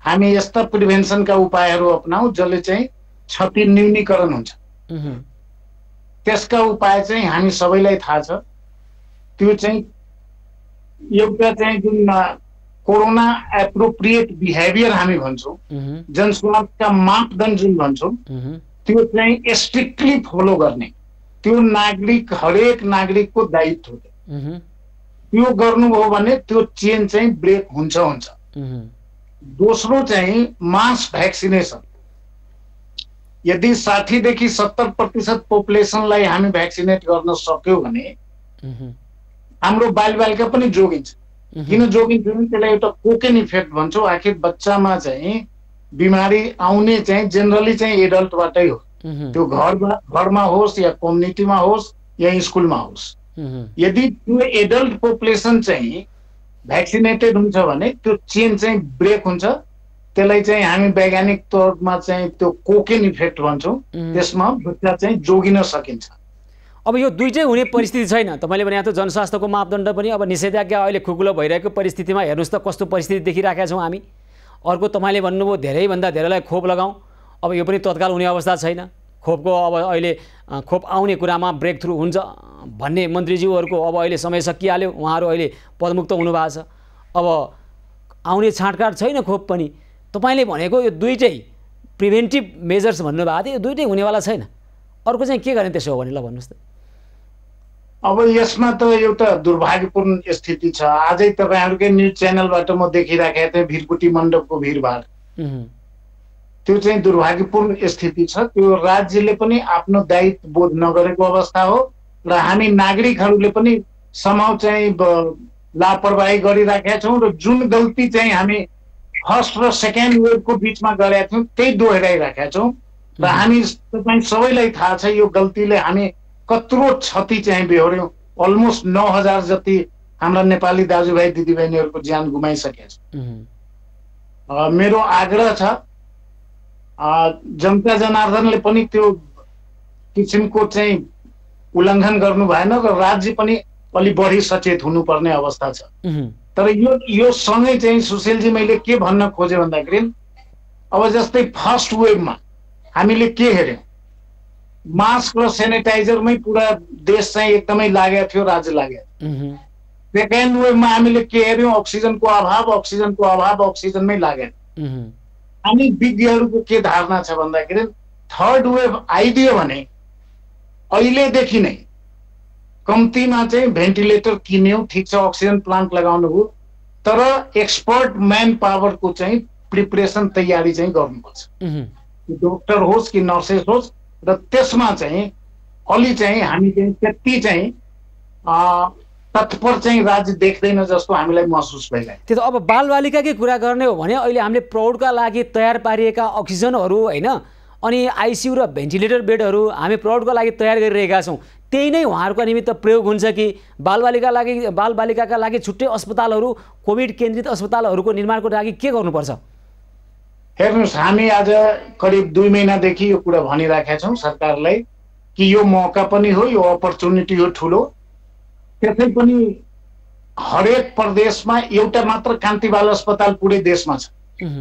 Speaker 7: हामी यस्ता प्रिभेन्सनका उपायहरू अपनाऊ जसले चाहिँ क्षति न्यूनीकरण हुन्छ। त्यसका उपाय चाहिँ हामी सबैलाई थाहा छ। त्यो चाहिँ एउटा चाहिँ जुन कोरोना एप्रोप्रिएट बिहेभियर हामी भन्छौँ, जनस्वास्थ्यका मापदण्ड जुन भन्छौँ, त्यो चाहिँ स्ट्रिक्टली फलो गर्ने, त्यो नागरिक हरेक नागरिकको दायित्व हो। त्यो गर्नुभयो भने त्यो चेन चाहिँ ब्रेक हुन्छ। दोस्रो चाहिँ मास भ्याक्सिनेसन। यदि 60 देखि 70% पोपुलेसनलाई हामी भ्याक्सिनेट गर्न सक्यौँ भने हाम्रो बालबालिका पनि जोगिन्छ। किन जोगिन्छ भने त्यसलाई एउटा कोकेन इफेक्ट भन्छौँ। आखिर बच्चामा चाहिँ बिमारी आउने चाहिँ जेनरली चाहिँ एडल्टबाटै हो, त्यो घरमा होस् या कम्युनिटीमा होस् या स्कुलमा होस्। यदि त्यो एडल्ट पोपुलेसन चाहिँ भ्याक्सिनेटेड हुन्छ भने त्यो चेन चाहिँ ब्रेक हुन्छ। त्यसलाई चाहिँ हामी वैज्ञानिक तौरमा चाहिँ त्यो कोकेन इफेक्ट भन्छौँ। त्यसमा बच्चा चाहिँ जोगिन सकिन्छ।
Speaker 1: अब यो दुईटै हुने परिस्थिति छैन। तपाईँले भने त जनस्वास्थ्यको मापदण्ड पनि अब निषेधाज्ञा अहिले खुकुलो भइरहेको परिस्थितिमा हेर्नुहोस् त कस्तो परिस्थिति देखिराखेका छौँ हामी। अर्को तपाईँले भन्नुभयो धेरैभन्दा धेरैलाई खोप लगाउँ, अब यो पनि तत्काल हुने अवस्था छैन। खोपको अब अहिले खोप आउने कुरामा ब्रेक थ्रु हुन्छ भन्ने मन्त्रीज्यूहरूको अब अहिले समय सकिहाल्यो, उहाँहरू अहिले पदमुक्त हुनुभएको छ। अब आउने छाँटकाट छैन खोप पनि। तपाईँले भनेको यो दुईटै प्रिभेन्टिभ मेजर्स भन्नुभएको थियो, यो दुईटै हुनेवाला छैन। अर्को चाहिँ के गर्ने त्यसो हो भने ल भन्नुहोस् त।
Speaker 7: अब यसमा त एउटा दुर्भाग्यपूर्ण स्थिति छ। आजै तपाईँहरूकै न्युज च्यानलबाट म देखिराखेको थिएँ भिरकुटी मण्डपको भिडभाड। त्यो चाहिँ दुर्भाग्यपूर्ण स्थिति छ। त्यो राज्यले पनि आफ्नो दायित्व बोध नगरेको अवस्था हो र हामी नागरिकहरूले पनि समाउ चाहिँ लापरवाही गरिराखेका छौँ र जुन गल्ती चाहिँ हामी फर्स्ट र सेकेन्ड वेभको बिचमा गरेका थियौँ त्यही दोहोऱ्याइराखेका छौँ र हामी तपाईँ सबैलाई थाहा छ यो गल्तीले हामी कत्रो क्षति चाहिँ बेहोर्यौँ। अलमोस्ट 9000 जति हाम्रा नेपाली दाजुभाइ दिदीबहिनीहरूको ज्यान गुमाइसकेका छन्। मेरो आग्रह छ जनता जनार्दनले पनि त्यो किसिमको चाहिँ उल्लङ्घन गर्नु भएन र राज्य पनि अलि बढी सचेत हुनुपर्ने अवस्था छ। तर यो सँगै चाहिँ सुशीलजी मैले के भन्न खोजेँ भन्दाखेरि अब जस्तै फर्स्ट वेभमा हामीले के हेऱ्यौँ, मास्क र सेनिटाइजरमै पुरा देश चाहिँ एकदमै लागेको थियो, राज्य लागेको। सेकेन्ड वेभमा हामीले के हेऱ्यौँ, अक्सिजनको अभाव अक्सिजनमै लागेको। अनि विज्ञहरूको के धारणा छ भन्दाखेरि थर्ड वेभ आइदियो भने अहिलेदेखि नै कम्तीमा चाहिँ भेन्टिलेटर किन्यौँ, ठिक छ, अक्सिजन प्लान्ट लगाउनु हो, तर एक्सपर्ट म्यान पावरको चाहिँ प्रिपरेसन तयारी चाहिँ गर्नुपर्छ। डॉक्टर होस् कि नर्सेस होस् र त्यसमा चाहिँ अलि चाहिँ हामी चाहिँ त्यति चाहिँ तत्पर चाहिँ राज्य देख्दैन जस्तो हामीलाई महसुस भइरहेको।
Speaker 1: त्यो त अब बालबालिकाकै कुरा गर्ने हो भने अहिले हामीले प्रौढका लागि तयार पारिएका अक्सिजनहरू होइन अनि आइसियु र भेन्टिलेटर बेडहरू हामी प्रौढका लागि तयार गरिरहेका छौँ। त्यही नै उहाँहरूको निमित्त प्रयोग हुन्छ कि बालबालिकाका लागि छुट्टै अस्पतालहरू, कोभिड केन्द्रित अस्पतालहरूको निर्माणको लागि के गर्नुपर्छ?
Speaker 7: हेर्नुहोस्, हामी आज करिब 2 महिनादेखि यो कुरा भनिराखेका छौँ सरकारलाई कि यो मौका पनि हो, यो अपर्च्युनिटी हो ठुलो। त्यसै पनि हरेक प्रदेशमा एउटा मात्र कान्ति बाल अस्पताल पुरै देशमा छ।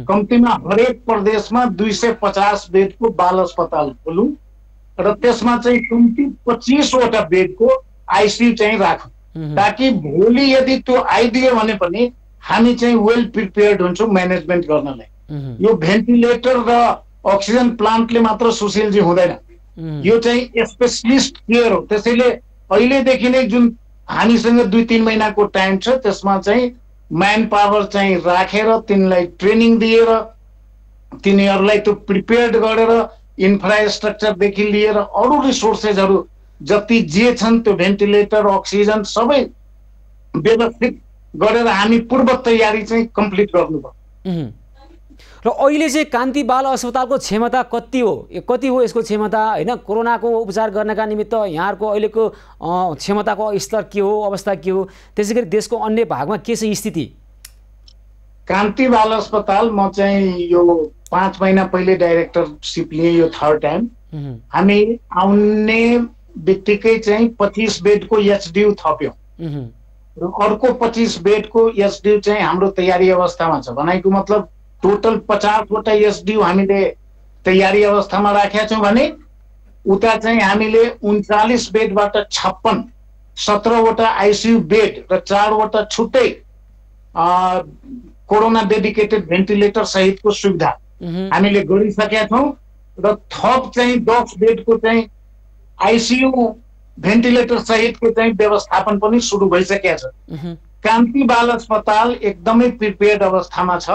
Speaker 7: कम्तीमा हरेक प्रदेशमा 250 बेडको बाल अस्पताल खोलौँ र त्यसमा चाहिँ कम्ती 25वटा बेडको आइसियु चाहिँ राखौँ, ताकि भोलि यदि त्यो आइदियो भने पनि हामी चाहिँ वेल प्रिपेयर्ड हुन्छौँ म्यानेजमेन्ट गर्नलाई। यो भेन्टिलेटर र अक्सिजन प्लान्टले मात्र सुशीलजी हुँदैन, यो चाहिँ स्पेसलिस्ट केयर हो। त्यसैले अहिलेदेखि नै जुन हामीसँग 2-3 महिनाको टाइम छ त्यसमा चाहिँ म्यान पावर चाहिँ राखेर तिनीलाई ट्रेनिङ दिएर तिनीहरूलाई त्यो प्रिपेयर्ड गरेर इन्फ्रास्ट्रक्चरदेखि लिएर अरू रिसोर्सेसहरू जति जे छन् त्यो भेन्टिलेटर अक्सिजन सबै व्यवस्थित गरेर हामी पूर्व तयारी चाहिँ कम्प्लिट गर्नुपर्छ।
Speaker 1: र अहिले चाहिँ कान्ति बाल अस्पतालको क्षमता कति हो यसको क्षमता होइन? कोरोनाको उपचार गर्नका निमित्त यहाँहरूको अहिलेको क्षमताको स्तर के हो, अवस्था के हो? त्यसै गरी देशको अन्य भागमा के छ स्थिति?
Speaker 7: कान्ति बाल अस्पताल म चाहिँ यो 5 महिना पहिले डाइरेक्टरसिप लिएँ, यो थर्ड टाइम। हामी आउने बित्तिकै चाहिँ 25 बेडको एचडियू थप्यौँ र अर्को 25 बेडको एचडियू चाहिँ हाम्रो तयारी अवस्थामा छ। भनाइको मतलब टोटल 50वटा एसडियू हामीले तयारी अवस्थामा राखेका छौँ भने उता चाहिँ हामीले 39 बेडबाट 56 17वटा आइसियु बेड र 4वटा छुट्टै कोरोना डेडिकेटेड भेन्टिलेटर सहितको सुविधा हामीले गरिसकेका छौँ र थप चाहिँ 10 बेडको चाहिँ आइसियु भेन्टिलेटर सहितको चाहिँ व्यवस्थापन पनि सुरु भइसकेको छ। कान्ति बाल अस्पताल एकदमै प्रिपेयर्ड अवस्थामा छ।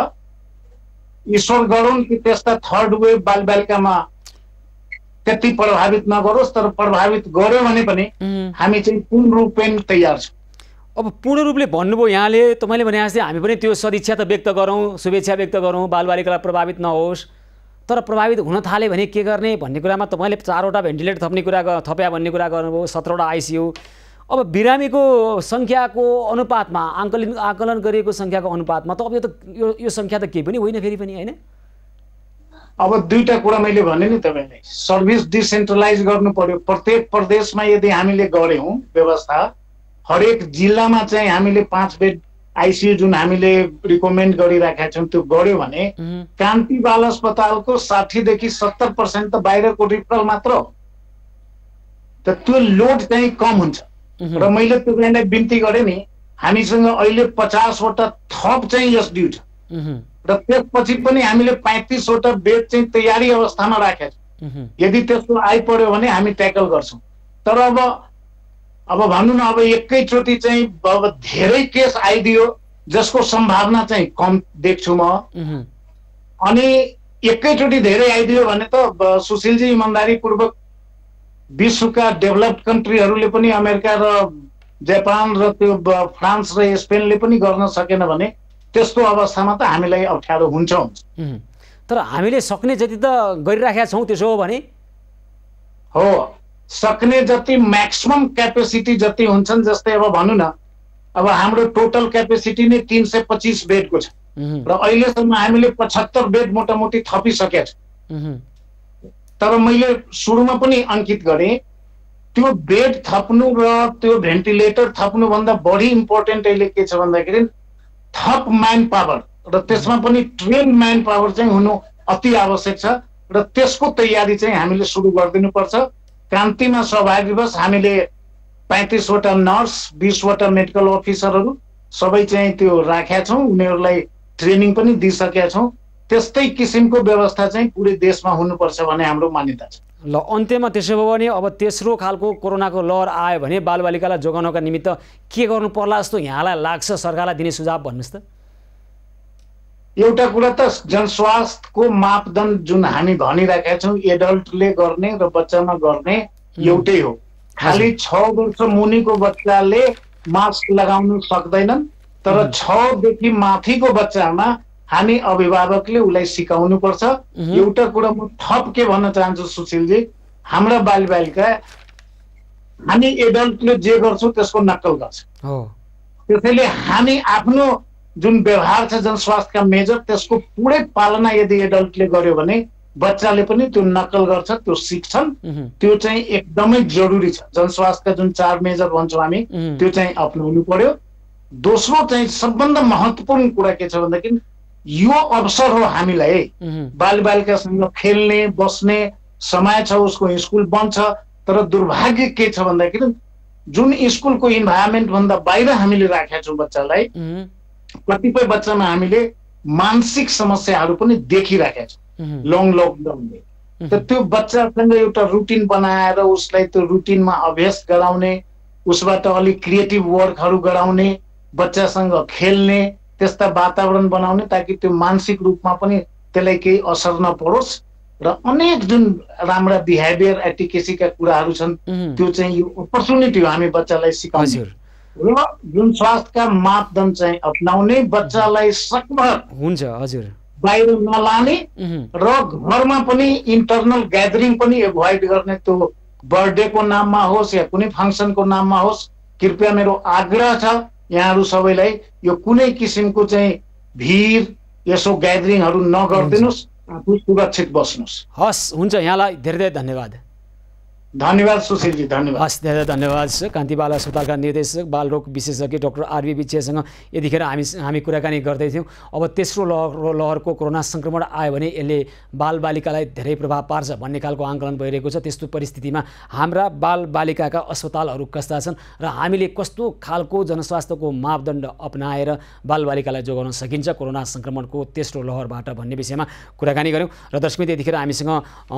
Speaker 7: ईश्वर गरौँ कि त्यस्ता थर्ड वेभ बालबालिकामा त्यति प्रभावित नगरोस्, तर प्रभावित गर्यो भने पनि हामी चाहिँ पूर्ण रूपमा तयार छौँ।
Speaker 1: अब पूर्ण रूपले भन्नुभयो यहाँले, तपाईँले भने जस्तै हामी पनि त्यो सदिच्छा त व्यक्त गरौँ, शुभेच्छा व्यक्त गरौँ बालबालिकालाई प्रभावित नहोस्, तर प्रभावित हुन थाले भने के गर्ने भन्ने कुरामा तपाईँले 4वटा भेन्टिलेटर थप्ने कुरा थप्या भन्ने कुरा गर्नुभयो, 17वटा आइसियु। अब बिरामीको सङ्ख्याको अनुपातमा आकलन गरिएको सङ्ख्याको अनुपातमा त अब यो सङ्ख्या त केही पनि होइन फेरि पनि, होइन?
Speaker 7: अब दुईटा कुरा मैले भने नि तपाईँलाई, सर्भिस डिसेन्ट्रलाइज गर्नु पर्यो। प्रत्येक प्रदेशमा यदि हामीले गऱ्यौँ व्यवस्था, हरेक जिल्लामा चाहिँ हामीले 5 बेड आइसियु जुन हामीले रिकमेन्ड गरिराखेका छौँ त्यो गर्यो भने कान्ति बाल अस्पतालको 60 देखि 70% त बाहिरको रिफरल मात्र हो, त त्यो लोड चाहिँ कम हुन्छ। र मैले तपाईँलाई बिन्ती गरेँ नि, हामीसँग अहिले 50वटा थप चाहिँ एसडियु छ र त्यसपछि पनि हामीले 35वटा बेड चाहिँ तयारी अवस्थामा राखेका छौँ। यदि त्यस्तो आइपर्यो भने हामी ट्याकल गर्छौँ। तर अब भनौँ न, अब एकैचोटि चाहिँ अब धेरै केस आइदियो जसको सम्भावना चाहिँ कम देख्छु म, अनि एकैचोटि धेरै आइदियो भने त सुशीलजी इमान्दारीपूर्वक विश्वका डेभलप्ड कन्ट्रीहरूले पनि, अमेरिका र जापान र त्यो फ्रान्स र स्पेनले पनि गर्न सकेन भने त्यस्तो अवस्थामा त हामीलाई अप्ठ्यारो हुन्छ।
Speaker 1: तर हामीले सक्ने जति त गरिराखेका छौँ, त्यसो हो भने
Speaker 7: हो सक्ने जति म्याक्सिमम क्यापेसिटी जति हुन्छन्। जस्तै अब भनौँ न, अब हाम्रो टोटल क्यापेसिटी नै 325 बेडको छ र अहिलेसम्म हामीले 75 बेड मोटामोटी थपिसकेका छौँ। तर मैले सुरुमा पनि अंकित गरेँ, त्यो बेड थप्नु र त्यो भेन्टिलेटर थप्नुभन्दा बढी इम्पोर्टेन्ट अहिले के छ भन्दाखेरि थप म्यान पावर र त्यसमा पनि ट्रेन म्यान पावर चाहिँ हुनु अति आवश्यक छ र त्यसको तयारी चाहिँ हामीले सुरु गरिदिनुपर्छ। कान्तिमा सौभाग्यवश हामीले 35वटा नर्स, 20वटा मेडिकल अफिसरहरू सबै चाहिँ त्यो राखेका छौँ, उनीहरूलाई ट्रेनिङ पनि दिइसकेका छौँ। त्यस्तै किसिमको व्यवस्था चाहिँ पुरै देशमा हुनुपर्छ भन्ने हाम्रो मान्यता छ।
Speaker 1: ल, अन्त्यमा त्यसो भयो भने अब तेस्रो खालको कोरोनाको लहर आयो भने बालबालिकालाई जोगाउनका निमित्त के गर्नु पर्ला जस्तो यहाँलाई लाग्छ? सरकारलाई दिने सुझाव भन्नुहोस् त।
Speaker 7: एउटा कुरा त जनस्वास्थ्यको मापदण्ड जुन हामी भनिराखेका छौँ, एडल्टले गर्ने र बच्चामा गर्ने एउटै हो। खालि 6 वर्ष मुनिको बच्चाले मास्क लगाउन सक्दैनन्, तर 6 देखि माथिको बच्चामा हामी अभिभावकले उसलाई सिकाउनु पर्छ। एउटा कुरा म थप के भन्न चाहन्छु सुशीलजी, हाम्रा बालबालिका हामी एडल्टले जे गर्छौँ त्यसको नक्कल गर्छ। त्यसैले हामी आफ्नो जुन व्यवहार छ जनस्वास्थ्यका मेजर, त्यसको पुरै पालना यदि एडल्टले गर्यो भने बच्चाले पनि त्यो नक्कल गर्छ, त्यो सिक्छन्। त्यो चाहिँ एकदमै जरुरी छ। जनस्वास्थ्यका जुन 4 मेजर भन्छौँ हामी, त्यो चाहिँ अपनाउनु पर्यो। दोस्रो चाहिँ सबभन्दा महत्त्वपूर्ण कुरा के छ भन्दाखेरि यो अवसर हो हामीलाई बालबालिकासँग खेल्ने बस्ने समय छ, उसको स्कुल बन्द छ। तर दुर्भाग्य के छ भन्दाखेरि जुन स्कुलको इन्भाइरोमेन्ट भन्दा बाहिर हामीले राखेका छौँ बच्चालाई, कतिपय बच्चामा हामीले मानसिक समस्याहरू पनि देखिराखेका छौँ लङ लकडाउनले। त त्यो बच्चासँग एउटा रुटिन बनाएर उसलाई त्यो रुटिनमा अभ्यास गराउने, उसबाट अलिक क्रिएटिभ वर्कहरू गराउने, बच्चासँग खेल्ने त्यस्ता वातावरण बनाउने, ताकि त्यो मानसिक रूपमा पनि त्यसलाई केही असर नपरोस्। र अनेक जुन राम्रा बिहेभियर एटिकेसीका कुराहरू छन्, त्यो चाहिँ यो अपर्च्युनिटी हो हामी बच्चालाई सिकाउने र जुन स्वास्थ्यका मापदण्ड चाहिँ अपनाउने, बच्चालाई सकभर
Speaker 1: हुन्छ हजुर
Speaker 7: बाहिर नलाने र घरमा पनि इन्टरनल ग्यादरिङ पनि एभोइड गर्ने। त्यो बर्थडेको नाममा होस् या कुनै फङ्सनको नाममा होस्, कृपया मेरो आग्रह छ यहाँहरू सबैलाई, यो कुनै किसिमको चाहिँ भिड यसो ग्यादरिङहरू नगरिदिनुहोस्, आफू सुरक्षित बस्नुहोस्।
Speaker 1: हस्, हुन्छ, यहाँलाई धेरै धेरै धन्यवाद।
Speaker 7: धन्यवाद सुशीलजी, धन्यवाद।
Speaker 1: हस्, धेरै धन्यवाद छ। कान्ति बाल अस्पतालका निर्देशक बालरोग विशेषज्ञ डाक्टर आरबी विच्छेसँग यतिखेर हामी कुराकानी गर्दैथ्यौँ। अब तेस्रो लहरको कोरोना सङ्क्रमण आयो भने यसले बालबालिकालाई धेरै प्रभाव पार्छ भन्ने खालको आङ्कलन भइरहेको छ। त्यस्तो परिस्थितिमा हाम्रा बालबालिकाका अस्पतालहरू कस्ता छन् र हामीले कस्तो खालको जनस्वास्थ्यको मापदण्ड अपनाएर बालबालिकालाई जोगाउन सकिन्छ कोरोना सङ्क्रमणको तेस्रो लहरबाट भन्ने विषयमा कुराकानी गऱ्यौँ। र दर्शक यतिखेर हामीसँग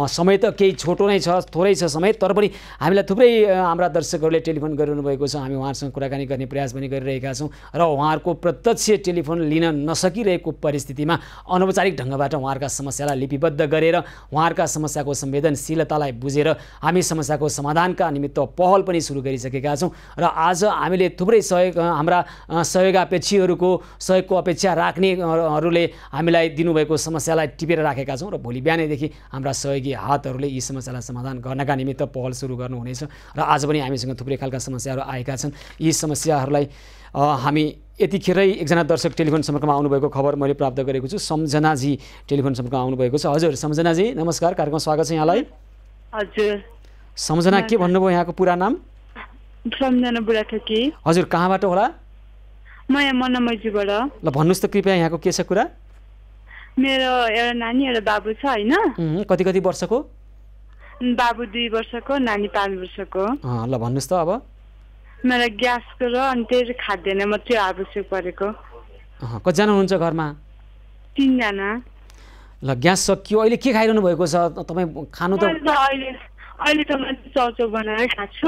Speaker 1: समय त केही छोटो नै छ, थोरै छ समय, तर पनि हामीलाई थुप्रै हाम्रा दर्शकहरूले टेलिफोन गरिरहनु भएको छ। हामी उहाँहरूसँग कुराकानी गर्ने प्रयास पनि गरिरहेका छौँ र उहाँहरूको प्रत्यक्ष टेलिफोन लिन नसकिरहेको परिस्थितिमा अनौपचारिक ढङ्गबाट उहाँहरूका समस्यालाई लिपिबद्ध गरेर उहाँहरूका समस्याको संवेदनशीलतालाई बुझेर हामी समस्याको समाधानका निमित्त पहल पनि सुरु गरिसकेका छौँ। र आज हामीले थुप्रै हाम्रा सहयोगापेक्षीहरूको सहयोगको अपेक्षा राख्नेहरूले हामीलाई दिनुभएको समस्यालाई टिपेर राखेका छौँ र भोलि बिहानैदेखि हाम्रा सहयोगी हातहरूले यी समस्यालाई समाधान गर्नका निमित्त पहल सुरु गर्नुहुनेछ। र आज पनि हामीसँग थुप्रै खालका समस्याहरू आएका छन्। यी समस्याहरूलाई हामी यतिखेरै एकजना दर्शक टेलिफोन सम्पर्कमा आउनुभएको खबर मैले प्राप्त गरेको छु। सम्झनाजी टेलिफोन सम्पर्कमा आउनुभएको छ। हजुर सम्झनाजी नमस्कार, कार्यक्रममा स्वागत छ यहाँलाई।
Speaker 8: हजुर
Speaker 1: सम्झना, के भन्नुभयो यहाँको पुरा नाम?
Speaker 8: सम्झना बुढाथोकी।
Speaker 1: हजुर, कहाँबाट होला?
Speaker 8: म यहाँ मनामैजीबाट।
Speaker 1: ल भन्नुहोस् त कृपया यहाँको के छ कुरा?
Speaker 8: मेरो एउटा नानी एउटा बाबु छ होइन।
Speaker 1: कति वर्षको?
Speaker 8: बाबु 2 वर्षको, नानी 5 वर्षको।
Speaker 1: ल भन्नुहोस् त अब।
Speaker 8: मेरो ग्यासको र अनि त्यही खाद्यान्न मात्रै आवश्यक परेको।
Speaker 1: कतिजना हुनुहुन्छ घरमा?
Speaker 8: 3 जना।
Speaker 1: ल ग्यास सकियो, अहिले के खाइरहनु भएको छ तपाईँ? खानु त
Speaker 8: अहिले त म चाउचाउ बनाएर खान्छु।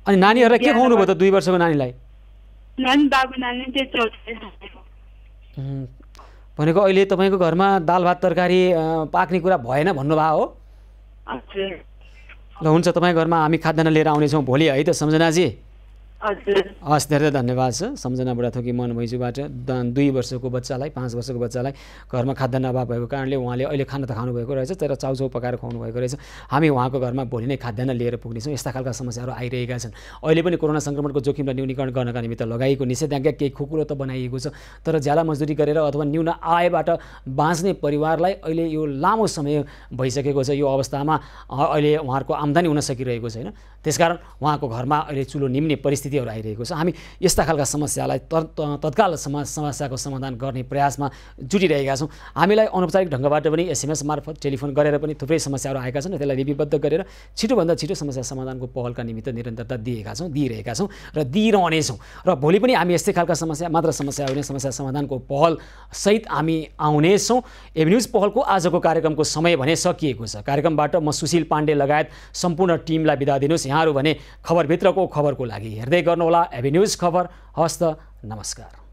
Speaker 1: अनि नानीहरूलाई के खुवाउनु भयो त 2 वर्षको नानीलाई?
Speaker 8: नानी बाबु नानी त्यही चाउचाउ
Speaker 1: भनेको अहिले तपाईँको घरमा दाल भात तरकारी पाक्ने कुरा भएन भन्नुभयो हो?
Speaker 8: हजुर।
Speaker 1: ल हुन्छ, तपाईँ घरमा हामी खाद्यान्न लिएर आउनेछौँ भोलि है त सम्झनाजी?
Speaker 8: हजुर।
Speaker 1: हस्, धेरै धन्यवाद छ। सम्झना बुढाथोकी मनमैजूबाट 2 वर्षको बच्चालाई 5 वर्षको बच्चालाई घरमा खाद्यान्न अभाव भएको कारणले उहाँले अहिले खाना त खानुभएको रहेछ तर चाउचाउ पकाएर खुवाउनु भएको रहेछ। हामी उहाँको घरमा भोलि नै खाद्यान्न लिएर पुग्नेछौँ। यस्ता खालका समस्याहरू आइरहेका छन्। अहिले पनि कोरोना सङ्क्रमणको जोखिमलाई न्यूनीकरण गर्नका निमित्त लगाइएको निषेधाज्ञा केही खुकुलो त बनाइएको छ, तर ज्याला मजदुरी गरेर अथवा न्यून आयबाट बाँच्ने परिवारलाई अहिले यो लामो समय भइसकेको छ। यो अवस्थामा अहिले उहाँहरूको आम्दानी हुन सकिरहेको छैन। त्यसकारण उहाँको घरमा अहिले चुलो निम्ने परिस्थितिहरू आइरहेको छ। हामी यस्ता खालका समस्यालाई तत्काल समस्याको समाधान गर्ने प्रयासमा जुटिरहेका छौँ। हामीलाई अनौपचारिक ढङ्गबाट पनि SMS मार्फत टेलिफोन गरेर पनि थुप्रै समस्याहरू आएका छन्। त्यसलाई लिपिबद्ध गरेर छिटोभन्दा छिटो समस्या समाधानको पहलका निमित्त निरन्तरता दिइरहेका छौँ र दिइरहनेछौँ। र भोलि पनि हामी यस्तै खालका समस्या होइन, समस्या समाधानको पहल सहित हामी आउनेछौँ। एभिन्युज पहलको आजको कार्यक्रमको समय भने सकिएको छ। कार्यक्रमबाट म सुशील पाण्डे लगायत सम्पूर्ण टिमलाई बिदा दिनुहोस्। यहाँहरू भने खबरभित्रको खबरको लागि हेर्दै गर्नुहोला एभिन्युज खबर। हस्त नमस्कार।